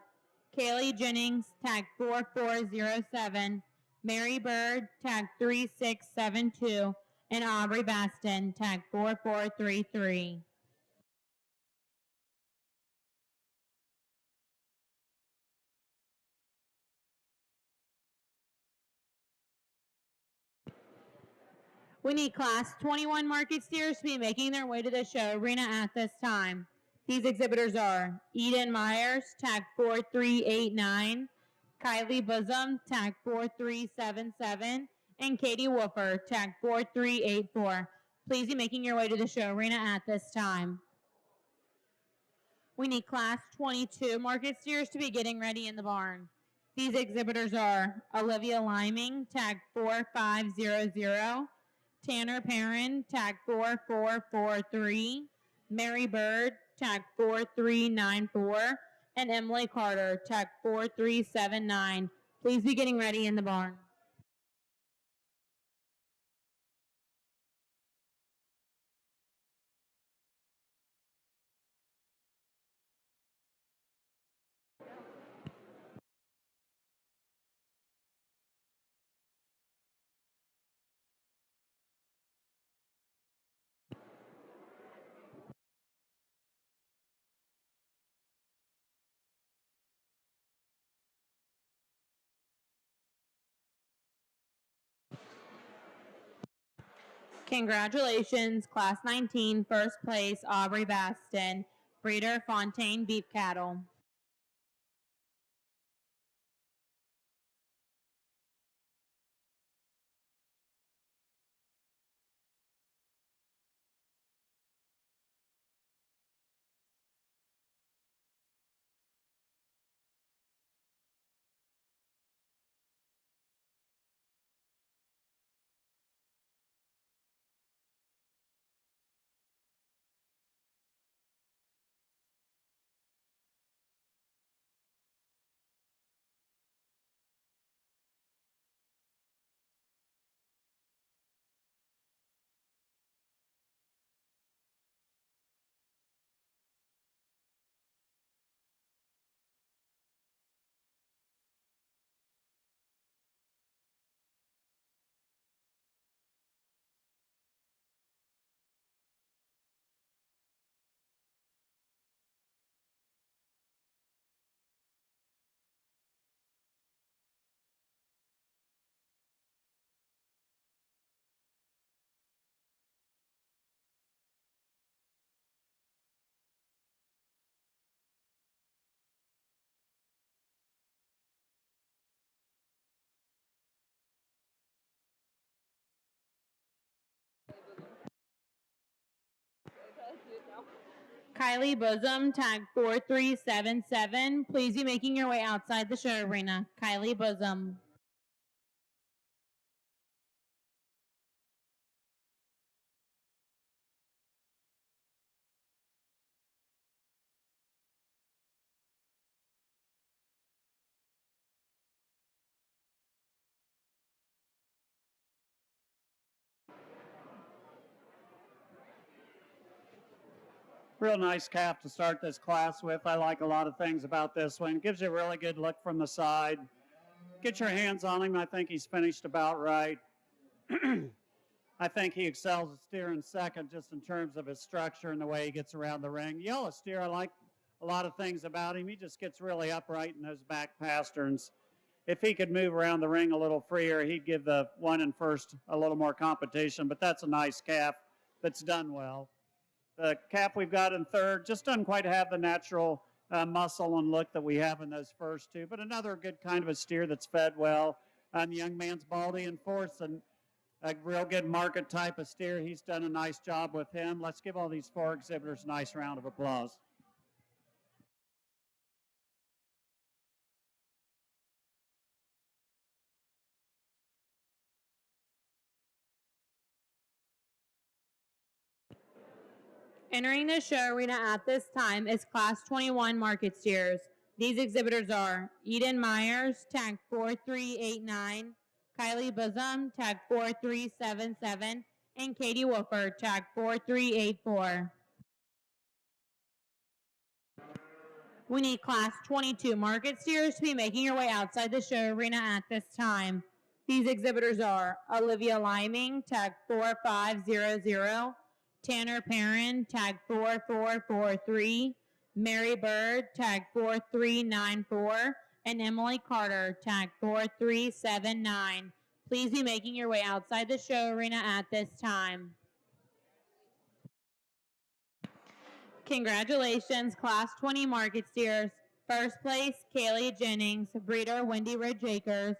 Kaylee Jennings, tag 4407, Mary Bird, tag 3672, and Aubrey Baston, tag 4433. We need Class 21 market steers to be making their way to the show arena at this time. These exhibitors are Eden Myers, tag 4389, Kylie Bosom, tag 4377, and Katie Woofer, tag 4384. Please be making your way to the show arena at this time. We need Class 22 market steers to be getting ready in the barn. These exhibitors are Olivia Liming, tag 4500, Tanner Perrin, tag 4443, Mary Bird, tag 4394, and Emily Carter, tag 4379. Please be getting ready in the barn. Congratulations, Class 19, first place, Aubrey Baston, breeder Fontaine Beef Cattle. Kylie Bosom, tag 4377. Please be making your way outside the show arena. Kylie Bosom. Real nice calf to start this class with. I like a lot of things about this one. Gives you a really good look from the side. Get your hands on him. I think he's finished about right. I think he excels at steering second just in terms of his structure and the way he gets around the ring. Yellow steer, I like a lot of things about him. He just gets really upright in those back pasterns. If he could move around the ring a little freer, he'd give the one in first a little more competition, but that's a nice calf that's done well. The calf we've got in third just doesn't quite have the natural muscle and look that we have in those first two, but another good kind of a steer that's fed well. The young man's Baldy in fourth, and a real good market type of steer. He's done a nice job with him. Let's give all these four exhibitors a nice round of applause. Entering the show arena at this time is Class 21 market steers. These exhibitors are Eden Myers, tag 4389, Kylie Bosom, tag 4377, and Katie Wolford, tag 4384. We need Class 22 market steers to be making your way outside the show arena at this time. These exhibitors are Olivia Liming, tag 4500, Tanner Perrin, tag 4443, Mary Bird, tag 4394, and Emily Carter, tag 4379. Please be making your way outside the show arena at this time. Congratulations, Class 20 market steers. First place, Kaylee Jennings, breeder Windy Ridge Acres.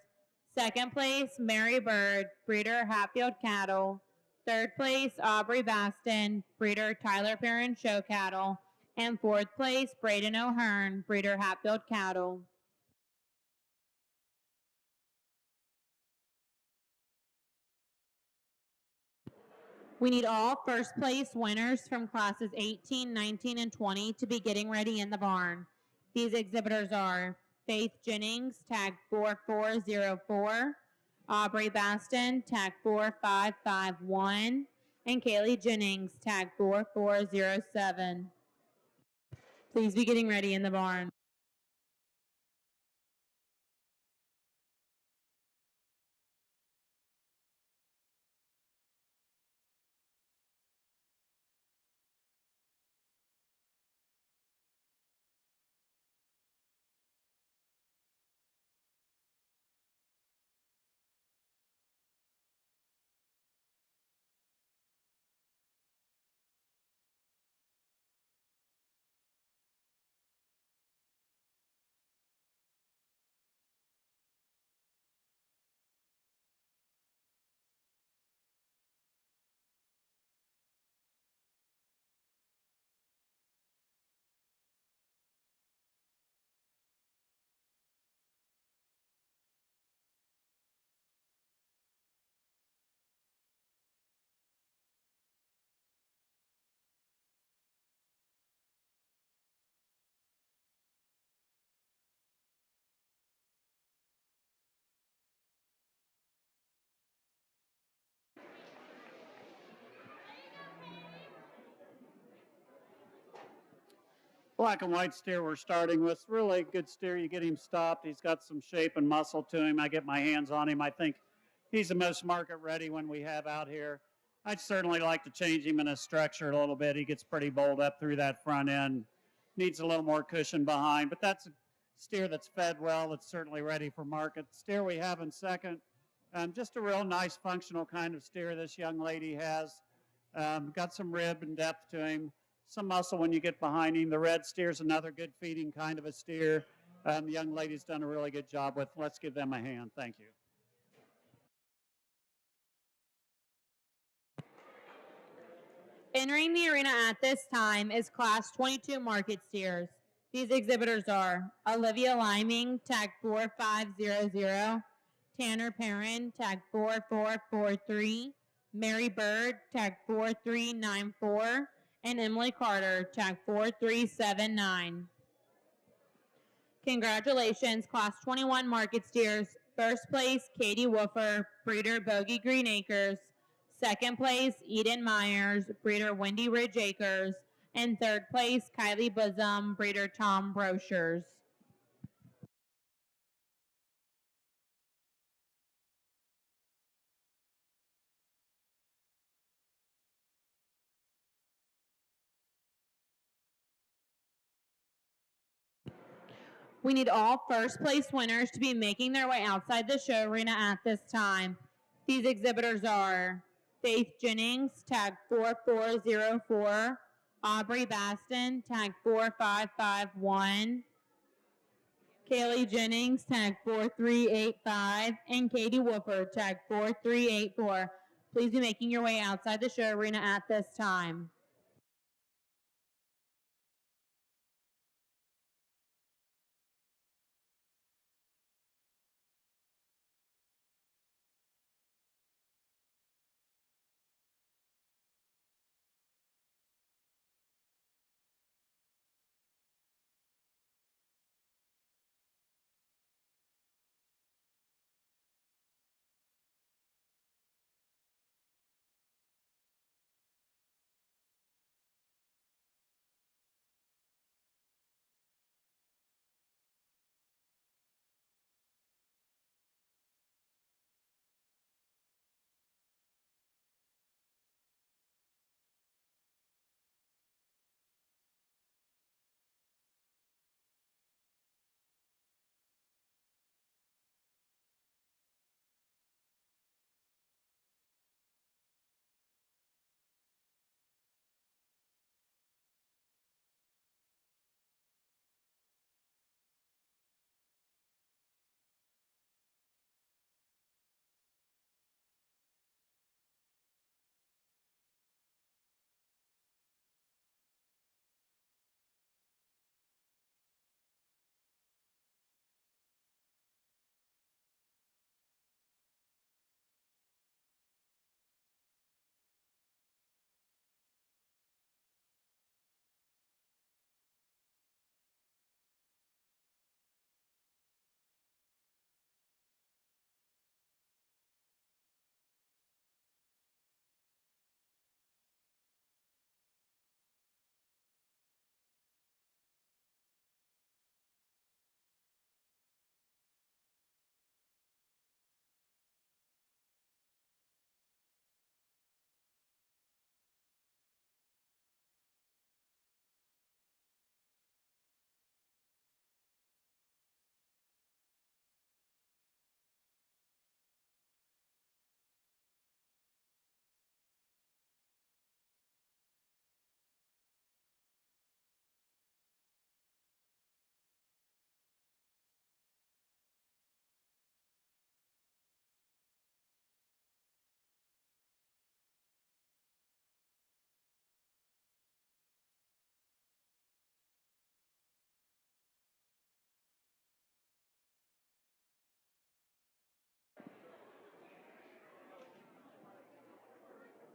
Second place, Mary Bird, breeder Hatfield Cattle. Third place, Aubrey Baston, breeder Tyler Perrin Show Cattle. And fourth place, Braden O'Hearn, breeder Hatfield Cattle. We need all first place winners from classes 18, 19, and 20 to be getting ready in the barn. These exhibitors are Faith Jennings, tag 4404, Aubrey Baston, tag 4551, and Kaylee Jennings, tag 4407. Please be getting ready in the barn. Black and white steer we're starting with. Really good steer. You get him stopped. He's got some shape and muscle to him. I get my hands on him. I think he's the most market ready one we have out here. I'd certainly like to change him in his structure a little bit. He gets pretty bold up through that front end. Needs a little more cushion behind, but that's a steer that's fed well. That's certainly ready for market. The steer we have in second, just a real nice functional kind of steer this young lady has. Got some rib and depth to him. Some muscle when you get behind him. The red steer's another good feeding kind of a steer. The young lady's done a really good job with. Let's give them a hand. Thank you. Entering the arena at this time is Class 22 market steers. These exhibitors are Olivia Liming, tag 4500, Tanner Perrin, tag 4443, Mary Bird, tag 4394, and Emily Carter, tag 4379. Congratulations, Class 21 market steers. First place, Katie Wolfer, breeder Bogey Green Acres. Second place, Eden Myers, breeder Windy Ridge Acres. And third place, Kylie Bosom, breeder Tom Brochures. We need all first place winners to be making their way outside the show arena at this time. These exhibitors are Faith Jennings, tag 4404, Aubrey Baston, tag 4551, Kaylee Jennings, tag 4385, and Katie Wolford, tag 4384. Please be making your way outside the show arena at this time.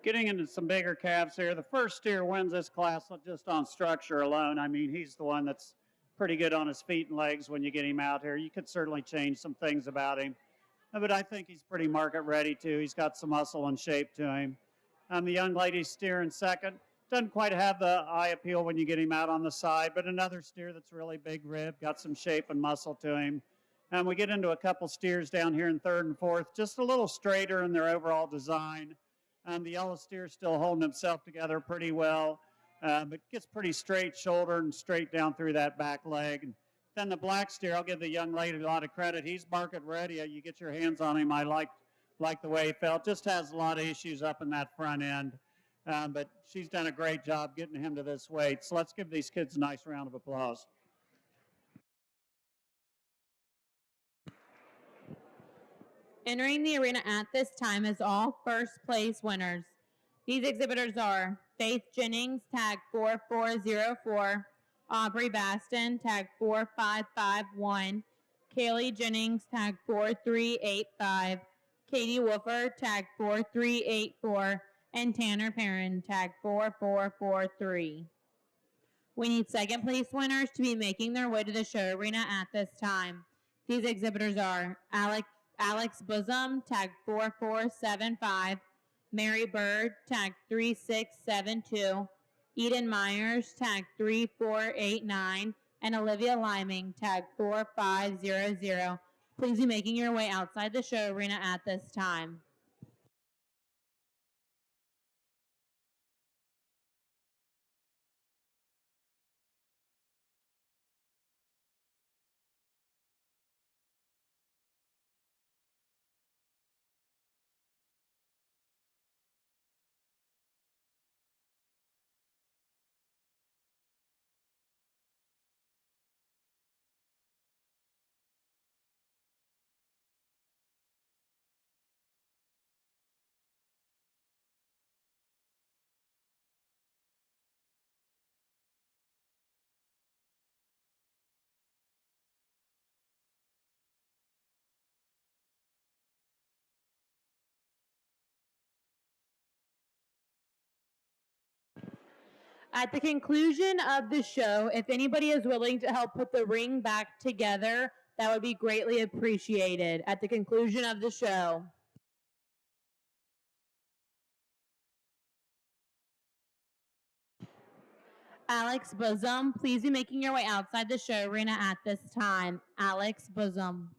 Getting into some bigger calves here. The first steer wins this class just on structure alone. I mean, he's the one that's pretty good on his feet and legs when you get him out here. You could certainly change some things about him. But I think he's pretty market ready too. He's got some muscle and shape to him. The young lady's steer in second. Doesn't quite have the eye appeal when you get him out on the side, but another steer that's really big rib, got some shape and muscle to him. And we get into a couple steers down here in third and fourth, just a little straighter in their overall design. The yellow steer's still holding himself together pretty well, but gets pretty straight shoulder and straight down through that back leg. And then the black steer, I'll give the young lady a lot of credit. He's market ready. You get your hands on him. I like the way he felt. Just has a lot of issues up in that front end. But she's done a great job getting him to this weight. So let's give these kids a nice round of applause. Entering the arena at this time is all first place winners. These exhibitors are Faith Jennings, tag 4404, Aubrey Baston, tag 4551, Kaylee Jennings, tag 4385, Katie Wolfer, tag 4384, and Tanner Perrin, tag 4443. We need second place winners to be making their way to the show arena at this time. These exhibitors are Alex Bosom, tag 4475, Mary Bird, tag 3672, Eden Myers, tag 3489, and Olivia Liming, tag 4500. Please be making your way outside the show arena at this time. At the conclusion of the show, if anybody is willing to help put the ring back together, that would be greatly appreciated at the conclusion of the show. Alex Bosom, please be making your way outside the show arena at this time. Alex Bosom.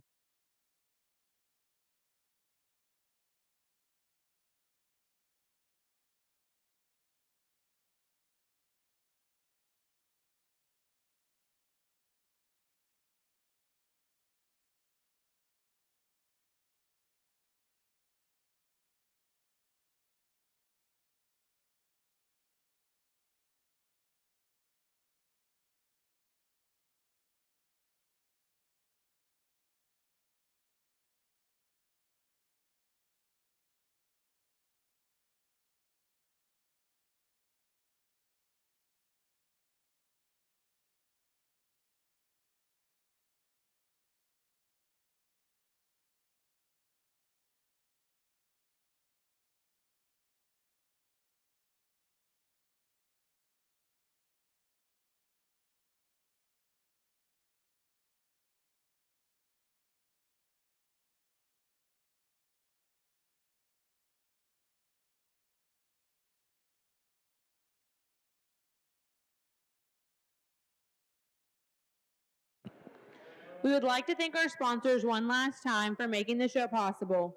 We would like to thank our sponsors one last time for making the show possible.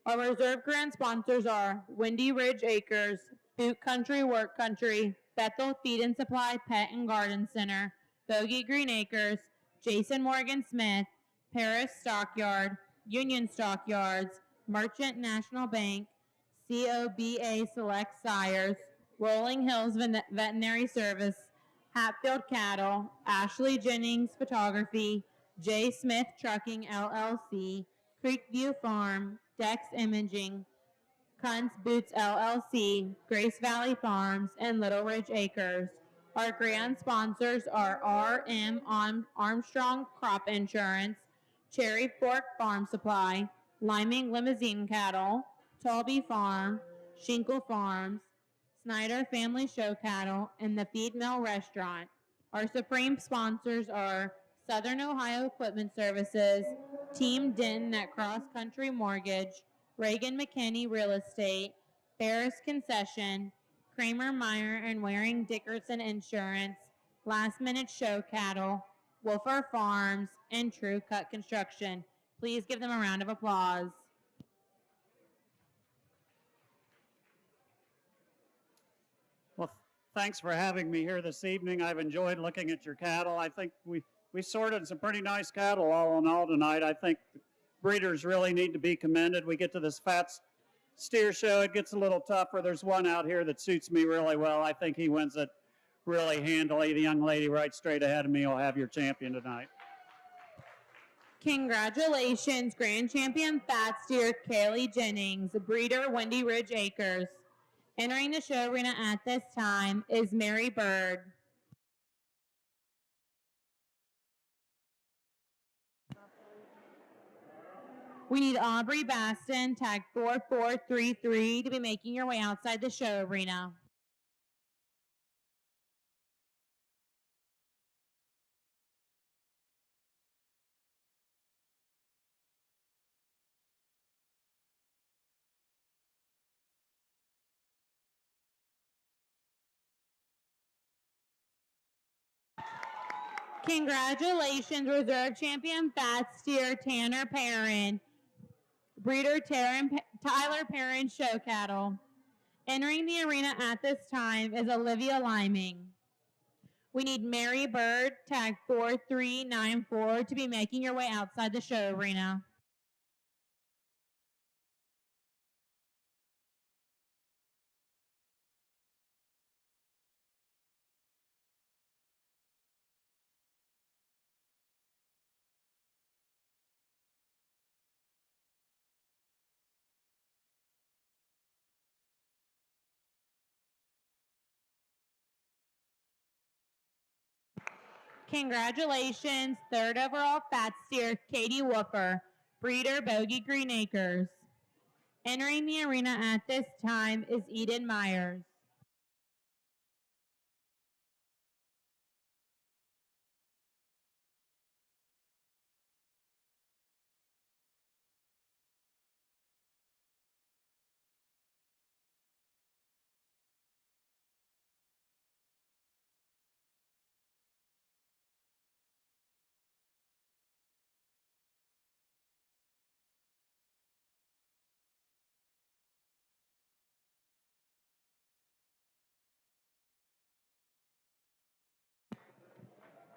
Our reserve grant sponsors are Windy Ridge Acres, Boot Country Work Country, Bethel Feed and Supply Pet and Garden Center, Bogey Green Acres, Jason Morgan Smith, Paris Stockyard, Union Stockyards, Merchant National Bank, COBA Select Sires, Rolling Hills Veterinary Service, Hatfield Cattle, Ashley Jennings Photography, J. Smith Trucking LLC, Creekview Farm, Dex Imaging, Kuntz Boots LLC, Grace Valley Farms, and Little Ridge Acres. Our grant sponsors are RM Armstrong Crop Insurance, Cherry Fork Farm Supply, Liming Limousine Cattle, Talby Farm, Shinkle Farms, Snyder Family Show Cattle, and the Feed Mill Restaurant. Our supreme sponsors are Southern Ohio Equipment Services, Team Denton at Cross Country Mortgage, Reagan McKinney Real Estate, Ferris Concession, Kramer Meyer and Waring Dickerson Insurance, Last Minute Show Cattle, Wolfer Farms, and True Cut Construction. Please give them a round of applause. Well, thanks for having me here this evening. I've enjoyed looking at your cattle. I think we sorted some pretty nice cattle all in all tonight. I think breeders really need to be commended. We get to this fat steer show, it gets a little tougher. There's one out here that suits me really well. I think he wins it really handily. The young lady right straight ahead of me will have your champion tonight. Congratulations, Grand Champion Fat Steer Kaylee Jennings, breeder Windy Ridge Acres. Entering the show arena at this time is Mary Bird. We need Aubrey Baston, tag 4433, to be making your way outside the show arena. Congratulations, Reserve Champion Fat Steer Tanner Perrin, breeder Tyler Perrin Show Cattle. Entering the arena at this time is Olivia Liming. We need Mary Bird, tag 4394, to be making your way outside the show arena. Congratulations, third overall Fat Steer Katie Woofer, breeder Bogey Green Acres. Entering the arena at this time is Eden Myers.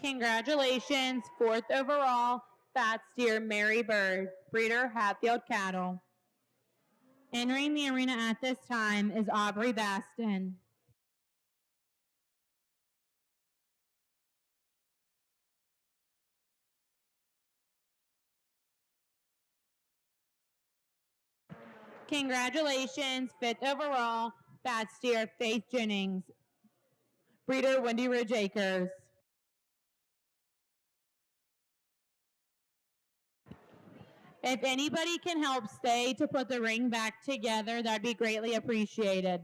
Congratulations, fourth overall Fat Steer Mary Bird, breeder Hatfield Cattle. Entering the arena at this time is Aubrey Baston. Congratulations, fifth overall Fat Steer Faith Jennings, breeder Windy Ridge Acres. If anybody can help stay to put the ring back together, that'd be greatly appreciated.